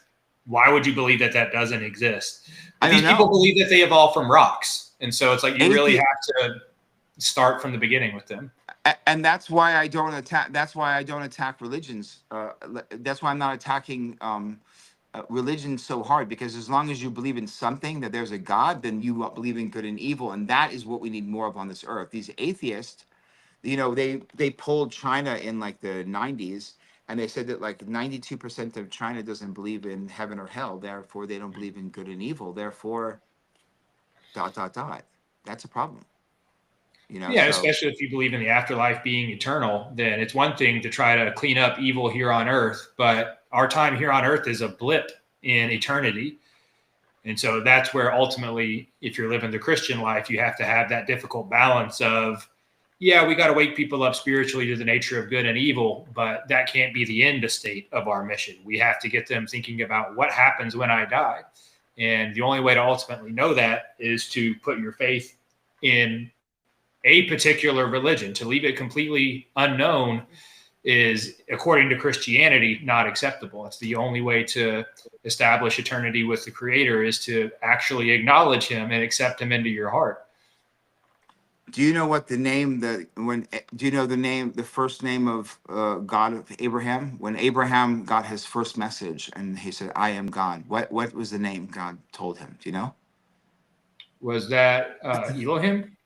[SPEAKER 2] why would you believe that that doesn't exist? But
[SPEAKER 1] I don't
[SPEAKER 2] these people
[SPEAKER 1] know.
[SPEAKER 2] believe that they evolved from rocks, and so it's like you really
[SPEAKER 1] Athe-
[SPEAKER 2] have to start from the beginning with them.
[SPEAKER 1] and that's why I don't attack. That's why I don't attack religions. That's why I'm not attacking religion so hard, because as long as you believe in something, that there's a God, then you believe in good and evil, and that is what we need more of on this earth. These atheists, they pulled China in like the 90s, and they said that like 92% of China doesn't believe in heaven or hell, therefore they don't believe in good and evil, therefore dot dot dot. That's a problem,
[SPEAKER 2] Yeah,
[SPEAKER 1] so
[SPEAKER 2] especially if you believe in the afterlife being eternal, then it's one thing to try to clean up evil here on earth, but our time here on earth is a blip in eternity. And so that's where ultimately, if you're living the Christian life, you have to have that difficult balance of, yeah, we got to wake people up spiritually to the nature of good and evil, but that can't be the end state of our mission. We have to get them thinking about what happens when I die. And the only way to ultimately know that is to put your faith in a particular religion. To leave it completely unknown is, according to Christianity, not acceptable. It's the only way to establish eternity with the Creator is to actually acknowledge Him and accept Him into your heart.
[SPEAKER 1] Do you know what the name do you know the first name of God of Abraham? When Abraham got his first message and he said, "I am God." What was the name God told him? Do you know?
[SPEAKER 2] Was that Elohim?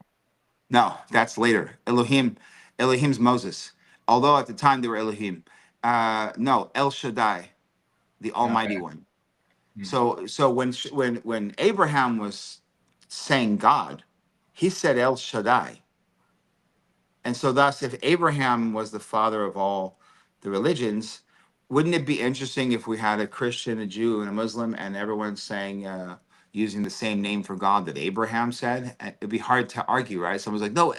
[SPEAKER 1] No, that's later. Elohim's Moses. Although at the time they were Elohim. No, El Shaddai, the Almighty
[SPEAKER 2] Okay.
[SPEAKER 1] One.
[SPEAKER 2] Hmm.
[SPEAKER 1] So when Abraham was saying God, he said El Shaddai. And so, thus, if Abraham was the father of all the religions, wouldn't it be interesting if we had a Christian, a Jew, and a Muslim, and everyone's saying, using the same name for God that Abraham said? It'd be hard to argue, right? Someone's like, no,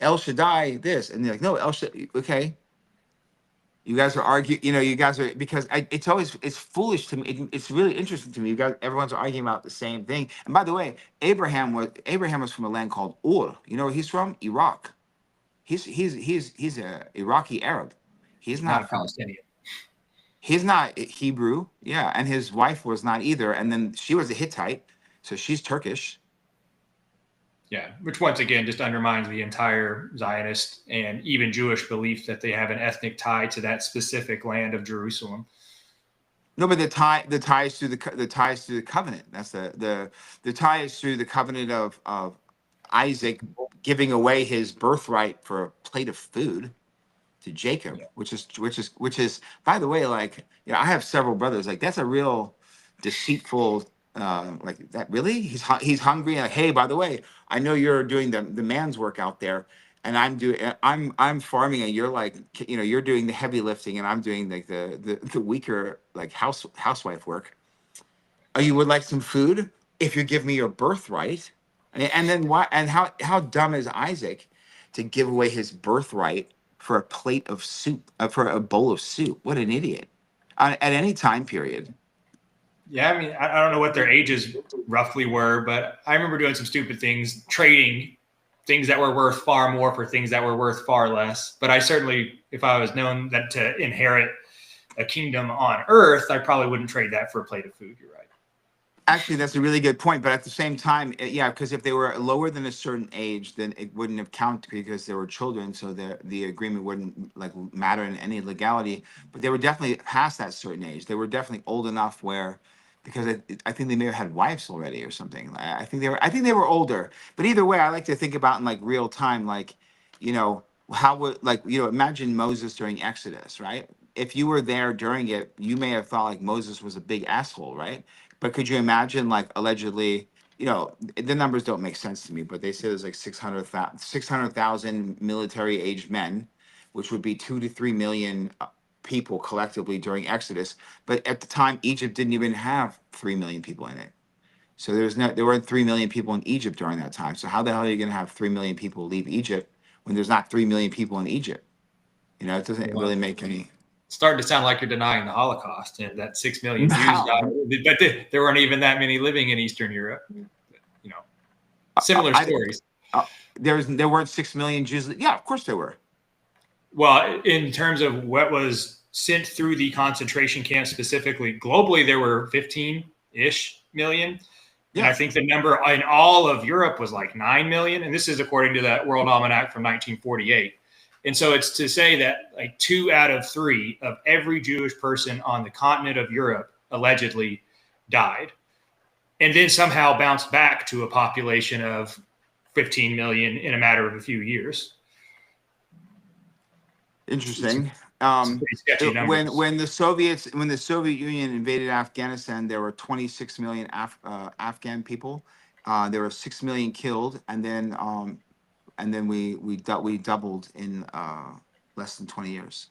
[SPEAKER 1] El Shaddai, this. And they're like, no, El Shaddai, okay. You guys are arguing, you guys are, because it's foolish to me. It's really interesting to me. You guys, everyone's arguing about the same thing. And by the way, Abraham was from a land called Ur. You know where he's from? Iraq. He's a Iraqi Arab. He's
[SPEAKER 2] Not a
[SPEAKER 1] not from.
[SPEAKER 2] Palestinian.
[SPEAKER 1] He's not Hebrew. Yeah, and his wife was not either. And then she was a Hittite, so she's Turkish.
[SPEAKER 2] Yeah, which once again just undermines the entire Zionist and even Jewish belief that they have an ethnic tie to that specific land of Jerusalem.
[SPEAKER 1] No, but the ties through the ties through the covenant. That's the ties through the covenant of Isaac giving away his birthright for a plate of food to Jacob,
[SPEAKER 2] Yeah.
[SPEAKER 1] which is by the way, like, I have several brothers. Like, that's a real deceitful, like, that really he's hungry, like, hey, by the way, I know you're doing the man's work out there, and I'm farming, and you're like, you're doing the heavy lifting, and I'm doing like the weaker, like, housewife work. Oh, you would like some food if you give me your birthright? And then why? And how dumb is Isaac to give away his birthright for a plate of soup, for a bowl of soup? What an idiot! At any time period.
[SPEAKER 2] Yeah, I mean, I don't know what their ages roughly were, but I remember doing some stupid things, trading things that were worth far more for things that were worth far less. But I certainly, if I was known that to inherit a kingdom on earth, I probably wouldn't trade that for a plate of food. You're right.
[SPEAKER 1] Actually, that's a really good point. But at the same time, yeah, because if they were lower than a certain age, then it wouldn't have counted because they were children. So the agreement wouldn't, like, matter in any legality. But they were definitely past that certain age. They were definitely old enough where, because I think they may have had wives already or something. I think they were older. But either way, I like to think about in, like, real time, like, how would, like, imagine Moses during Exodus, right? If you were there during it, you may have thought like Moses was a big asshole, right? But could you imagine, like, allegedly, the numbers don't make sense to me, but they say there's like 600,000 military aged men, which would be 2 to 3 million people collectively during Exodus. But at the time, Egypt didn't even have 3 million people in it. So there weren't 3 million people in Egypt during that time. So how the hell are you going to have 3 million people leave Egypt when there's not 3 million people in Egypt? It doesn't
[SPEAKER 2] Well,
[SPEAKER 1] really make any.
[SPEAKER 2] it's starting to sound like you're denying the Holocaust and that 6 million Jews
[SPEAKER 1] No,
[SPEAKER 2] died, but there weren't even that many living in Eastern Europe. You know, similar
[SPEAKER 1] I,
[SPEAKER 2] stories.
[SPEAKER 1] there weren't 6 million Jews. Yeah, of course there were.
[SPEAKER 2] Well, in terms of what was sent through the concentration camp specifically, globally, there were 15-ish million. And I
[SPEAKER 1] Yeah.
[SPEAKER 2] think the number in all of Europe was like 9 million. And this is according to that World Almanac from 1948. And so it's to say that like 2 out of 3 of every Jewish person on the continent of Europe allegedly died. And then somehow bounced back to a population of 15 million in a matter of a few years.
[SPEAKER 1] Interesting.
[SPEAKER 2] Some pretty sketchy numbers.
[SPEAKER 1] When the Soviet Union invaded Afghanistan, there were 26 million Afghan people. There were 6 million killed, and then we doubled in less than 20 years.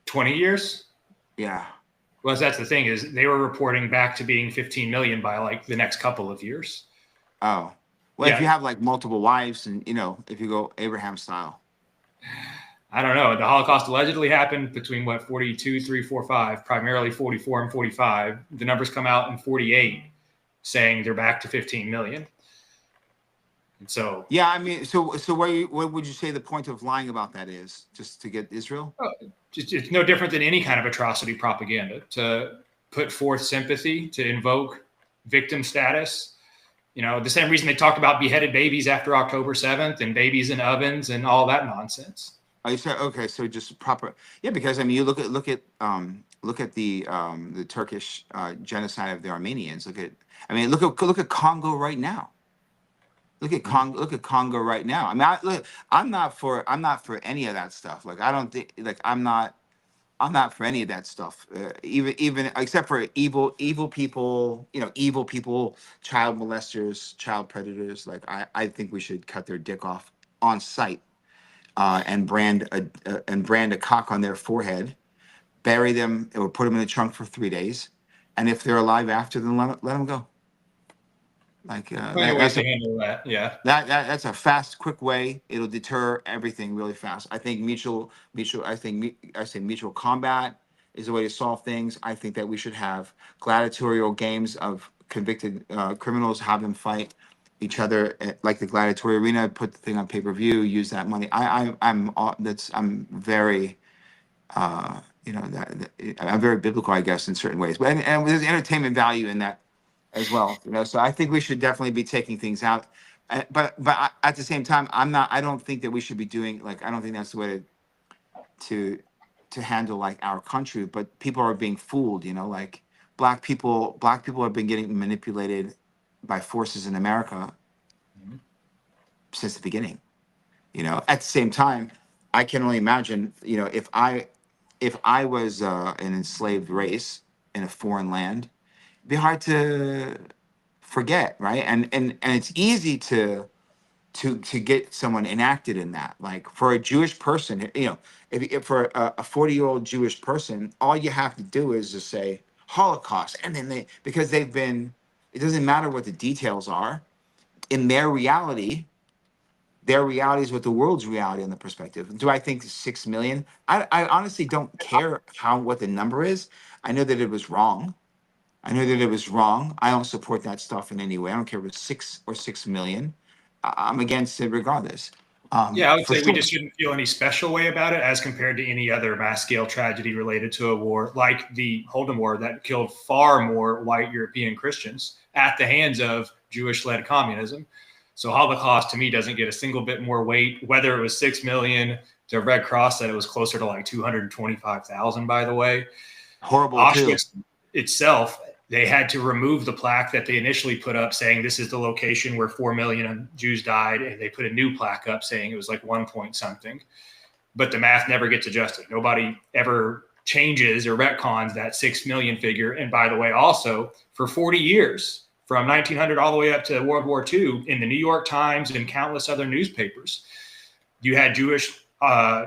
[SPEAKER 2] 20 years?
[SPEAKER 1] Yeah.
[SPEAKER 2] Well, that's the thing, is they were reporting back to being 15 million by like the next couple of years.
[SPEAKER 1] Oh, well, if you
[SPEAKER 2] Yeah.
[SPEAKER 1] have like multiple wives, and if you go Abraham style.
[SPEAKER 2] I don't know. The Holocaust allegedly happened between 42, 3, 4, 5, primarily 44 and 45. The numbers come out in 48 saying they're back to 15 million. And so,
[SPEAKER 1] Yeah, I mean, so what would you say the point of lying about that is? Just to get Israel?
[SPEAKER 2] it's no different than any kind of atrocity propaganda, to put forth sympathy, to invoke victim status. You know, the same reason they talked about beheaded babies after October 7th and babies in ovens and all that nonsense.
[SPEAKER 1] Oh, you said okay, so just proper, yeah. Because I mean, you look at the Turkish genocide of the Armenians. I mean, look at Congo right now. Look at Congo right now. I mean, I'm not for any of that stuff. Like, I don't think, like, I'm not for any of that stuff. Even except for evil people, evil people, child molesters, child predators. Like, I think we should cut their dick off on sight, and brand a cock on their forehead, bury them, or put them in the trunk for 3 days, and if they're alive after, then let them go. Like,
[SPEAKER 2] Plenty of ways to handle that. Yeah.
[SPEAKER 1] that's a fast, quick way. It'll deter everything really fast. I think I say mutual combat is the way to solve things. I think that we should have gladiatorial games of convicted criminals, have them fight each other like the gladiatorial arena. Put the thing on pay-per-view. Use that money. I'm very I'm very biblical, I guess, in certain ways. But and there's entertainment value in that as well. So I think we should definitely be taking things out. At the same time, I don't think that we should be doing, like, I don't think that's the way to handle, like, our country. But people are being fooled. Like, black people have been getting manipulated by forces in America since the beginning. At the same time, I can only imagine, if I was an enslaved race in a foreign land, it'd be hard to forget, right? And it's easy to get someone enacted in that. Like, for a Jewish person, if for a 40-year-old Jewish person, all you have to do is just say Holocaust, and then because they've been, it doesn't matter what the details are in their reality. Their reality is what the world's reality and the perspective. Do I think 6 million? I honestly don't care what the number is. I know that it was wrong. I don't support that stuff in any way. I don't care if it's 6 or 6 million. I'm against it regardless.
[SPEAKER 2] Yeah, I would
[SPEAKER 1] For
[SPEAKER 2] say we
[SPEAKER 1] sure.
[SPEAKER 2] just shouldn't feel any special way about it as compared to any other mass scale tragedy related to a war like the Beholden War that killed far more white European Christians at the hands of Jewish led communism. So Holocaust to me doesn't get a single bit more weight, whether it was 6 million. The Red Cross said it was closer to like 225,000, by the way.
[SPEAKER 1] Horrible too.
[SPEAKER 2] Auschwitz itself, they had to remove the plaque that they initially put up saying this is the location where 4 million Jews died. And they put a new plaque up saying it was like 1 point something. But the math never gets adjusted. Nobody ever changes or retcons that 6 million figure. And by the way, also for 40 years, from 1900 all the way up to World War II, in the New York Times and countless other newspapers, you had Jewish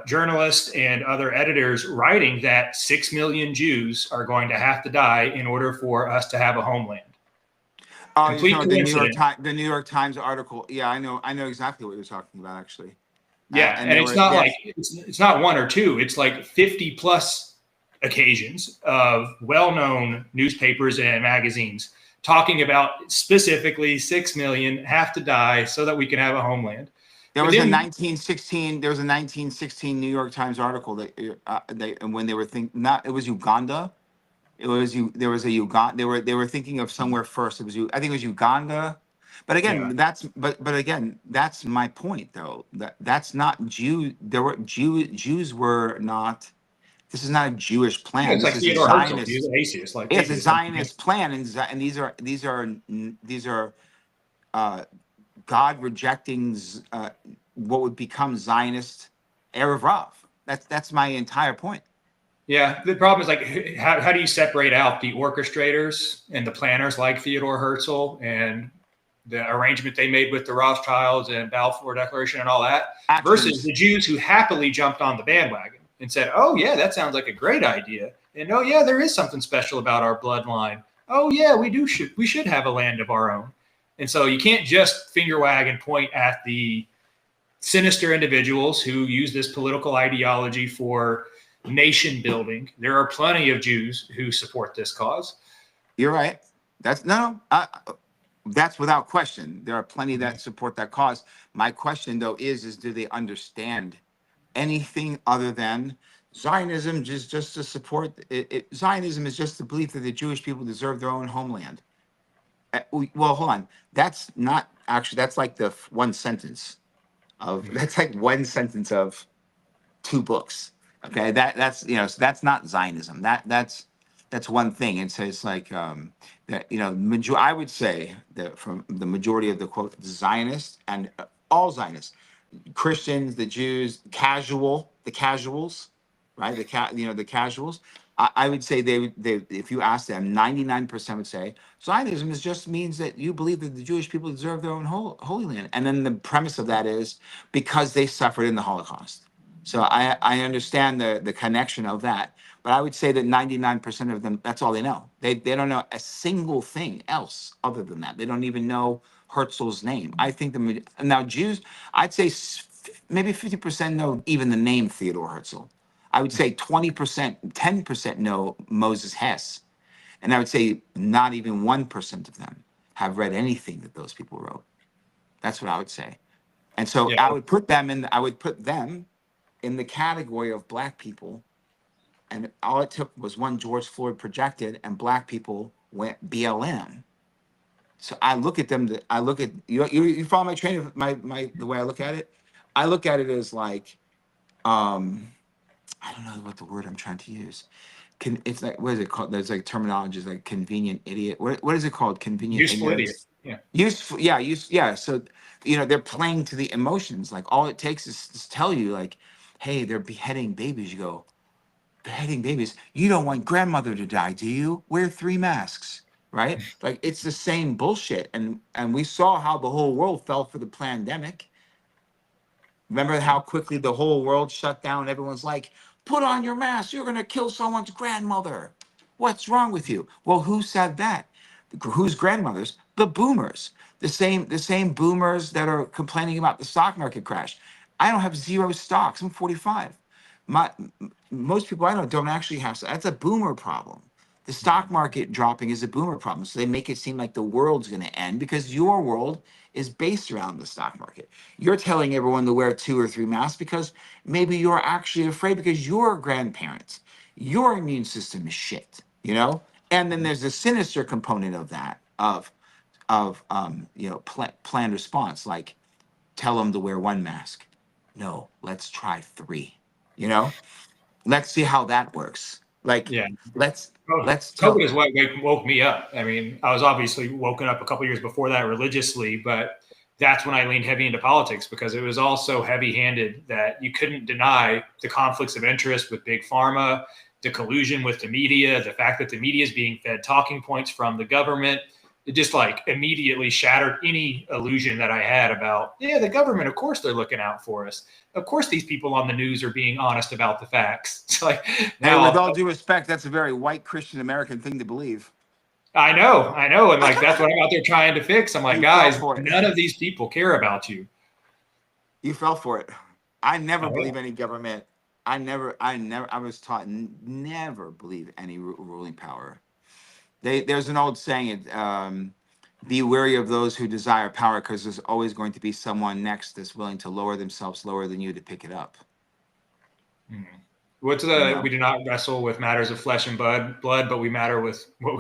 [SPEAKER 2] journalists and other editors writing that 6 million Jews are going to have to die in order for us to have a homeland. Complete coincidence.
[SPEAKER 1] The New York Times article. Yeah, I know exactly what you're talking about, actually.
[SPEAKER 2] Yeah, and it's not like it's not one or two. It's like 50 plus occasions of well-known newspapers and magazines talking about specifically 6 million have to die so that we can have a homeland.
[SPEAKER 1] There was a 1916 New York Times article that when they were it was Uganda. There was a Uganda. They were thinking of somewhere first. I think it was Uganda. But again, that's my point, though. That's not Jew. Jews were not. This is not a Jewish plan.
[SPEAKER 2] Yeah, it's
[SPEAKER 1] this
[SPEAKER 2] like
[SPEAKER 1] is
[SPEAKER 2] Theodore
[SPEAKER 1] a
[SPEAKER 2] Herzl.
[SPEAKER 1] Zionist.
[SPEAKER 2] He's an atheist. Like
[SPEAKER 1] It's a Zionist plan, and these are God rejecting what would become Zionist Erev Rav. That's my entire point.
[SPEAKER 2] Yeah, the problem is, like, how do you separate out the orchestrators and the planners like Theodore Herzl and the arrangement they made with the Rothschilds and Balfour Declaration and all that versus the Jews who happily jumped on the bandwagon and said, oh, yeah, that sounds like a great idea. And, oh, yeah, there is something special about our bloodline. Oh, yeah, we should have a land of our own. And so you can't just finger wag and point at the sinister individuals who use this political ideology for nation building. There are plenty of Jews who support this cause.
[SPEAKER 1] You're right. That's without question. There are plenty that support that cause. My question, though, is do they understand anything other than Zionism? Just to support it. Zionism is just the belief that the Jewish people deserve their own homeland. Well, hold on. That's not actually. That's like the one sentence of. That's like one sentence of two books. Okay, that's so that's not Zionism. That's one thing. And so it's like that. I would say that from the majority of the quote Zionists and all Zionists, Christians, the Jews, the casuals, right? The casuals. I would say they if you ask them, 99% would say Zionism is just means that you believe that the Jewish people deserve their own holy land. And then the premise of that is because they suffered in the Holocaust. So I understand the connection of that, but I would say that 99% of them, that's all they know. They don't know a single thing else other than that. They don't even know Herzl's name. I think now Jews, I'd say maybe 50% know even the name Theodore Herzl. I would say 20%, 10% know Moses Hess. And I would say not even 1% of them have read anything that those people wrote. That's what I would say. And so
[SPEAKER 2] Yeah.
[SPEAKER 1] I would put them in the category of black people. And all it took was one George Floyd projected and black people went BLM. So I look at them. I look at you follow my train of my the way I look at it. I look at it as like I don't know what the word I'm trying to use. It's like what is it called? There's like terminologies like convenient idiot. What is it called? Convenient
[SPEAKER 2] Useful idiot.
[SPEAKER 1] ignorance.
[SPEAKER 2] Yeah.
[SPEAKER 1] Useful, yeah, yeah. So they're playing to the emotions. Like all it takes is to tell you like, hey, they're beheading babies. You go, beheading babies. You don't want grandmother to die, do you? Wear 3 masks, right? Like it's the same bullshit. And we saw how the whole world fell for the pandemic. Remember how quickly the whole world shut down? Everyone's like, put on your mask. You're going to kill someone's grandmother. What's wrong with you? Well, who said that? Whose grandmothers? The boomers. The same boomers that are complaining about the stock market crash. I don't have 0 stocks. I'm 45. Most people I know don't actually have. That's a boomer problem. The stock market dropping is a boomer problem. So they make it seem like the world's going to end because your world is based around the stock market. You're telling everyone to wear 2 or 3 masks because maybe you're actually afraid because your grandparents, your immune system is shit. And then there's a sinister component of that planned response, like tell them to wear 1 mask. No, let's try 3. You know, let's see how that works. Like
[SPEAKER 2] Yeah.
[SPEAKER 1] let's let's
[SPEAKER 2] COVID
[SPEAKER 1] tell.
[SPEAKER 2] is what woke me up. I mean, I was obviously woken up a couple years before that religiously, but that's when I leaned heavy into politics because it was all so heavy-handed that you couldn't deny the conflicts of interest with big pharma, the collusion with the media, the fact that the media is being fed talking points from the government. It just like immediately shattered any illusion that I had about, the government, of course they're looking out for us. Of course these people on the news are being honest about the facts. It's like
[SPEAKER 1] Hey, with
[SPEAKER 2] now
[SPEAKER 1] all due respect, that's a very white Christian American thing to believe.
[SPEAKER 2] I know. And like, that's what I'm out there trying to fix. I'm like,
[SPEAKER 1] You fell
[SPEAKER 2] guys,
[SPEAKER 1] for it.
[SPEAKER 2] none of these people care about you.
[SPEAKER 1] You fell for it. I never
[SPEAKER 2] Oh,
[SPEAKER 1] believe any government. I was taught never believe any ruling power. There's an old saying, be wary of those who desire power because there's always going to be someone next that's willing to lower themselves lower than you to pick it up.
[SPEAKER 2] hmm.
[SPEAKER 1] You know?
[SPEAKER 2] We do not wrestle with matters of flesh and blood, but we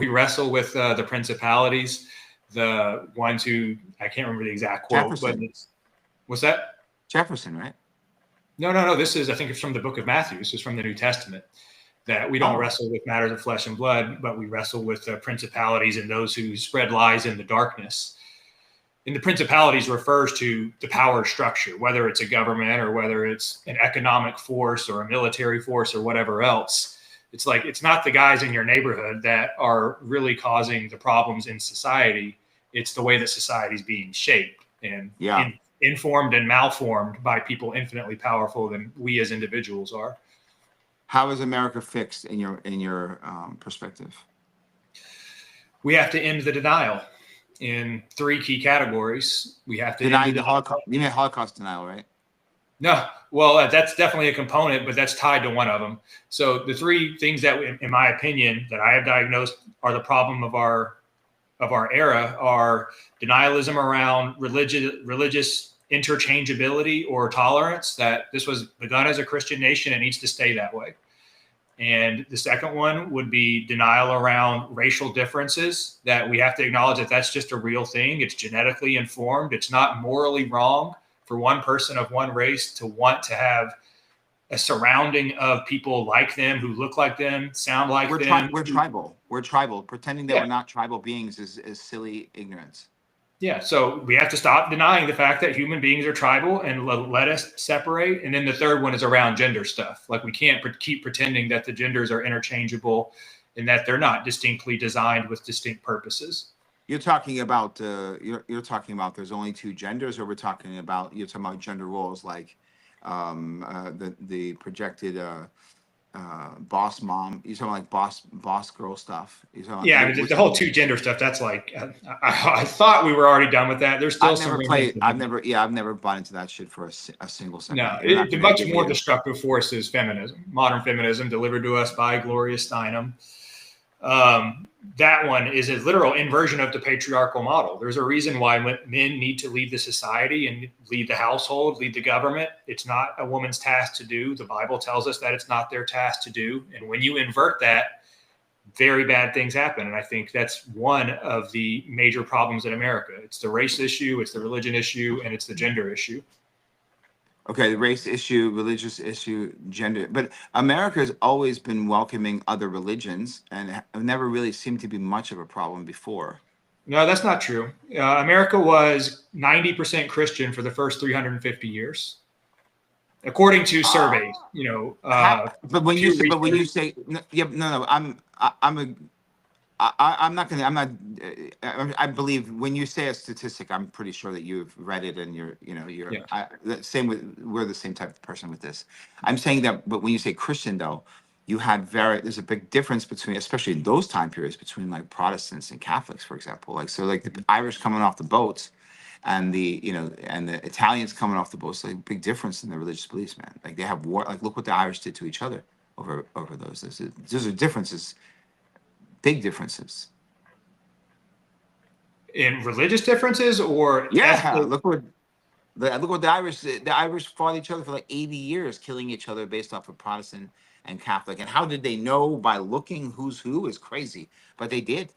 [SPEAKER 2] wrestle with the principalities, the ones who, I can't remember the exact quote, but
[SPEAKER 1] Jefferson.
[SPEAKER 2] what's that?
[SPEAKER 1] Jefferson, right?
[SPEAKER 2] No. This is, I think it's from the book of Matthew. This is from the New Testament, that we don't
[SPEAKER 1] Oh,
[SPEAKER 2] wrestle with matters of flesh and blood, but we wrestle with principalities and those who spread lies in the darkness. And the principalities refers to the power structure, whether it's a government or whether it's an economic force or a military force or whatever else. It's like, it's not the guys in your neighborhood that are really causing the problems in society. It's the way that society is being shaped and
[SPEAKER 1] yeah.
[SPEAKER 2] informed and malformed by people infinitely powerful than we as individuals are.
[SPEAKER 1] How is America fixed in your perspective?
[SPEAKER 2] We have to end the denial in 3 key categories. We have to end
[SPEAKER 1] Denying
[SPEAKER 2] the
[SPEAKER 1] the Holocaust. You mean Holocaust denial, right?
[SPEAKER 2] No, well, that's definitely a component, but that's tied to one of them. So the 3 things that, in my opinion, that I have diagnosed are the problem of our era are denialism around religious interchangeability or tolerance. That this was begun as a Christian nation and needs to stay that way. And the second one would be denial around racial differences, that we have to acknowledge that that's just a real thing. It's genetically informed. It's not morally wrong for one person of one race to want to have a surrounding of people like them, who look like them, sound like them.
[SPEAKER 1] We're tribal. We're tribal. Pretending that
[SPEAKER 2] Yeah.
[SPEAKER 1] we're not tribal beings is silly ignorance.
[SPEAKER 2] Yeah, so we have to stop denying the fact that human beings are tribal and let us separate. And then the third one is around gender stuff. Like, we can't keep pretending that the genders are interchangeable and that they're not distinctly designed with distinct purposes.
[SPEAKER 1] You're talking about you're talking about there's only two genders, or you're talking about gender roles, like the projected boss mom. You're talking like boss girl stuff. You're talking
[SPEAKER 2] Yeah, I mean, the whole two gender stuff, that's like, I thought we were already done with that. There's still
[SPEAKER 1] I've never bought into that shit for a single second.
[SPEAKER 2] No, the much more destructive force is feminism, modern feminism, delivered to us by Gloria Steinem. That one is a literal inversion of the patriarchal model. There's a reason why men need to lead the society and lead the household, lead the government. It's not a woman's task to do. The Bible tells us that it's not their task to do. And when you invert that, very bad things happen. And I think that's one of the major problems in America. It's the race issue, it's the religion issue, and it's the gender issue.
[SPEAKER 1] Okay, the race issue, religious issue, gender. But America has always been welcoming other religions and never really seemed to be much of a problem before.
[SPEAKER 2] No, that's not true. America was 90% Christian for the first 350 years, according to surveys.
[SPEAKER 1] But when you say I believe when you say a statistic, I'm pretty sure that you've read it and we're the same type of person with this. I'm saying that, but when you say Christian though, there's a big difference between, especially in those time periods, between like Protestants and Catholics, for example. Like, so like the Irish coming off the boats and the Italians coming off the boats, like big difference in their religious beliefs, man. Like they have war, like look what the Irish did to each other over those. There's a differences. Big differences
[SPEAKER 2] in religious differences, or
[SPEAKER 1] look what the Irish fought each other for like 80 years, killing each other based off of Protestant and Catholic. And how did they know? By looking who's who is crazy, but they did.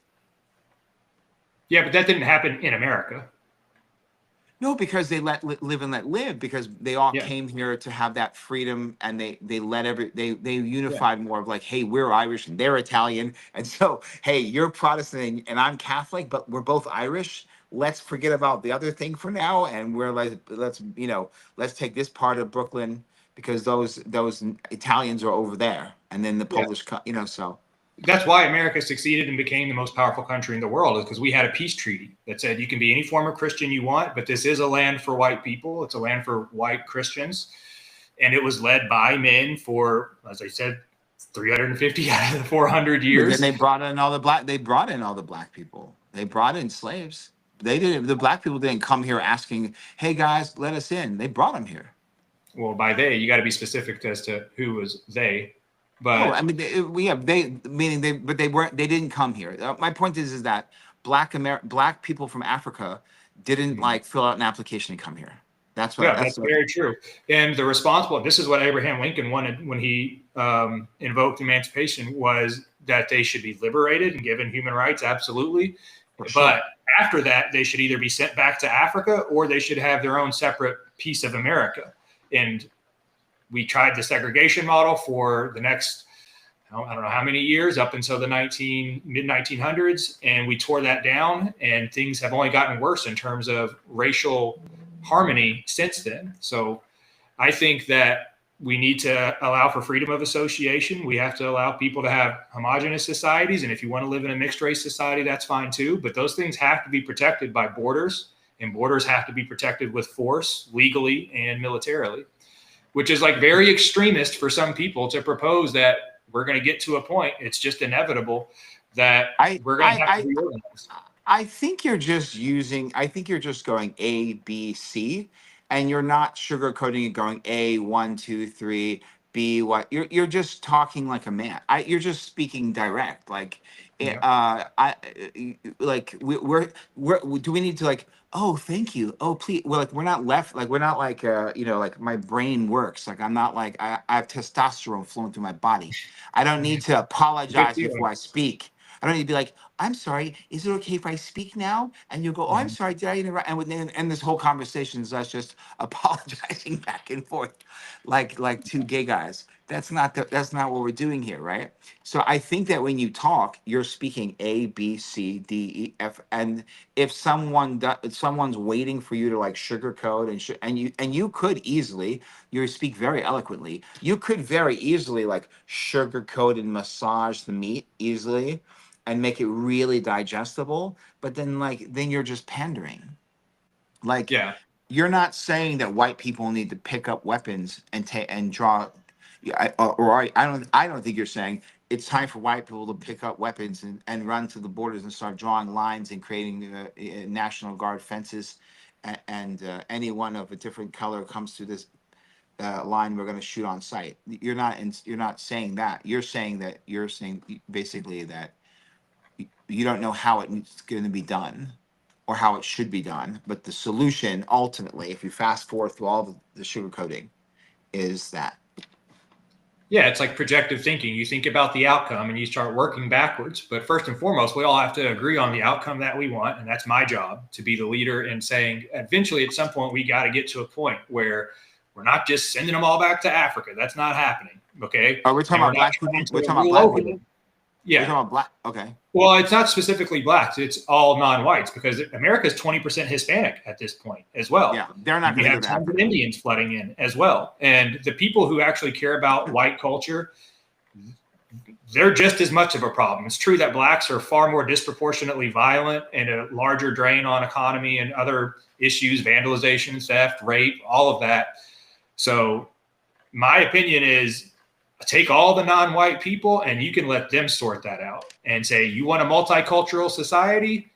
[SPEAKER 2] Yeah, but that didn't happen in America.
[SPEAKER 1] No, because they live and let live, because they all came here to have that freedom, and they unified more of like, hey, we're Irish and they're Italian, and so hey, you're Protestant and I'm Catholic, but we're both Irish. Let's forget about the other thing for now, and we're like, let's take this part of Brooklyn because those Italians are over there, and then the Polish, so.
[SPEAKER 2] That's why America succeeded and became the most powerful country in the world, is because we had a peace treaty that said you can be any form of Christian you want, but this is a land for white people. It's a land for white Christians. And it was led by men for, as I said, 350 out of the 400 years.
[SPEAKER 1] And then they brought in all the black people. They brought in slaves. The black people didn't come here asking, hey guys, let us in. They brought them here.
[SPEAKER 2] Well, by they, you got to be specific as to who was they. But
[SPEAKER 1] I mean, they didn't come here. My point is that black people from Africa didn't like fill out an application to come here. That's
[SPEAKER 2] very true. And this is what Abraham Lincoln wanted when he invoked emancipation, was that they should be liberated and given human rights. Absolutely. But after that, they should either be sent back to Africa or they should have their own separate piece of America. And we tried the segregation model for the next, I don't know how many years, up until the mid-1900s, and we tore that down, and things have only gotten worse in terms of racial harmony since then. So I think that we need to allow for freedom of association. We have to allow people to have homogenous societies, and if you want to live in a mixed race society, that's fine too, but those things have to be protected by borders, and borders have to be protected with force, legally and militarily. Which is like very extremist for some people to propose that we're going to get to a point, it's just inevitable that we're going to have to reorganize.
[SPEAKER 1] I think you're just going A, B, C, and you're not sugarcoating it, going A, 1, 2, 3, be what you're just talking like a man. You're just speaking direct. Like,
[SPEAKER 2] Yeah.
[SPEAKER 1] we're do we need to like, oh, thank you, oh, please, well, like, we're not left, like, we're not like, like, my brain works, like, I'm not like, I have testosterone flowing through my body. I don't need to
[SPEAKER 2] Good
[SPEAKER 1] apologize before
[SPEAKER 2] feeling.
[SPEAKER 1] I speak. I don't need to be like, I'm sorry, is it okay if I speak now? And you'll go, oh, I'm
[SPEAKER 2] Mhm.
[SPEAKER 1] sorry, did I interrupt? And this whole conversation is us just apologizing back and forth, like two gay guys. That's not what we're doing here, right? So I think that when you talk, you're speaking A, B, C, D, E, F, and if someone's waiting for you to like sugarcoat and you could easily, you speak very eloquently. You could very easily like sugarcoat and massage the meat easily and make it really digestible, but then you're just pandering. Like,
[SPEAKER 2] Yeah.
[SPEAKER 1] you're not saying that white people need to pick up weapons and take and draw. Yeah, I don't think you're saying it's time for white people to pick up weapons and run to the borders and start drawing lines and creating National Guard fences, and anyone of a different color comes to this line, we're going to shoot on sight. You're not saying that. You're saying basically that you don't know how it's going to be done or how it should be done. But the solution, ultimately, if you fast forward through all the sugarcoating, is that.
[SPEAKER 2] Yeah, it's like projective thinking. You think about the outcome and you start working backwards. But first and foremost, we all have to agree on the outcome that we want. And that's my job, to be the leader and saying, eventually, at some point, we got to get to a point where we're not just sending them all back to Africa. That's not happening. Okay.
[SPEAKER 1] Are we talking
[SPEAKER 2] And we're
[SPEAKER 1] about
[SPEAKER 2] not
[SPEAKER 1] black
[SPEAKER 2] trying
[SPEAKER 1] people? We're
[SPEAKER 2] to
[SPEAKER 1] talking about
[SPEAKER 2] rule
[SPEAKER 1] black
[SPEAKER 2] over
[SPEAKER 1] people.
[SPEAKER 2] them.
[SPEAKER 1] We're
[SPEAKER 2] Yeah.
[SPEAKER 1] talking about black. Okay.
[SPEAKER 2] Well, it's not specifically blacks. It's all non-whites, because America is 20% Hispanic at this point as well.
[SPEAKER 1] Yeah, they're not
[SPEAKER 2] We
[SPEAKER 1] going to
[SPEAKER 2] have
[SPEAKER 1] go to
[SPEAKER 2] tons of
[SPEAKER 1] Africa.
[SPEAKER 2] Indians flooding in as well. And the people who actually care about white culture, they're just as much of a problem. It's true that blacks are far more disproportionately violent and a larger drain on economy and other issues, vandalization, theft, rape, all of that. So my opinion is, take all the non-white people and you can let them sort that out and say, you want a multicultural society?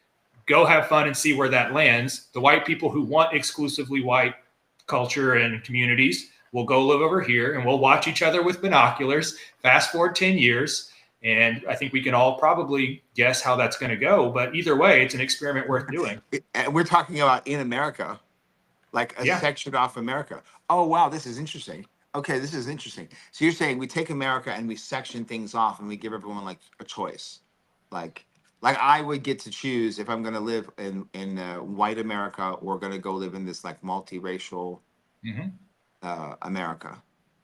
[SPEAKER 2] Go have fun and see where that lands. The white people who want exclusively white culture and communities will go live over here, and we'll watch each other with binoculars. Fast forward 10 years, and I think we can all probably guess how that's going to go. But either way, it's an experiment worth doing.
[SPEAKER 1] And we're talking about in America, like a
[SPEAKER 2] Yeah.
[SPEAKER 1] section off America. Oh, wow, this is interesting. Okay, this is interesting. So you're saying we take America and we section things off and we give everyone like a choice, like I would get to choose if I'm going to live in white America or going to go live in this like multiracial
[SPEAKER 2] Mm-hmm.
[SPEAKER 1] America.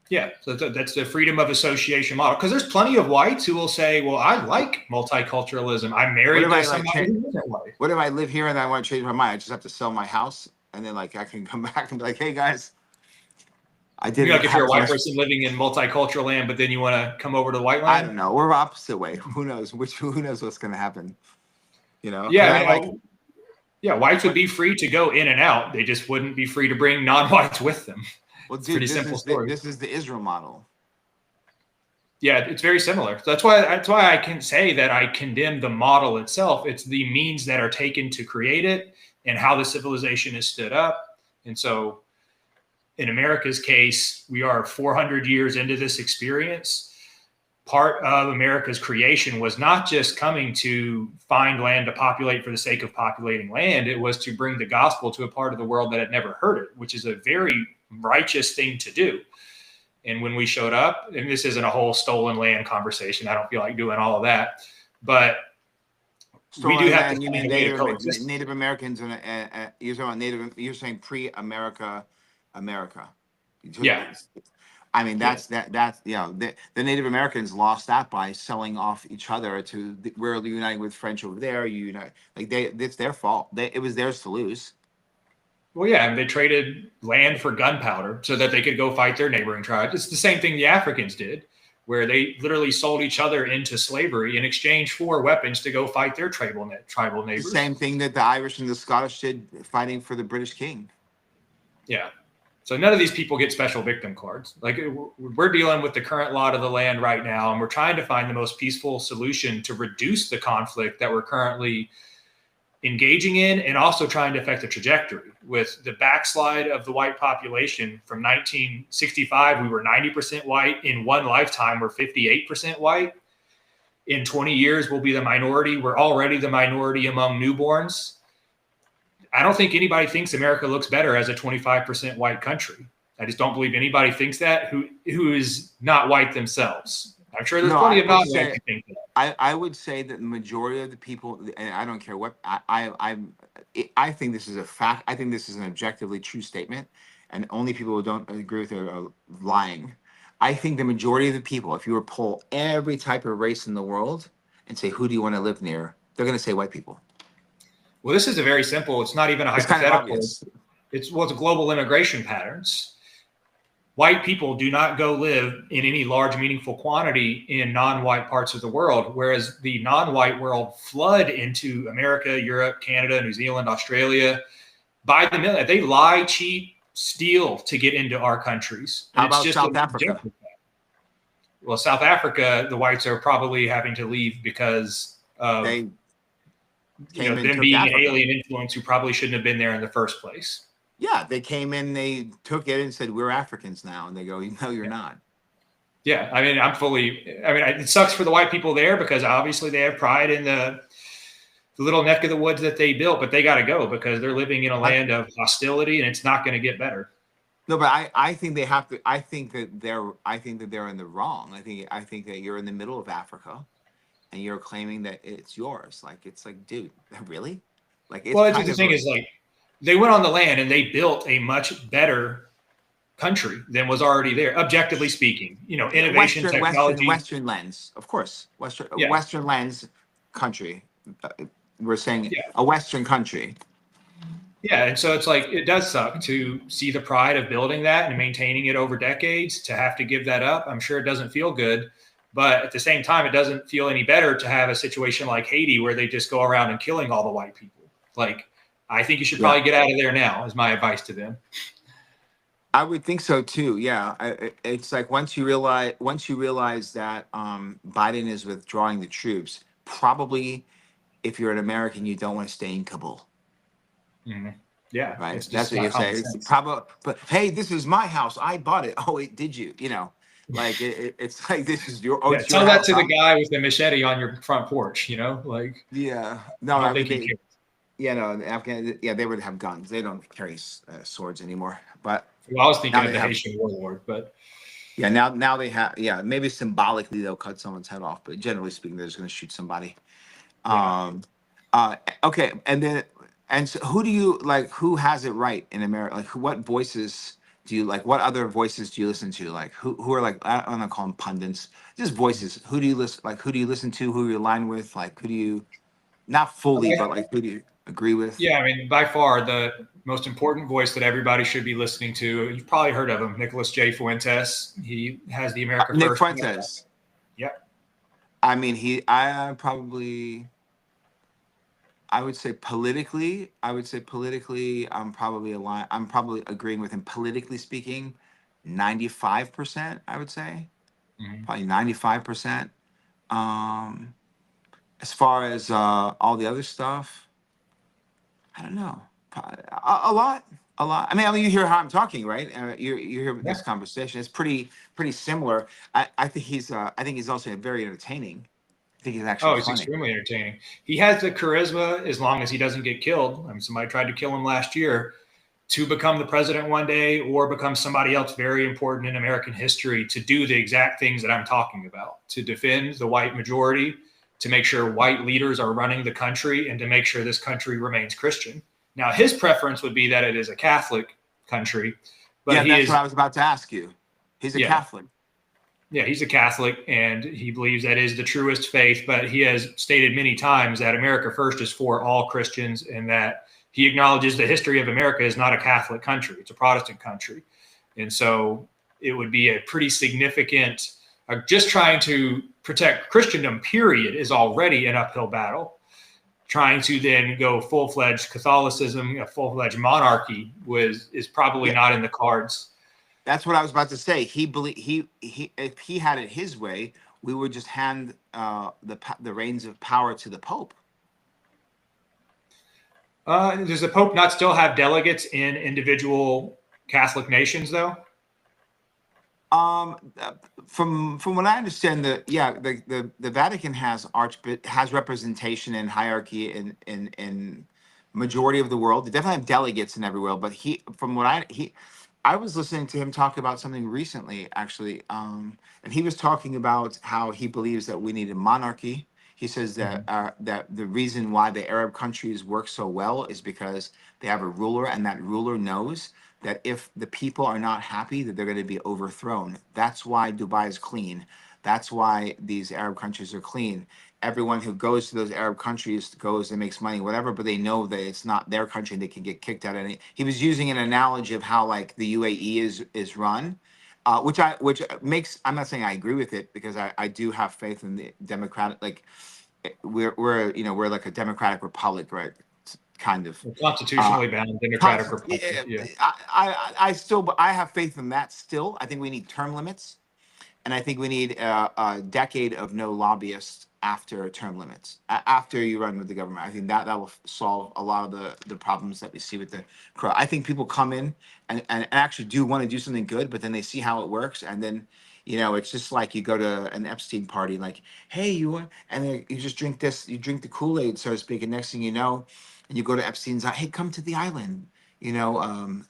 [SPEAKER 2] Yeah, so that's the freedom of association model. Because there's plenty of whites who will say, "Well, I like multiculturalism. I'm married to somebody who isn't white."
[SPEAKER 1] What if I live here and I want to change my mind? I just have to sell my house and then like I can come back and be like, hey guys, I
[SPEAKER 2] You
[SPEAKER 1] did
[SPEAKER 2] know, like if you're a white
[SPEAKER 1] have.
[SPEAKER 2] person living in multicultural land, but then you want to come over to the white
[SPEAKER 1] I
[SPEAKER 2] land.
[SPEAKER 1] don't know. We're opposite way. Who knows? Who knows what's going to happen? You know? 'Cause
[SPEAKER 2] Yeah,
[SPEAKER 1] I like.
[SPEAKER 2] yeah, whites would be free to go in and out. They just wouldn't be free to bring non-whites with them.
[SPEAKER 1] Well,
[SPEAKER 2] It's a
[SPEAKER 1] dude,
[SPEAKER 2] pretty simple story.
[SPEAKER 1] this is the Israel model.
[SPEAKER 2] Yeah, it's very similar. So that's why I can say that I condemn the model itself. It's the means that are taken to create it and how the civilization is stood up. And so in America's case, we are 400 years into this experience. Part of America's creation was not just coming to find land to populate for the sake of populating land. It was to bring the gospel to a part of the world that had never heard it, which is a very righteous thing to do. And when we showed up, and this isn't a whole stolen land conversation, I don't feel like doing all of that, but
[SPEAKER 1] Stolen
[SPEAKER 2] we do have
[SPEAKER 1] land,
[SPEAKER 2] to
[SPEAKER 1] you
[SPEAKER 2] find
[SPEAKER 1] mean
[SPEAKER 2] a way to coexist.
[SPEAKER 1] Native Americans and you're talking about Native. You're saying pre-America, America.
[SPEAKER 2] Yeah.
[SPEAKER 1] I mean,
[SPEAKER 2] Yeah.
[SPEAKER 1] that's the Native Americans lost that by selling off each other to we're uniting with French over there. You unite, like it's their fault. It was theirs to lose.
[SPEAKER 2] Well, yeah, and they traded land for gunpowder so that they could go fight their neighboring tribes. It's the same thing the Africans did, where they literally sold each other into slavery in exchange for weapons to go fight their tribal
[SPEAKER 1] The
[SPEAKER 2] neighbors.
[SPEAKER 1] same thing that the Irish and the Scottish did fighting for the British king.
[SPEAKER 2] Yeah. So none of these people get special victim cards. Like, we're dealing with the current lot of the land right now, and we're trying to find the most peaceful solution to reduce the conflict that we're currently engaging in and also trying to affect the trajectory. With the backslide of the white population from 1965, we were 90% white. In one lifetime, we're 58% white. In 20 years, we'll be the minority. We're already the minority among newborns. I don't think anybody thinks America looks better as a 25% white country. I just don't believe anybody thinks that who is not white themselves. I'm sure there's plenty of non-whites who think that.
[SPEAKER 1] I would say that the majority of the people, and I don't care what, I think this is a fact. I think this is an objectively true statement, and only people who don't agree with it are lying. I think the majority of the people, if you were to poll every type of race in the world and say, who do you want to live near? They're going to say white people.
[SPEAKER 2] Well, this is a very simple, it's not even a hypothetical.
[SPEAKER 1] Kind of obvious.
[SPEAKER 2] It's global immigration patterns. White people do not go live in any large, meaningful quantity in non-white parts of the world, whereas the non-white world flood into America, Europe, Canada, New Zealand, Australia by the million. They lie, cheat, steal to get into our countries.
[SPEAKER 1] How about South Africa?
[SPEAKER 2] Well, South Africa, the whites are probably having to leave because of them being an alien influence who probably shouldn't have been there in the first place.
[SPEAKER 1] Yeah, they came in, they took it and said, we're Africans now. And they go, no, you're not.
[SPEAKER 2] Yeah, I mean, it sucks for the white people there because obviously they have pride in the little neck of the woods that they built, but they got to go because they're living in a land of hostility and it's not going to get better.
[SPEAKER 1] No, but I think they have to. I think that they're in the wrong. I think that you're in the middle of Africa, and you're claiming that it's yours. Like it's like, dude, really? Like, it's
[SPEAKER 2] the thing is, like, they went on the land and they built a much better country than was already there, objectively speaking. Innovation, technology,
[SPEAKER 1] Western lens, of course, Western lens country. We're saying a Western country.
[SPEAKER 2] Yeah, and so it's like, it does suck to see the pride of building that and maintaining it over decades, to have to give that up. I'm sure it doesn't feel good, but at the same time, it doesn't feel any better to have a situation like Haiti where they just go around and killing all the white people. Like, I think you should probably get out of there now, is my advice to them.
[SPEAKER 1] I would think so too. Yeah, it's like once you realize that Biden is withdrawing the troops, probably if you're an American, you don't want to stay in Kabul.
[SPEAKER 2] Mm-hmm. Yeah,
[SPEAKER 1] right. That's what you say. It's probably, but hey, this is my house. I bought it. Oh, wait, did you? Like it's like, this is your.
[SPEAKER 2] Yeah, tell that to the guy with the machete on your front porch. Like.
[SPEAKER 1] Yeah. No, I mean, Afghan. Yeah, they would have guns. They don't carry swords anymore. But
[SPEAKER 2] I was thinking of the Haitian warlord, but.
[SPEAKER 1] Yeah, now they have. Yeah, maybe symbolically they'll cut someone's head off, but generally speaking, they're just going to shoot somebody. Yeah. Okay, and so who do you like? Who has it right in America? Like, what voices do you like? What other voices do you listen to? Like, who are, like, I don't want to call them pundits, just voices. Who do you listen? Like, who do you listen to? Who you align with? Like, who do you, not fully, but like, who do you agree with?
[SPEAKER 2] Yeah, I mean, by far the most important voice that everybody should be listening to. You've probably heard of him, Nicholas J. Fuentes. He has the America First.
[SPEAKER 1] Nick Fuentes.
[SPEAKER 2] Yep.
[SPEAKER 1] I mean, I would say politically, I'm probably agreeing with him politically speaking, 95%, I would say. Mm-hmm. Probably 95%. As far as all the other stuff, I don't know. A lot. I mean, you hear how I'm talking, right? You hear this conversation. It's pretty similar. I think he's also very entertaining. I think he's actually
[SPEAKER 2] he's extremely entertaining. He has the charisma, as long as he doesn't get killed. I mean, somebody tried to kill him last year, to become the president one day or become somebody else very important in American history, to do the exact things that I'm talking about, to defend the white majority, to make sure white leaders are running the country, and to make sure this country remains Christian. Now, his preference would be that it is a Catholic country. But
[SPEAKER 1] that's what I was about to ask you. He's a Catholic.
[SPEAKER 2] Yeah, he's a Catholic, and he believes that is the truest faith, but he has stated many times that America First is for all Christians, and that he acknowledges the history of America is not a Catholic country, it's a Protestant country. And so it would be a pretty significant, just trying to protect Christendom, period, is already an uphill battle. Trying to then go full-fledged Catholicism, a full-fledged monarchy is probably not in the cards.
[SPEAKER 1] That's what I was about to say. He if he had it his way, we would just hand the reins of power to the Pope.
[SPEAKER 2] Does the Pope not still have delegates in individual Catholic nations, though?
[SPEAKER 1] From what I understand, the Vatican has representation and hierarchy in majority of the world. They definitely have delegates in every world, but I was listening to him talk about something recently, actually, and he was talking about how he believes that we need a monarchy. He says that
[SPEAKER 2] Mhm.
[SPEAKER 1] that the reason why the Arab countries work so well is because they have a ruler, and that ruler knows that if the people are not happy, that they're going to be overthrown. That's why Dubai is clean. That's why these Arab countries are clean. Everyone who goes to those Arab countries goes and makes money, whatever, but they know that it's not their country. They can get kicked out. And he was using an analogy of how like the UAE is run, which makes. I'm not saying I agree with it because I do have faith in the democratic. Like we're like a democratic republic, right? Kind of.
[SPEAKER 2] A
[SPEAKER 1] Uh,
[SPEAKER 2] constitutionally bound democratic republic.
[SPEAKER 1] Yeah,
[SPEAKER 2] Yeah.
[SPEAKER 1] I still, but I have faith in that still. I think we need term limits, and I think we need a decade of no lobbyists after term limits. After you run with the government, I think that will solve a lot of the problems that we see with the. I think people come in and actually do want to do something good, but then they see how it works, and then it's just like you go to an Epstein party, like, hey, and then you just drink this, you drink the Kool-Aid, so to speak, and next thing you know, and you go to Epstein's, hey, come to the island, you know,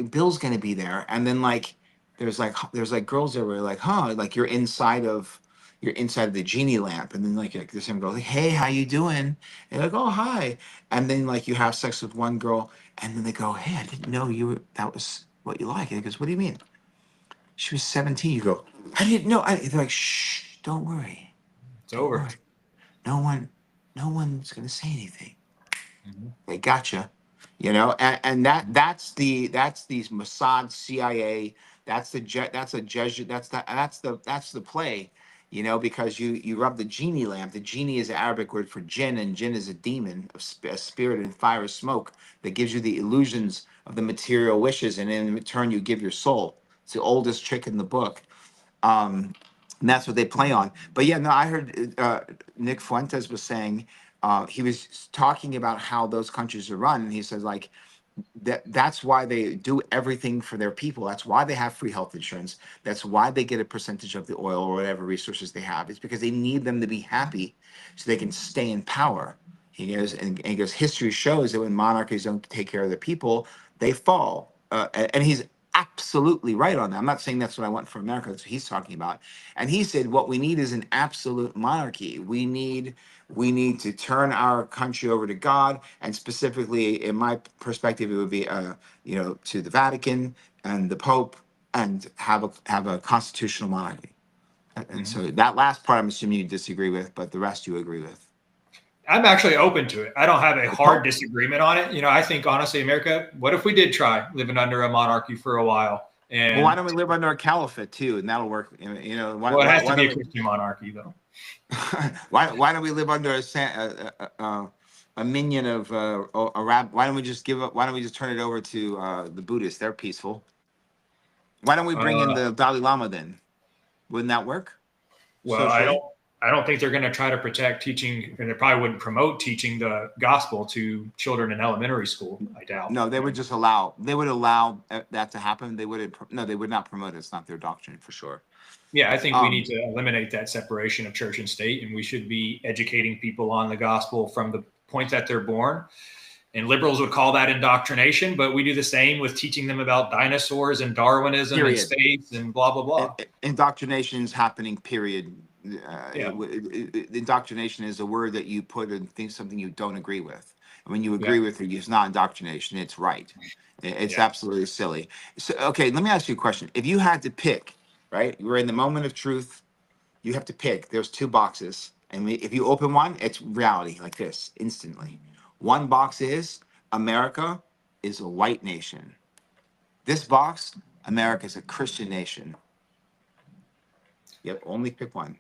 [SPEAKER 1] Bill's gonna be there, and then like there's like girls that were like, huh, like you're inside of the genie lamp, and then like this same girl, like, hey, how you doing? And you're like, oh, hi, and then like you have sex with one girl, and then they go, hey, I didn't know that was what you like. And he goes, what do you mean? She was 17. You go, I didn't know. They're like, shh, don't worry,
[SPEAKER 2] It's
[SPEAKER 1] don't
[SPEAKER 2] over.
[SPEAKER 1] worry. No one, no one's gonna say anything.
[SPEAKER 2] Mhm.
[SPEAKER 1] They gotcha, and that's these Mossad, CIA. That's a Jesuit. That's the play, because you rub the genie lamp. The genie is an Arabic word for jinn, and jinn is a demon, a spirit in fire or smoke that gives you the illusions of the material wishes, and in return you give your soul. It's the oldest trick in the book. And that's what they play on. But yeah, no, I heard Nick Fuentes was saying he was talking about how those countries are run, and he says like that's why they do everything for their people. That's why they have free health insurance. That's why they get a percentage of the oil or whatever resources they have. It's because they need them to be happy so they can stay in power. And he goes, history shows that when monarchies don't take care of the people, they fall. And he's absolutely right on that. I'm not saying that's what I want for America. That's what he's talking about. And he said, what we need is an absolute monarchy. We need to turn our country over to God, and specifically, in my perspective, it would be, to the Vatican and the Pope, and have a constitutional monarchy. And
[SPEAKER 2] Mhm.
[SPEAKER 1] so that last part, I'm assuming you disagree with, but the rest you agree with.
[SPEAKER 2] I'm actually open to it. I don't have a
[SPEAKER 1] The
[SPEAKER 2] hard
[SPEAKER 1] Pope.
[SPEAKER 2] disagreement on it. I think honestly, America, what if we did try living under a monarchy for a while?
[SPEAKER 1] Well, why
[SPEAKER 2] And
[SPEAKER 1] don't we live under a caliphate too, and that'll work? Why
[SPEAKER 2] well, it
[SPEAKER 1] why
[SPEAKER 2] has to
[SPEAKER 1] why
[SPEAKER 2] be
[SPEAKER 1] don't
[SPEAKER 2] a
[SPEAKER 1] we
[SPEAKER 2] Christian monarchy, though.
[SPEAKER 1] why don't we live under a minion of a rab? Why don't we just give up? Why don't we just turn it over to the Buddhists? They're peaceful. Why don't we bring in
[SPEAKER 2] Uh,
[SPEAKER 1] the Dalai Lama then? Wouldn't that work
[SPEAKER 2] well, I
[SPEAKER 1] socially?
[SPEAKER 2] don't. I don't think they're going to try to protect teaching, and they probably wouldn't promote teaching the gospel to children in elementary school. I doubt.
[SPEAKER 1] No, they would just allow. They would allow that to happen. They would no. They would not promote it. It's not their doctrine for sure.
[SPEAKER 2] Yeah, I think we need
[SPEAKER 1] Um,
[SPEAKER 2] to eliminate that separation of church and state, and we should be educating people on the gospel from the point that they're born. And liberals would call that indoctrination, but we do the same with teaching them about dinosaurs and Darwinism and
[SPEAKER 1] period.
[SPEAKER 2] space and blah blah blah.
[SPEAKER 1] Indoctrination is happening. Period.
[SPEAKER 2] Yeah,
[SPEAKER 1] Indoctrination is a word that you put in things something you don't agree with. And when you
[SPEAKER 2] yeah,
[SPEAKER 1] agree with it, it's not indoctrination. It's right. It's
[SPEAKER 2] yeah.
[SPEAKER 1] absolutely silly. So, okay, let me ask you a question. If you had to pick, right, you're in the moment of truth. You have to pick. There's two boxes, and if you open one, it's reality like this instantly. One box is America is a white nation. This box, America is a Christian nation. Yep, only pick one,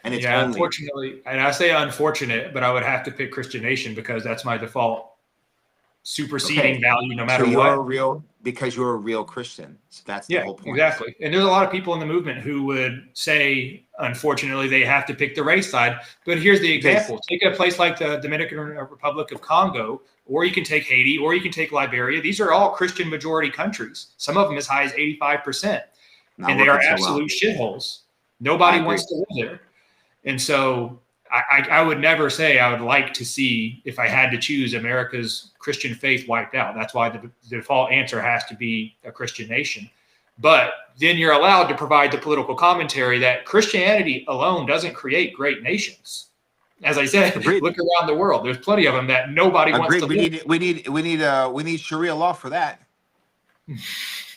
[SPEAKER 1] and it's
[SPEAKER 2] Yeah,
[SPEAKER 1] only.
[SPEAKER 2] unfortunately, and I say unfortunate, but I would have to pick Christian Nation because that's my default superseding value no
[SPEAKER 1] So
[SPEAKER 2] matter what.
[SPEAKER 1] because you're a real Christian. So that's the
[SPEAKER 2] Yeah,
[SPEAKER 1] whole point.
[SPEAKER 2] exactly. And there's a lot of people in the movement who would say, unfortunately, they have to pick the race side. But here's the example. Take a place like the Dominican Republic of Congo, or you can take Haiti, or you can take Liberia. These are all Christian majority countries, some of them as high as 85%. And they are absolute shitholes. Nobody wants to live there. And so I would never say I would like to see, if I had to choose, America's Christian faith wiped out. That's why the default answer has to be a Christian nation. But then you're allowed to provide the political commentary that Christianity alone doesn't create great nations. As I said, look around the world. There's plenty of them that nobody wants to live.
[SPEAKER 1] We need Sharia law for that.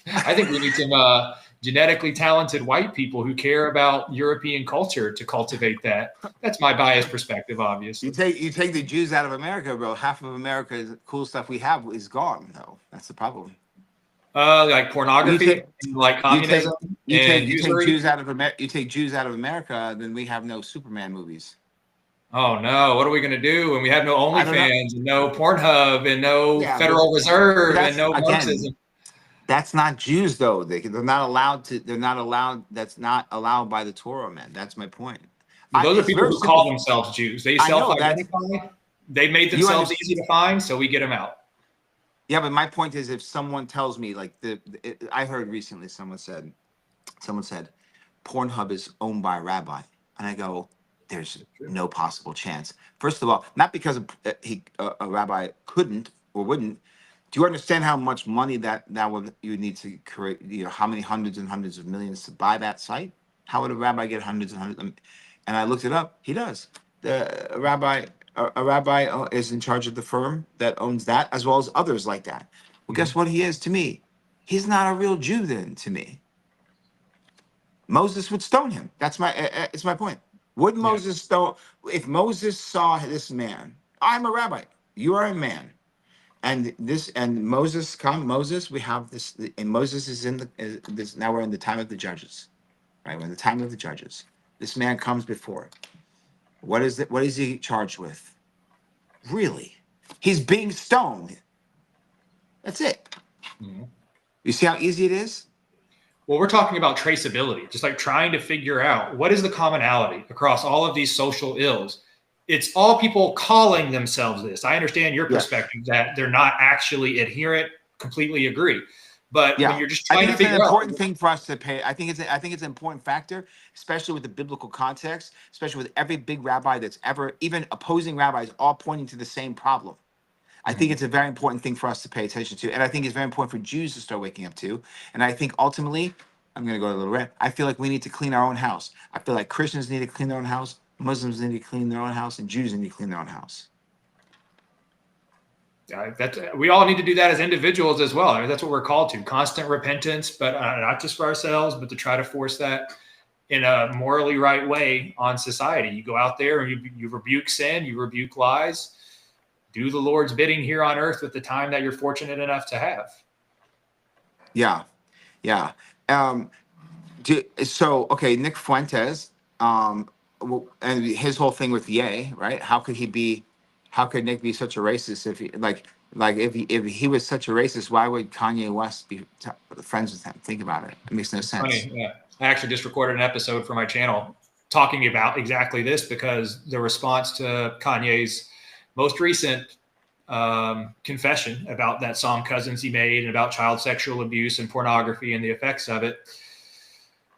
[SPEAKER 2] I think we need some genetically talented white people who care about European culture to cultivate that. That's my biased perspective, obviously.
[SPEAKER 1] You take the Jews out of America, bro. Half of America's cool stuff we have is gone, though. That's the problem.
[SPEAKER 2] Like pornography, like communism.
[SPEAKER 1] You take Jews out of America, then we have no Superman movies.
[SPEAKER 2] Oh no! What are we going to do when we have no OnlyFans and no Pornhub and no Federal Reserve and no Marxism?
[SPEAKER 1] That's not Jews, though. They're not allowed to. They're not allowed. That's not allowed by the Torah, man. That's my point.
[SPEAKER 2] Those are people who call themselves Jews. They self-identify. They made themselves easy to find, so we get them out.
[SPEAKER 1] Yeah, but my point is, if someone tells me, like I heard recently, someone said, Pornhub is owned by a rabbi, and I go, there's no possible chance. First of all, not because a rabbi couldn't or wouldn't. Do you understand how much money that you need to create? How many hundreds and hundreds of millions to buy that site? How would a rabbi get hundreds and hundreds? And I looked it up. He does. A rabbi is in charge of the firm that owns that, as well as others like that. Well, guess what he is to me? He's not a real Jew then to me. Moses would stone him. It's my point. Would Moses stone? If Moses saw this man, I'm a rabbi. You are a man. And Moses, we have this, and Moses is this. Now we're in the time of the judges, right? We're in the time of the judges. This man comes before. What is he charged with? Really? He's being stoned. That's it. Mm-hmm. You see how easy it is?
[SPEAKER 2] Well, we're talking about traceability, just like trying to figure out what is the commonality across all of these social ills. It's all people calling themselves this. I understand your perspective that they're not actually adherent, completely agree. But when you're just trying to figure out,
[SPEAKER 1] it's an important thing for us to pay. I think it's an important factor, especially with the biblical context, especially with every big rabbi that's ever, even opposing rabbis, all pointing to the same problem. I think it's a very important thing for us to pay attention to, and I think it's very important for Jews to start waking up to. And I think ultimately, I'm going to go a little rant. I feel like we need to clean our own house. I feel like Christians need to clean their own house, Muslims need to clean their own house, and Jews need to clean their own house.
[SPEAKER 2] We all need to do that as individuals as well. I mean, that's what we're called to: constant repentance, but not just for ourselves, but to try to force that in a morally right way on society. You go out there and you rebuke sin, you rebuke lies, do the Lord's bidding here on earth with the time that you're fortunate enough to have.
[SPEAKER 1] Yeah. Nick Fuentes, and his whole thing with Ye, right? How could Nick be such a racist if he was such a racist? Why would Kanye West be friends with him? Think about it. It makes no sense.
[SPEAKER 2] Funny, yeah. I actually just recorded an episode for my channel talking about exactly this, because the response to Kanye's most recent confession about that song Cousins he made, and about child sexual abuse and pornography and the effects of it,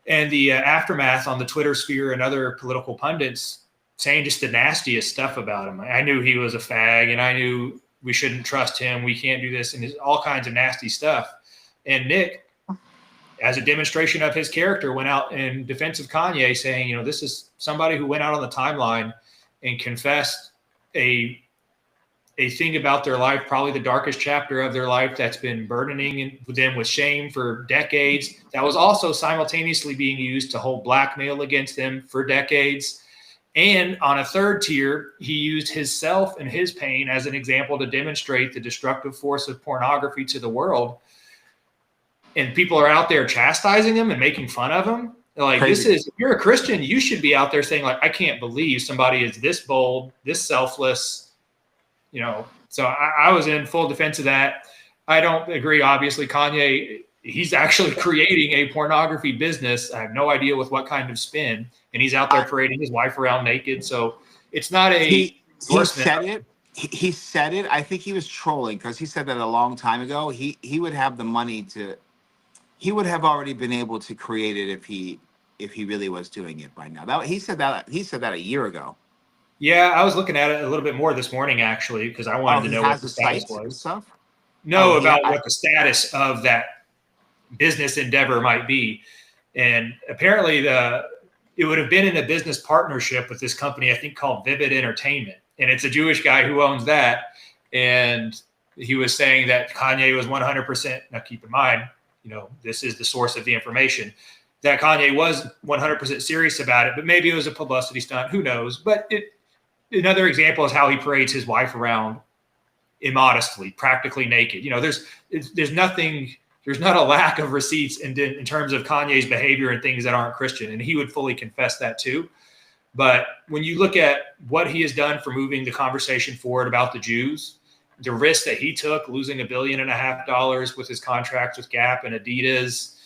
[SPEAKER 2] and the aftermath on the Twitter sphere and other political pundits saying just the nastiest stuff about him. I knew he was a fag, and I knew we shouldn't trust him. We can't do this, and all kinds of nasty stuff. And Nick, as a demonstration of his character, went out in defense of Kanye, saying, this is somebody who went out on the timeline and confessed a thing about their life, probably the darkest chapter of their life, that's been burdening them with shame for decades. That was also simultaneously being used to hold blackmail against them for decades. And on a third tier, he used himself and his pain as an example to demonstrate the destructive force of pornography to the world. And people are out there chastising him and making fun of him. Like, crazy. If you're a Christian, you should be out there saying, like, I can't believe somebody is this bold, this selfless, So I was in full defense of that. I don't agree. Obviously, Kanye, he's actually creating a pornography business. I have no idea with what kind of spin, and he's out there parading his wife around naked. So it's not a
[SPEAKER 1] he
[SPEAKER 2] endorsement.
[SPEAKER 1] said it. He said it. I think he was trolling because he said that a long time ago. He would have the money to. He would have already been able to create it if he really was doing it by now. He said that a year ago.
[SPEAKER 2] Yeah, I was looking at it a little bit more this morning actually because I wanted to
[SPEAKER 1] He
[SPEAKER 2] know what
[SPEAKER 1] has
[SPEAKER 2] the
[SPEAKER 1] the
[SPEAKER 2] status
[SPEAKER 1] sites and
[SPEAKER 2] was.
[SPEAKER 1] stuff.
[SPEAKER 2] No, about what the status of that business endeavor might be, and apparently it would have been in a business partnership with this company I think called Vivid Entertainment, and it's a Jewish guy who owns that, and he was saying that Kanye was 100%. Now, keep in mind, this is the source of the information, that Kanye was 100% serious about it, but maybe it was a publicity stunt. Who knows? But another example is how he parades his wife around immodestly, practically naked. There's nothing. There's not a lack of receipts in terms of Kanye's behavior and things that aren't Christian, and he would fully confess that too. But when you look at what he has done for moving the conversation forward about the Jews, the risk that he took, losing $1.5 billion with his contracts with Gap and Adidas,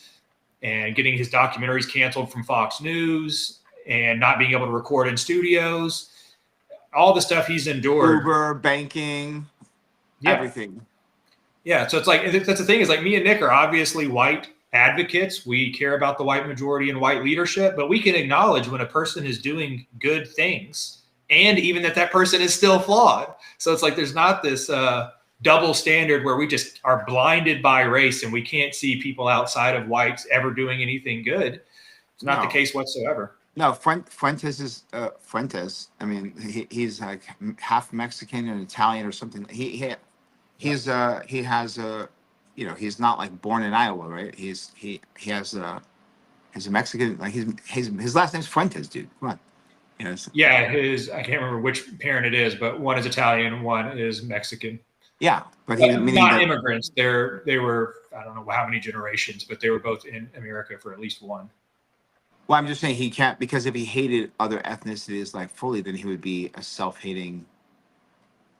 [SPEAKER 2] and getting his documentaries canceled from Fox News, and not being able to record in studios, all the stuff he's endured.
[SPEAKER 1] Uber, banking, everything.
[SPEAKER 2] Yeah, so it's like, that's the thing, is like, me and Nick are obviously white advocates. We care about the white majority and white leadership, but we can acknowledge when a person is doing good things, and even that person is still flawed. So it's like, there's not this double standard where we just are blinded by race and we can't see people outside of whites ever doing anything good. It's not the case whatsoever.
[SPEAKER 1] No, Fuentes is Fuentes. I mean, he's like half Mexican and Italian or something. He has a, he's not like born in Iowa, right? He has a Mexican, like his last name's Fuentes, dude. Come on.
[SPEAKER 2] Yeah, I can't remember which parent it is, but one is Italian, one is Mexican.
[SPEAKER 1] Yeah, but
[SPEAKER 2] not immigrants. They were, I don't know how many generations, but they were both in America for at least one.
[SPEAKER 1] Well, I'm just saying he can't, because if he hated other ethnicities like fully, then he would be a self-hating.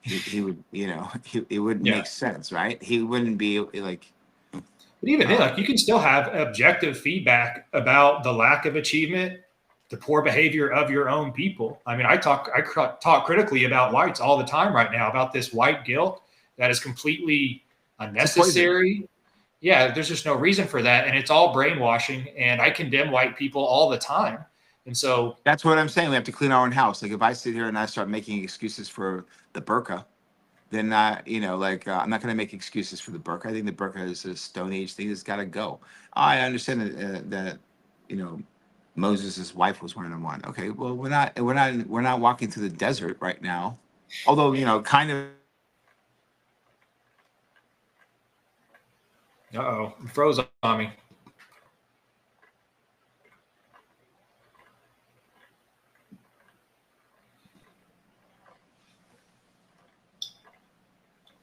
[SPEAKER 1] He would, it wouldn't make sense, right? He wouldn't be like.
[SPEAKER 2] But even then, like, you can still have objective feedback about the lack of achievement, the poor behavior of your own people. I mean, I talk critically about whites all the time right now, about this white guilt that is completely unnecessary. Yeah, there's just no reason for that. And it's all brainwashing. And I condemn white people all the time. And so
[SPEAKER 1] that's what I'm saying. We have to clean our own house. Like, if I sit here and I start making excuses for the burqa, then I'm not going to make excuses for the burqa. I think the burqa is a Stone Age thing that's got to go. I understand that Moses' wife was wearing one. Okay, well, we're not walking through the desert right now. Although, kind of.
[SPEAKER 2] Uh-oh, it froze on me.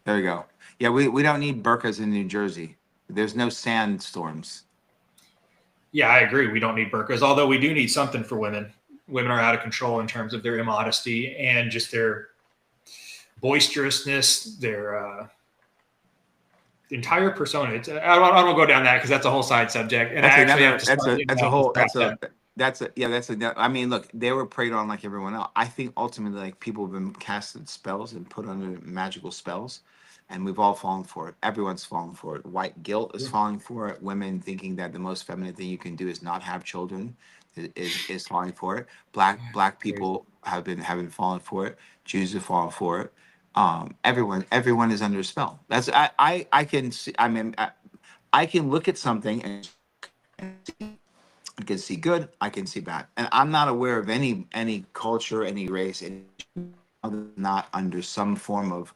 [SPEAKER 1] There you go. Yeah, we don't need burqas in New Jersey. There's no sandstorms.
[SPEAKER 2] Yeah, I agree. We don't need burqas, although we do need something for women. Women are out of control in terms of their immodesty and just their boisterousness, their entire persona. I don't go down that because that's a whole side subject. And I mean, look, they were preyed on like everyone else. I think ultimately, like, people have been casted spells and put under magical spells, and we've all fallen for it. Everyone's fallen for it. White guilt is falling for it. Women thinking that the most feminine thing you can do is not have children is falling for it. Black people have been falling for it. Jews have fallen for it. Everyone is under a spell. That's I can see. I mean, I can look at something and I can see good, I can see bad, and I'm not aware of any culture, any race, not under some form of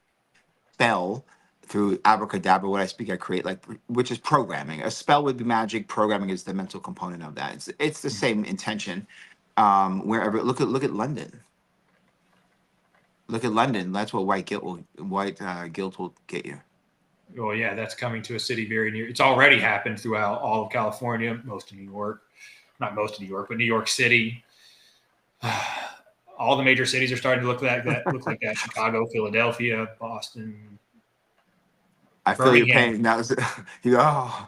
[SPEAKER 2] spell through abracadabra. What I speak, I create, like, which is programming. A spell would be magic. Programming is the mental component of that. It's the same intention. Wherever, look at London. Look at London. That's what white guilt will get you. Well, yeah, that's coming to a city very near. It's already happened throughout all of California, most of New York, not most of New York, but New York City. all the major cities are starting to look like that. Look like that: Chicago, Philadelphia, Boston,
[SPEAKER 1] I feel your
[SPEAKER 2] Birmingham.
[SPEAKER 1] pain. Now, oh,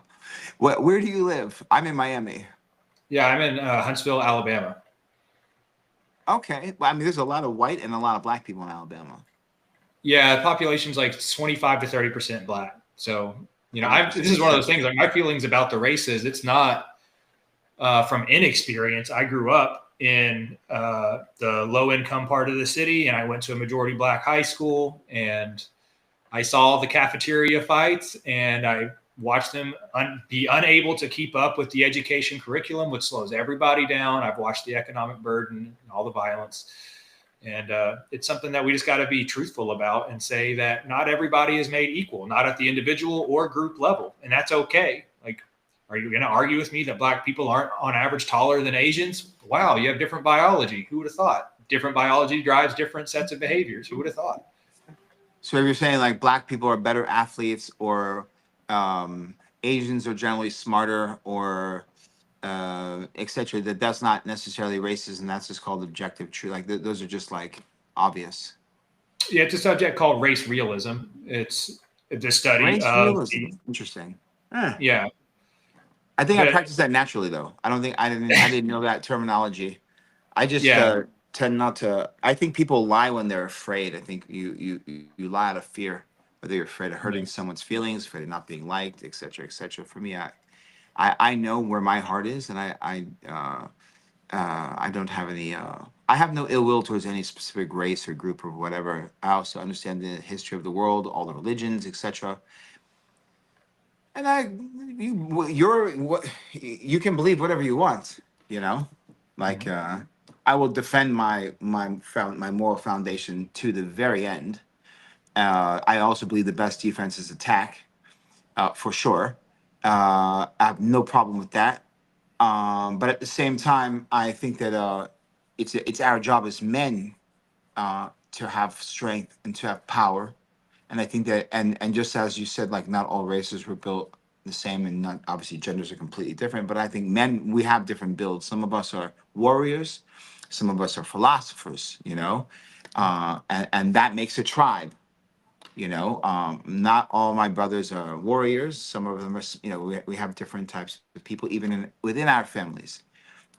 [SPEAKER 1] where do you live? I'm in Miami.
[SPEAKER 2] Yeah, I'm in Huntsville, Alabama.
[SPEAKER 1] Okay. Well, I mean, there's a lot of white and a lot of black people in Alabama.
[SPEAKER 2] Yeah, the population's like 25 to 30% black. So, this
[SPEAKER 1] 30%.
[SPEAKER 2] is one of those things. Like my feelings about the races, it's not from inexperience. I grew up in the low income part of the city, and I went to a majority black high school, and I saw the cafeteria fights, and I watched them be unable to keep up with the education curriculum, which slows everybody down. I've watched the economic burden and all the violence. And it's something that we just got to be truthful about and say that not everybody is made equal, not at the individual or group level. And that's okay. Like, are you going to argue with me that black people aren't on average taller than Asians? Wow, you have different biology. Who would have thought? Different biology drives different sets of behaviors. Who would have thought?
[SPEAKER 1] So if you're saying like black people are better athletes, or Asians are generally smarter, or etc., that's not necessarily racism. That's just called objective truth. Like those are just like obvious.
[SPEAKER 2] Yeah, it's a subject called race realism. It's the study
[SPEAKER 1] Race
[SPEAKER 2] of
[SPEAKER 1] realism. Interesting. Huh.
[SPEAKER 2] yeah,
[SPEAKER 1] I think I
[SPEAKER 2] but
[SPEAKER 1] practiced that naturally though. I didn't know that terminology. I just
[SPEAKER 2] yeah,
[SPEAKER 1] tend not to. I think people lie when they're afraid. I think you lie out of fear, whether you're afraid of hurting someone's feelings, afraid of not being liked, etc., etc. For me, I know where my heart is, and I don't have any. I have no ill will towards any specific race or group or whatever. I also understand the history of the world, all the religions, etc. And you can believe whatever you want, you know. Like I will defend my moral foundation to the very end. I also believe the best defense is attack, for sure. I have no problem with that. But at the same time, I think that it's our job as men to have strength and to have power. And I think that, and just as you said, like not all races were built the same, and not obviously genders are completely different. But I think men, we have different builds. Some of us are warriors, some of us are philosophers. And that makes a tribe. Not all my brothers are warriors. Some of them are, we have different types of people, even within our families.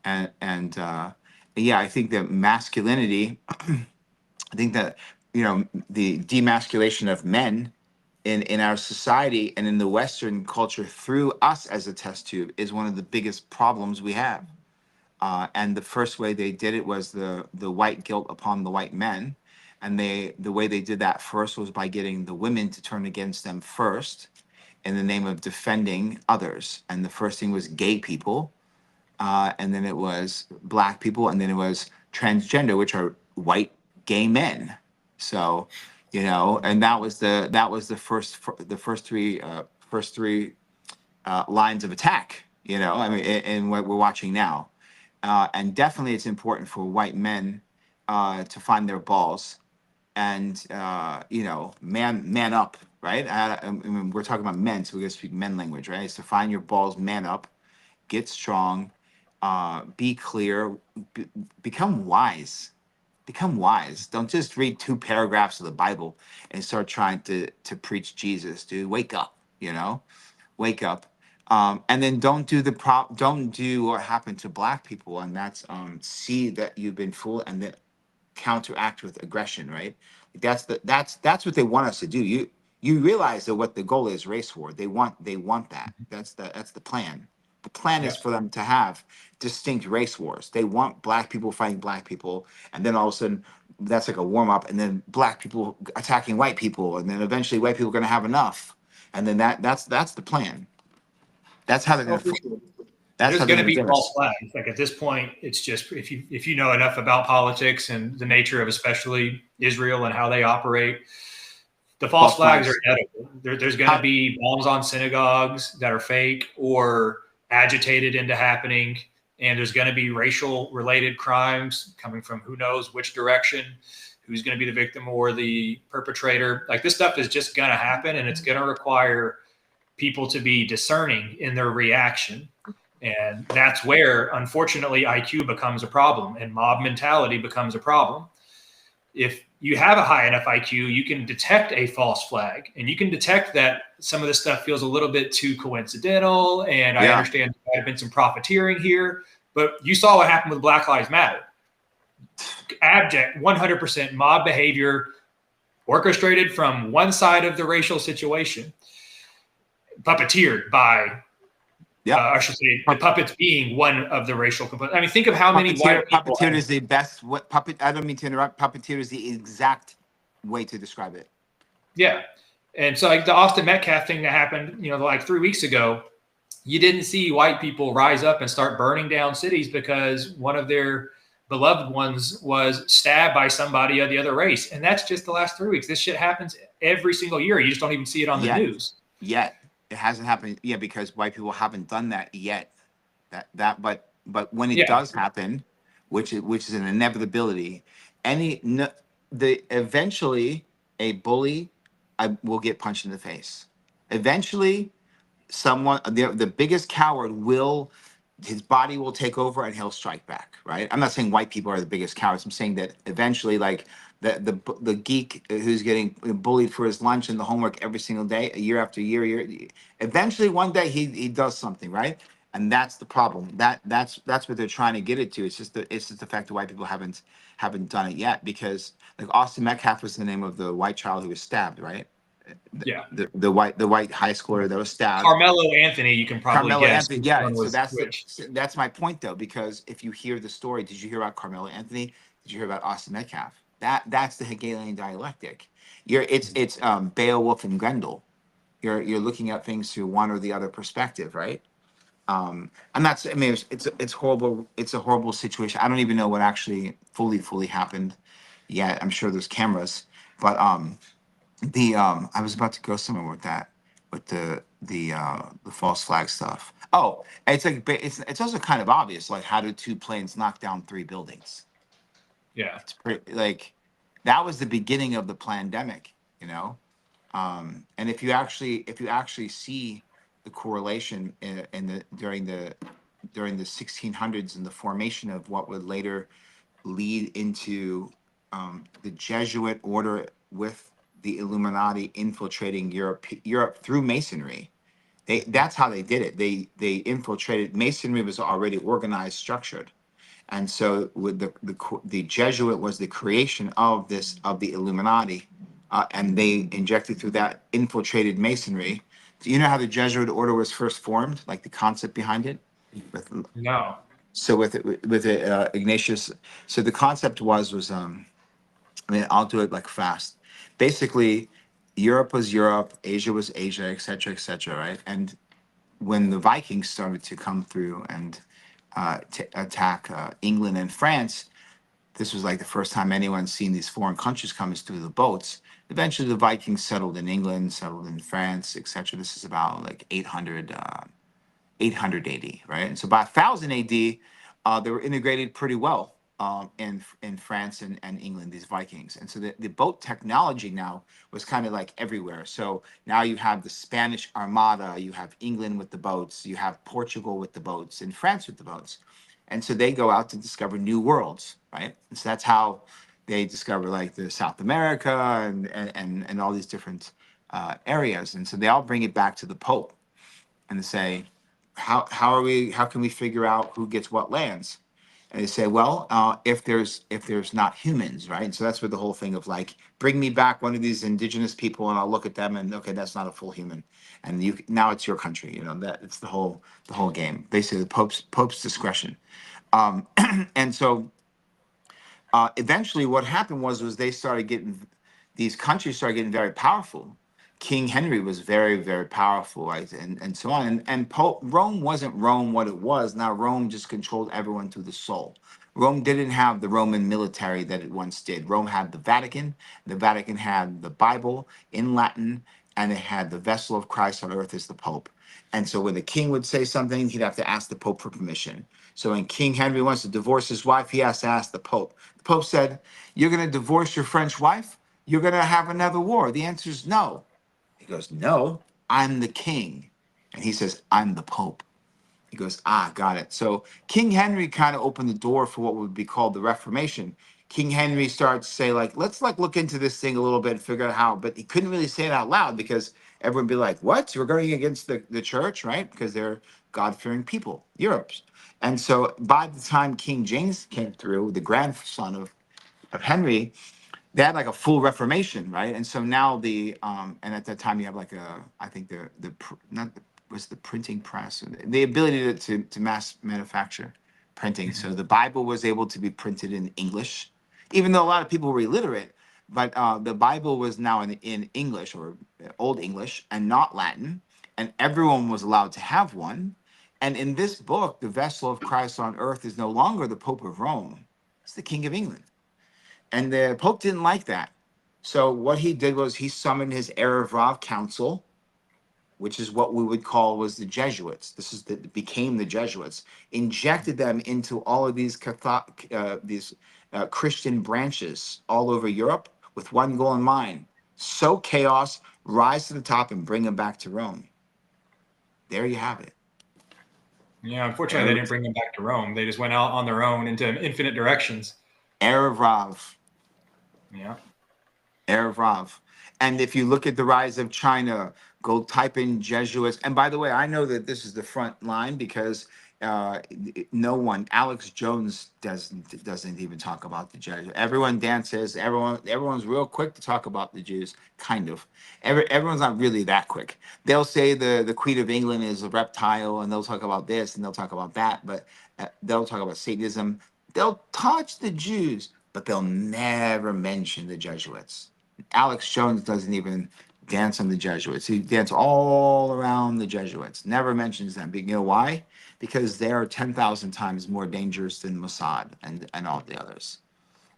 [SPEAKER 1] And yeah, I think that masculinity. I think that the demasculation of men in our society and in the Western culture through us as a test tube is one of the biggest problems we have. And the first way they did it was the white guilt upon the white men, and the way they did that first was by getting the women to turn against them first, in the name of defending others. And the first thing was gay people, and then it was black people, and then it was transgender, which are white gay men. So, and that was the first three lines of attack. I mean, in what we're watching now, and definitely it's important for white men to find their balls and man up, right? I mean, we're talking about men, so we're gonna speak men language, right? It's to find your balls, man up, get strong, be clear, become wise. Become wise. Don't just read 2 paragraphs of the Bible and start trying to preach Jesus, dude. Wake up, wake up. And then don't do what happened to black people, and that's see that you've been fooled, and then counteract with aggression, right? That's what they want us to do. You realize that what the goal is, race war. They want that. That's the plan. The plan is
[SPEAKER 2] yeah.
[SPEAKER 1] for them to have distinct race wars. They want black people fighting black people, and then all of a sudden that's like a warm up, and then black people attacking white people, and then eventually white people are going to have enough, and then that's the plan. That's how they're
[SPEAKER 2] Oh,
[SPEAKER 1] going
[SPEAKER 2] for
[SPEAKER 1] to.
[SPEAKER 2] sure.
[SPEAKER 1] That's
[SPEAKER 2] There's
[SPEAKER 1] how they're
[SPEAKER 2] going to
[SPEAKER 1] going to
[SPEAKER 2] be
[SPEAKER 1] get
[SPEAKER 2] false
[SPEAKER 1] us.
[SPEAKER 2] flags. Like at this point, it's just if you know enough about politics and the nature of especially Israel and how they operate, the false
[SPEAKER 1] False
[SPEAKER 2] flags are
[SPEAKER 1] flags.
[SPEAKER 2] inevitable. There's going to
[SPEAKER 1] How
[SPEAKER 2] be bombs on synagogues that are fake or agitated into happening, and there's going to be racial related crimes coming from who knows which direction. Who's going to be the victim or the perpetrator? Like this stuff is just going to happen, and it's going to require people to be discerning in their reaction. And that's where, unfortunately, IQ becomes a problem and mob mentality becomes a problem. If you have a high enough IQ, you can detect a false flag and you can detect that some of this stuff feels a little bit too coincidental. And I
[SPEAKER 1] Yeah.
[SPEAKER 2] understand there might have been some profiteering here, but you saw what happened with Black Lives Matter. Abject, 100% mob behavior orchestrated from one side of the racial situation, puppeteered by,
[SPEAKER 1] Yeah.
[SPEAKER 2] I should say, the puppets being one of the racial components. I mean, think of how many white people.
[SPEAKER 1] Puppeteer is the best. What puppet? I don't mean to interrupt. Puppeteer is the exact way to describe it.
[SPEAKER 2] Yeah. And so, like the Austin Metcalf thing that happened, like 3 weeks ago, you didn't see white people rise up and start burning down cities because one of their beloved ones was stabbed by somebody of the other race. And that's just the last 3 weeks. This shit happens every single year. You just don't even see it on the news.
[SPEAKER 1] Yet it hasn't happened yet because white people haven't done that yet. But when it does happen, which is an inevitability, eventually a bully will get punched in the face. Eventually, the biggest coward his body will take over and he'll strike back, right? I'm not saying white people are the biggest cowards. I'm saying that eventually, like the geek who's getting bullied for his lunch and the homework every single day, year after year, eventually one day he does something, right? And that's the problem. That's what they're trying to get it to. It's just the fact that white people haven't done it yet, because like Austin Metcalf was the name of the white child who was stabbed, right?
[SPEAKER 2] Yeah.
[SPEAKER 1] The white high schooler that was stabbed.
[SPEAKER 2] Carmelo Anthony, you can probably
[SPEAKER 1] Carmelo
[SPEAKER 2] guess.
[SPEAKER 1] Anthony, yeah. So that's my point though, because if you hear the story, did you hear about Carmelo Anthony? Did you hear about Austin Metcalf? That's the Hegelian dialectic. It's Beowulf and Grendel. You're looking at things through one or the other perspective, right? I'm not. I mean, it's horrible. It's a horrible situation. I don't even know what actually fully happened yet. I'm sure there's cameras, but I was about to go somewhere with that, with the false flag stuff. Oh, it's like it's also kind of obvious. Like, how did two planes knock down three buildings?
[SPEAKER 2] Yeah.
[SPEAKER 1] It's pretty, like, that was the beginning of the pandemic, and if you actually see the correlation during the 1600s and the formation of what would later lead into the Jesuit order with the Illuminati infiltrating Europe through Masonry. That's how they did it. They infiltrated. Masonry was already organized, structured, and so with the Jesuit was the creation of the Illuminati, and they injected through that infiltrated Masonry. Do you know how the Jesuit order was first formed? Like the concept behind it?
[SPEAKER 2] No.
[SPEAKER 1] So Ignatius, so the concept was I mean, I'll do it like fast. Basically, Europe was Europe, Asia was Asia, etc., right? And when the Vikings started to come through and attack England and France, this was like the first time anyone's seen these foreign countries coming through the boats. Eventually, the Vikings settled in England, settled in France, etc. This is about like 800 AD, right? And so by 1000 AD, they were integrated pretty well in France and England, these Vikings. And so the boat technology now was kind of like everywhere. So now you have the Spanish Armada, you have England with the boats, you have Portugal with the boats, and France with the boats. And so they go out to discover new worlds, right? And so that's how they discover like the South America and all these different areas. And so they all bring it back to the Pope and they say, how can we figure out who gets what lands? And they say, well, if there's not humans, right? And so that's where the whole thing of like, bring me back one of these indigenous people, and I'll look at them, and okay, that's not a full human, and now it's your country. That it's the whole game. Basically, the Pope's discretion, and so eventually, what happened was these countries started getting very powerful. King Henry was very, very powerful, right? And so on. And Rome wasn't Rome what it was. Now Rome just controlled everyone through the soul. Rome didn't have the Roman military that it once did. Rome had the Vatican. The Vatican had the Bible in Latin, and it had the vessel of Christ on earth as the Pope. And so when the king would say something, he'd have to ask the Pope for permission. So when King Henry wants to divorce his wife, he has to ask the Pope. The Pope said, "You're going to divorce your French wife? You're going to have another war." The answer is no. He goes, "No, I'm the king." And he says, "I'm the Pope." He goes, ah, got it. So King Henry kind of opened the door for what would be called the Reformation. King Henry starts to say, like, let's like look into this thing a little bit and figure out how, but he couldn't really say it out loud because everyone would be like, what? We're going against the church, right? Because they're God-fearing people, Europe's. And so by the time King James came through, the grandson of Henry, they had like a full reformation, right? And so now and at that time you have like I think not the was the printing press, the ability to mass manufacture printing.
[SPEAKER 2] Mhm.
[SPEAKER 1] So the Bible was able to be printed in English, even though a lot of people were illiterate. But the Bible was now in English, or Old English, and not Latin, and everyone was allowed to have one. And in this book, the vessel of Christ on earth is no longer the Pope of Rome; it's the King of England. And the Pope didn't like that. So what he did was he summoned his Erev Council, which is what we would call was the Jesuits. This is became the Jesuits, injected them into all of these Christian branches all over Europe with one goal in mind: sow chaos, rise to the top, and bring them back to Rome. There you have it.
[SPEAKER 2] Yeah, unfortunately, they
[SPEAKER 1] Erev
[SPEAKER 2] didn't bring them back to Rome. They just went out on their own into infinite directions.
[SPEAKER 1] Rav.
[SPEAKER 2] Yeah.
[SPEAKER 1] Erev Rav. And if you look at the rise of China, go type in Jesuits. And by the way, I know that this is the front line because no one, Alex Jones doesn't even talk about the Jesuits. Everyone dances. Everyone's real quick to talk about the Jews, kind of. Everyone's not really that quick. They'll say the Queen of England is a reptile, and they'll talk about this and they'll talk about that, but they'll talk about Satanism. They'll touch the Jews, but they'll never mention the Jesuits. Alex Jones doesn't even dance on the Jesuits. He dances all around the Jesuits, never mentions them. But you know why? Because they are 10,000 times more dangerous than Mossad and all the others.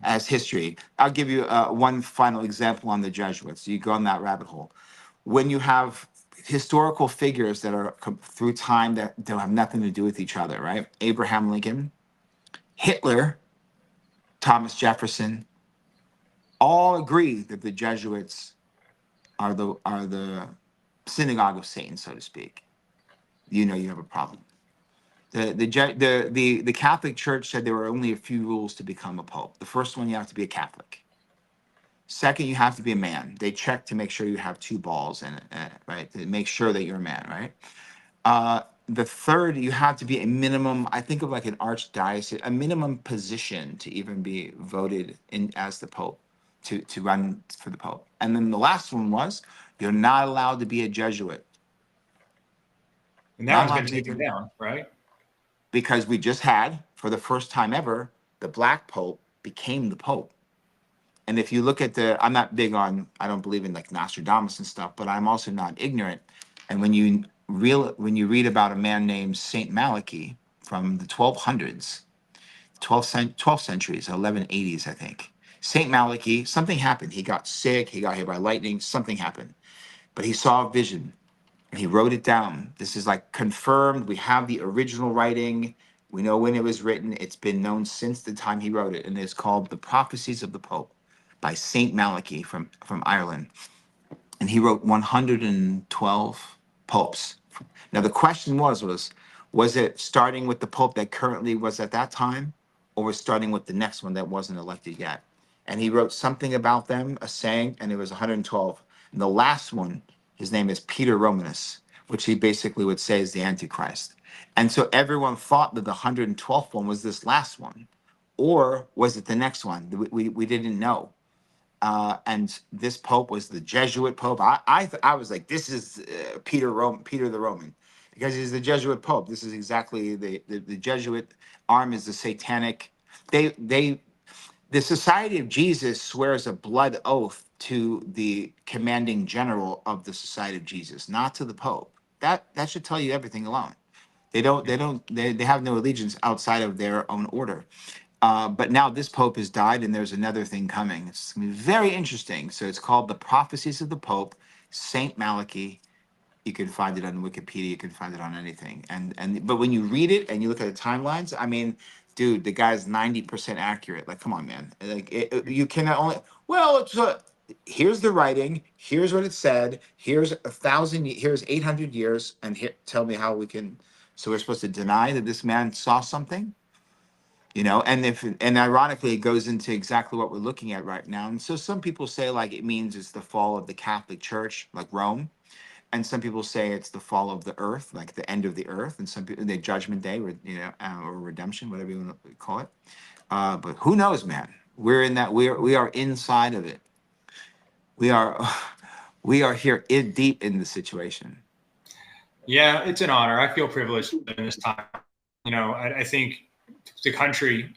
[SPEAKER 1] As history, I'll give you one final example on the Jesuits. You go on that rabbit hole. When you have historical figures that are through time that don't have nothing to do with each other, right? Abraham Lincoln, Hitler, Thomas Jefferson, all agree that the Jesuits are the synagogue of Satan, so to speak. You know you have a problem. The Catholic Church said there were only a few rules to become a pope. The first one, you have to be a Catholic. Second, you have to be a man. They check to make sure you have two balls and right, to make sure that you're a man, right? The third, you have to be a minimum. I think of like an archdiocese, a minimum position to even be voted in as the pope, to run for the pope. And then the last one was you're not allowed to be a Jesuit.
[SPEAKER 2] And that
[SPEAKER 1] Not
[SPEAKER 2] one's
[SPEAKER 1] allowed
[SPEAKER 2] been
[SPEAKER 1] to be
[SPEAKER 2] taken down, right?
[SPEAKER 1] because we just had, for the first time ever, the black pope became the pope. And if you look at I'm not big on, I don't believe in like Nostradamus and stuff, but I'm also not ignorant. And when you read about a man named Saint Malachy from the 1200s, 12th centuries, 1180s, I think. Saint Malachy, something happened. He got sick. He got hit by lightning. Something happened, but he saw a vision and he wrote it down. This is like confirmed. We have the original writing. We know when it was written. It's been known since the time he wrote it, and it's called "The Prophecies of the Pope" by Saint Malachy from Ireland. And he wrote 112 popes. Now the question was it starting with the pope that currently was at that time, or was starting with the next one that wasn't elected yet? And he wrote something about them, a saying, and it was 112. And the last one, his name is Peter Romanus, which he basically would say is the Antichrist. And so everyone thought that the 112th one was this last one, or was it the next one? We didn't know. And this pope was the Jesuit pope. I was like, this is Peter the Roman, because he's the Jesuit pope. This is exactly the Jesuit arm is the satanic. They the Society of Jesus swears a blood oath to the commanding general of the Society of Jesus, not to the pope. That should tell you everything alone. They have no allegiance outside of their own order. But now this pope has died, and there's another thing coming. It's gonna be very interesting. So it's called "The Prophecies of the Pope," Saint Malachy. You can find it on Wikipedia. You can find it on anything. But when you read it and you look at the timelines, I mean, dude, the guy's 90% accurate. Like, come on, man. Like, you cannot only. Well, here's the writing. Here's what it said. Here's 1,000. Here's 800 years, and here, tell me how we can So we're supposed to deny that this man saw something, you know? And ironically, it goes into exactly what we're looking at right now. And so some people say like it means it's the fall of the Catholic Church, like Rome. And some people say it's the fall of the earth, like the end of the earth. And some people, the judgment day, or, you know, or redemption, whatever you want to call it. But who knows, man? We're in that. We are inside of it. We are we are here deep in the situation.
[SPEAKER 2] Yeah, it's an honor. I feel privileged in this time. I think the country,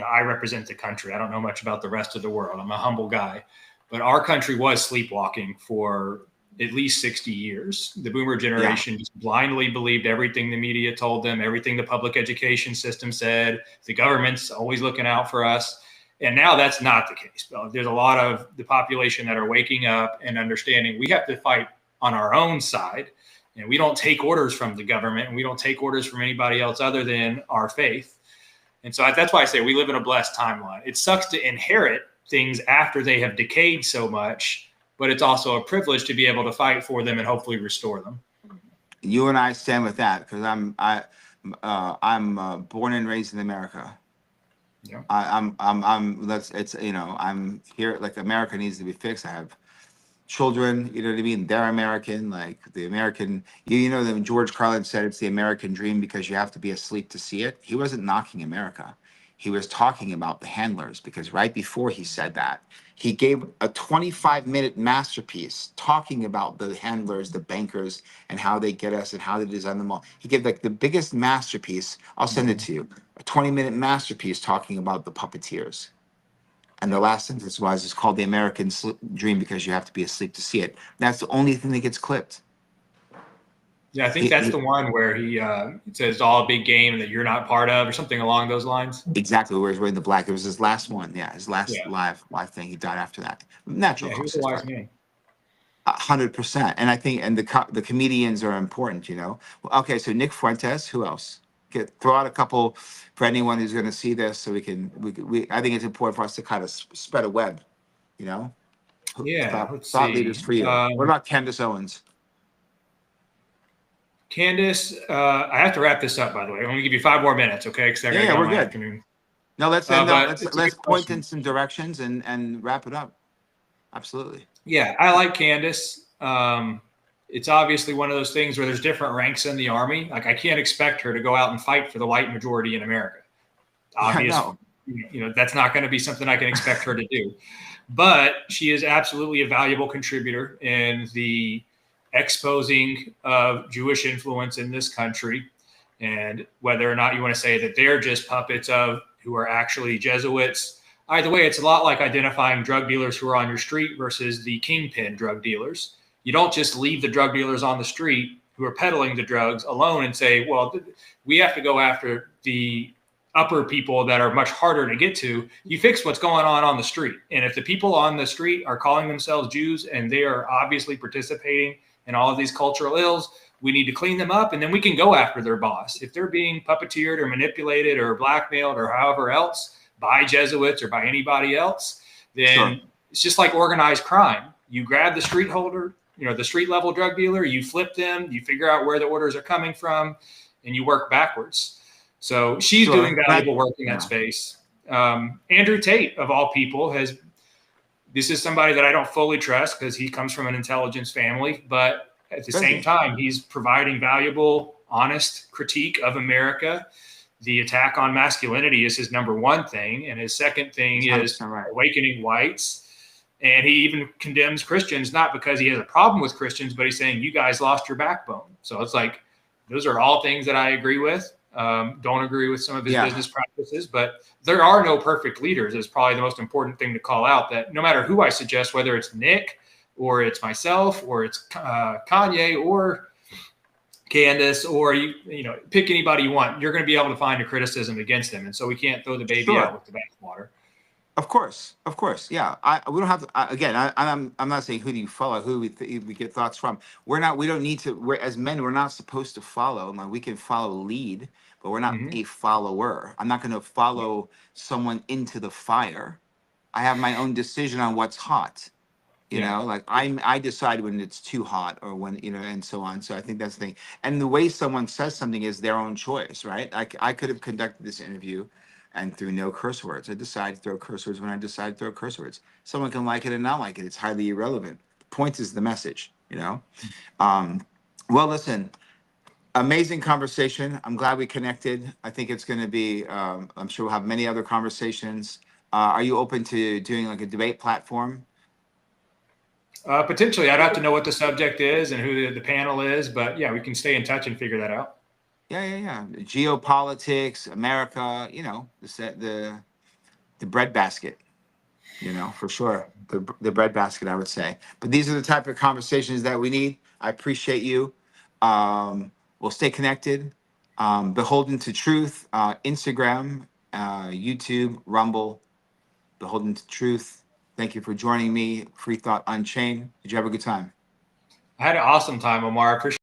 [SPEAKER 2] I represent the country. I don't know much about the rest of the world. I'm a humble guy, but our country was sleepwalking for at least 60 years. The boomer
[SPEAKER 1] Yeah.
[SPEAKER 2] generation just blindly believed everything the media told them, everything the public education system said. The government's always looking out for us. And now that's not the case. There's a lot of the population that are waking up and understanding we have to fight on our own side. And we don't take orders from the government, and we don't take orders from anybody else other than our faith. And so that's why I say we live in a blessed timeline. It sucks to inherit things after they have decayed so much, but it's also a privilege to be able to fight for them and hopefully restore them.
[SPEAKER 1] You and I stand with that because I'm born and raised in America.
[SPEAKER 2] Yeah.
[SPEAKER 1] I'm here. Like America needs to be fixed. I have children, you know what I mean? They're American, like the American, you know, that George Carlin said it's the American dream because you have to be asleep to see it. He wasn't knocking America. He was talking about the handlers because right before he said that, he gave a 25-minute masterpiece talking about the handlers, the bankers, and how they get us and how they design them all. He gave like the biggest masterpiece. I'll send it to you. A 20-minute masterpiece talking about the puppeteers. And the last sentence was, it's called the American dream because you have to be asleep to see it. That's the only thing that gets clipped.
[SPEAKER 2] Yeah, I think that's the one where he says it's all a big game that you're not part of or something along those lines.
[SPEAKER 1] Exactly, where he's wearing the black. It was his last one. Yeah, his last live thing. He died after that. Natural
[SPEAKER 2] Yeah, he was a
[SPEAKER 1] causes,
[SPEAKER 2] wise
[SPEAKER 1] but
[SPEAKER 2] man.
[SPEAKER 1] 100%. And I think, and the comedians are important, you know? Okay, so Nick Fuentes, who else? Throw out a couple for anyone who's going to see this so I think it's important for us to kind of spread a web, you know?
[SPEAKER 2] Yeah, let's
[SPEAKER 1] Thought leaders
[SPEAKER 2] see.
[SPEAKER 1] for you. What about Candace Owens?
[SPEAKER 2] Candace, I have to wrap this up, by the way. I'm going to give you 5 more minutes, okay? Because I got to go
[SPEAKER 1] We're
[SPEAKER 2] my
[SPEAKER 1] good.
[SPEAKER 2] afternoon.
[SPEAKER 1] No, let's
[SPEAKER 2] But it's a
[SPEAKER 1] let's
[SPEAKER 2] good
[SPEAKER 1] point
[SPEAKER 2] question.
[SPEAKER 1] in some directions and wrap it up. Absolutely.
[SPEAKER 2] Yeah, I like Candace. It's obviously one of those things where there's different ranks in the army. Like I can't expect her to go out and fight for the white majority in America. Obvious,
[SPEAKER 1] Yeah, no.
[SPEAKER 2] That's not going to be something I can expect her to do. But she is absolutely a valuable contributor in the exposing of Jewish influence in this country. And whether or not you want to say that they're just puppets of who are actually Jesuits, either way, it's a lot like identifying drug dealers who are on your street versus the kingpin drug dealers. You don't just leave the drug dealers on the street who are peddling the drugs alone and say, well, we have to go after the upper people that are much harder to get to. You fix what's going on the street. And if the people on the street are calling themselves Jews and they are obviously participating in all of these cultural ills, we need to clean them up and then we can go after their boss. If they're being puppeteered or manipulated or blackmailed or however else by Jesuits or by anybody else, then It's just like organized crime. You grab the street holder, the street level drug dealer, you flip them, you figure out where the orders are coming from, and you work backwards. So she's doing valuable work in that space. Andrew Tate, of all people, this is somebody that I don't fully trust because he comes from an intelligence family, but at the same time, he's providing valuable, honest critique of America. The attack on masculinity is his number one thing. And his second thing is awakening whites. And he even condemns Christians, not because he has a problem with Christians, but he's saying, you guys lost your backbone. So it's like, those are all things that I agree with. Don't agree with some of his business practices, but there are no perfect leaders is probably the most important thing to call out, that no matter who I suggest, whether it's Nick or it's myself or it's Kanye or Candace, or pick anybody you want, you're going to be able to find a criticism against them. And so we can't throw the baby out with the bathwater.
[SPEAKER 1] Of course. Yeah. We don't have to. Again, I'm not saying who do you follow, who we get thoughts from. We don't need to. As men, we're not supposed to follow. Like we can follow lead, but we're not a follower. I'm not going to follow someone into the fire. I have my own decision on what's hot. You
[SPEAKER 2] Yeah.
[SPEAKER 1] know, like I decide when it's too hot or when, you know, and so on. So I think that's the thing. And the way someone says something is their own choice, right? I could have conducted this interview and threw no curse words. I decide to throw curse words when I decide to throw curse words. Someone can like it and not like it. It's highly irrelevant. The point is the message, you know? Um, well, listen, amazing conversation. I'm glad we connected. I think it's going to be, I'm sure we'll have many other conversations. Are you open to doing like a debate platform?
[SPEAKER 2] Potentially, I'd have to know what the subject is and who the panel is, but yeah, we can stay in touch and figure that out.
[SPEAKER 1] Yeah, yeah, yeah. Geopolitics, America, you know, the breadbasket, you know, for sure. The breadbasket, I would say. But these are the type of conversations that we need. I appreciate you. We'll stay connected. Beholden to Truth, Instagram, YouTube, Rumble, Beholden to Truth. Thank you for joining me. Free Thought Unchained. Did you have a good time?
[SPEAKER 2] I had an awesome time, Omar. I appreciate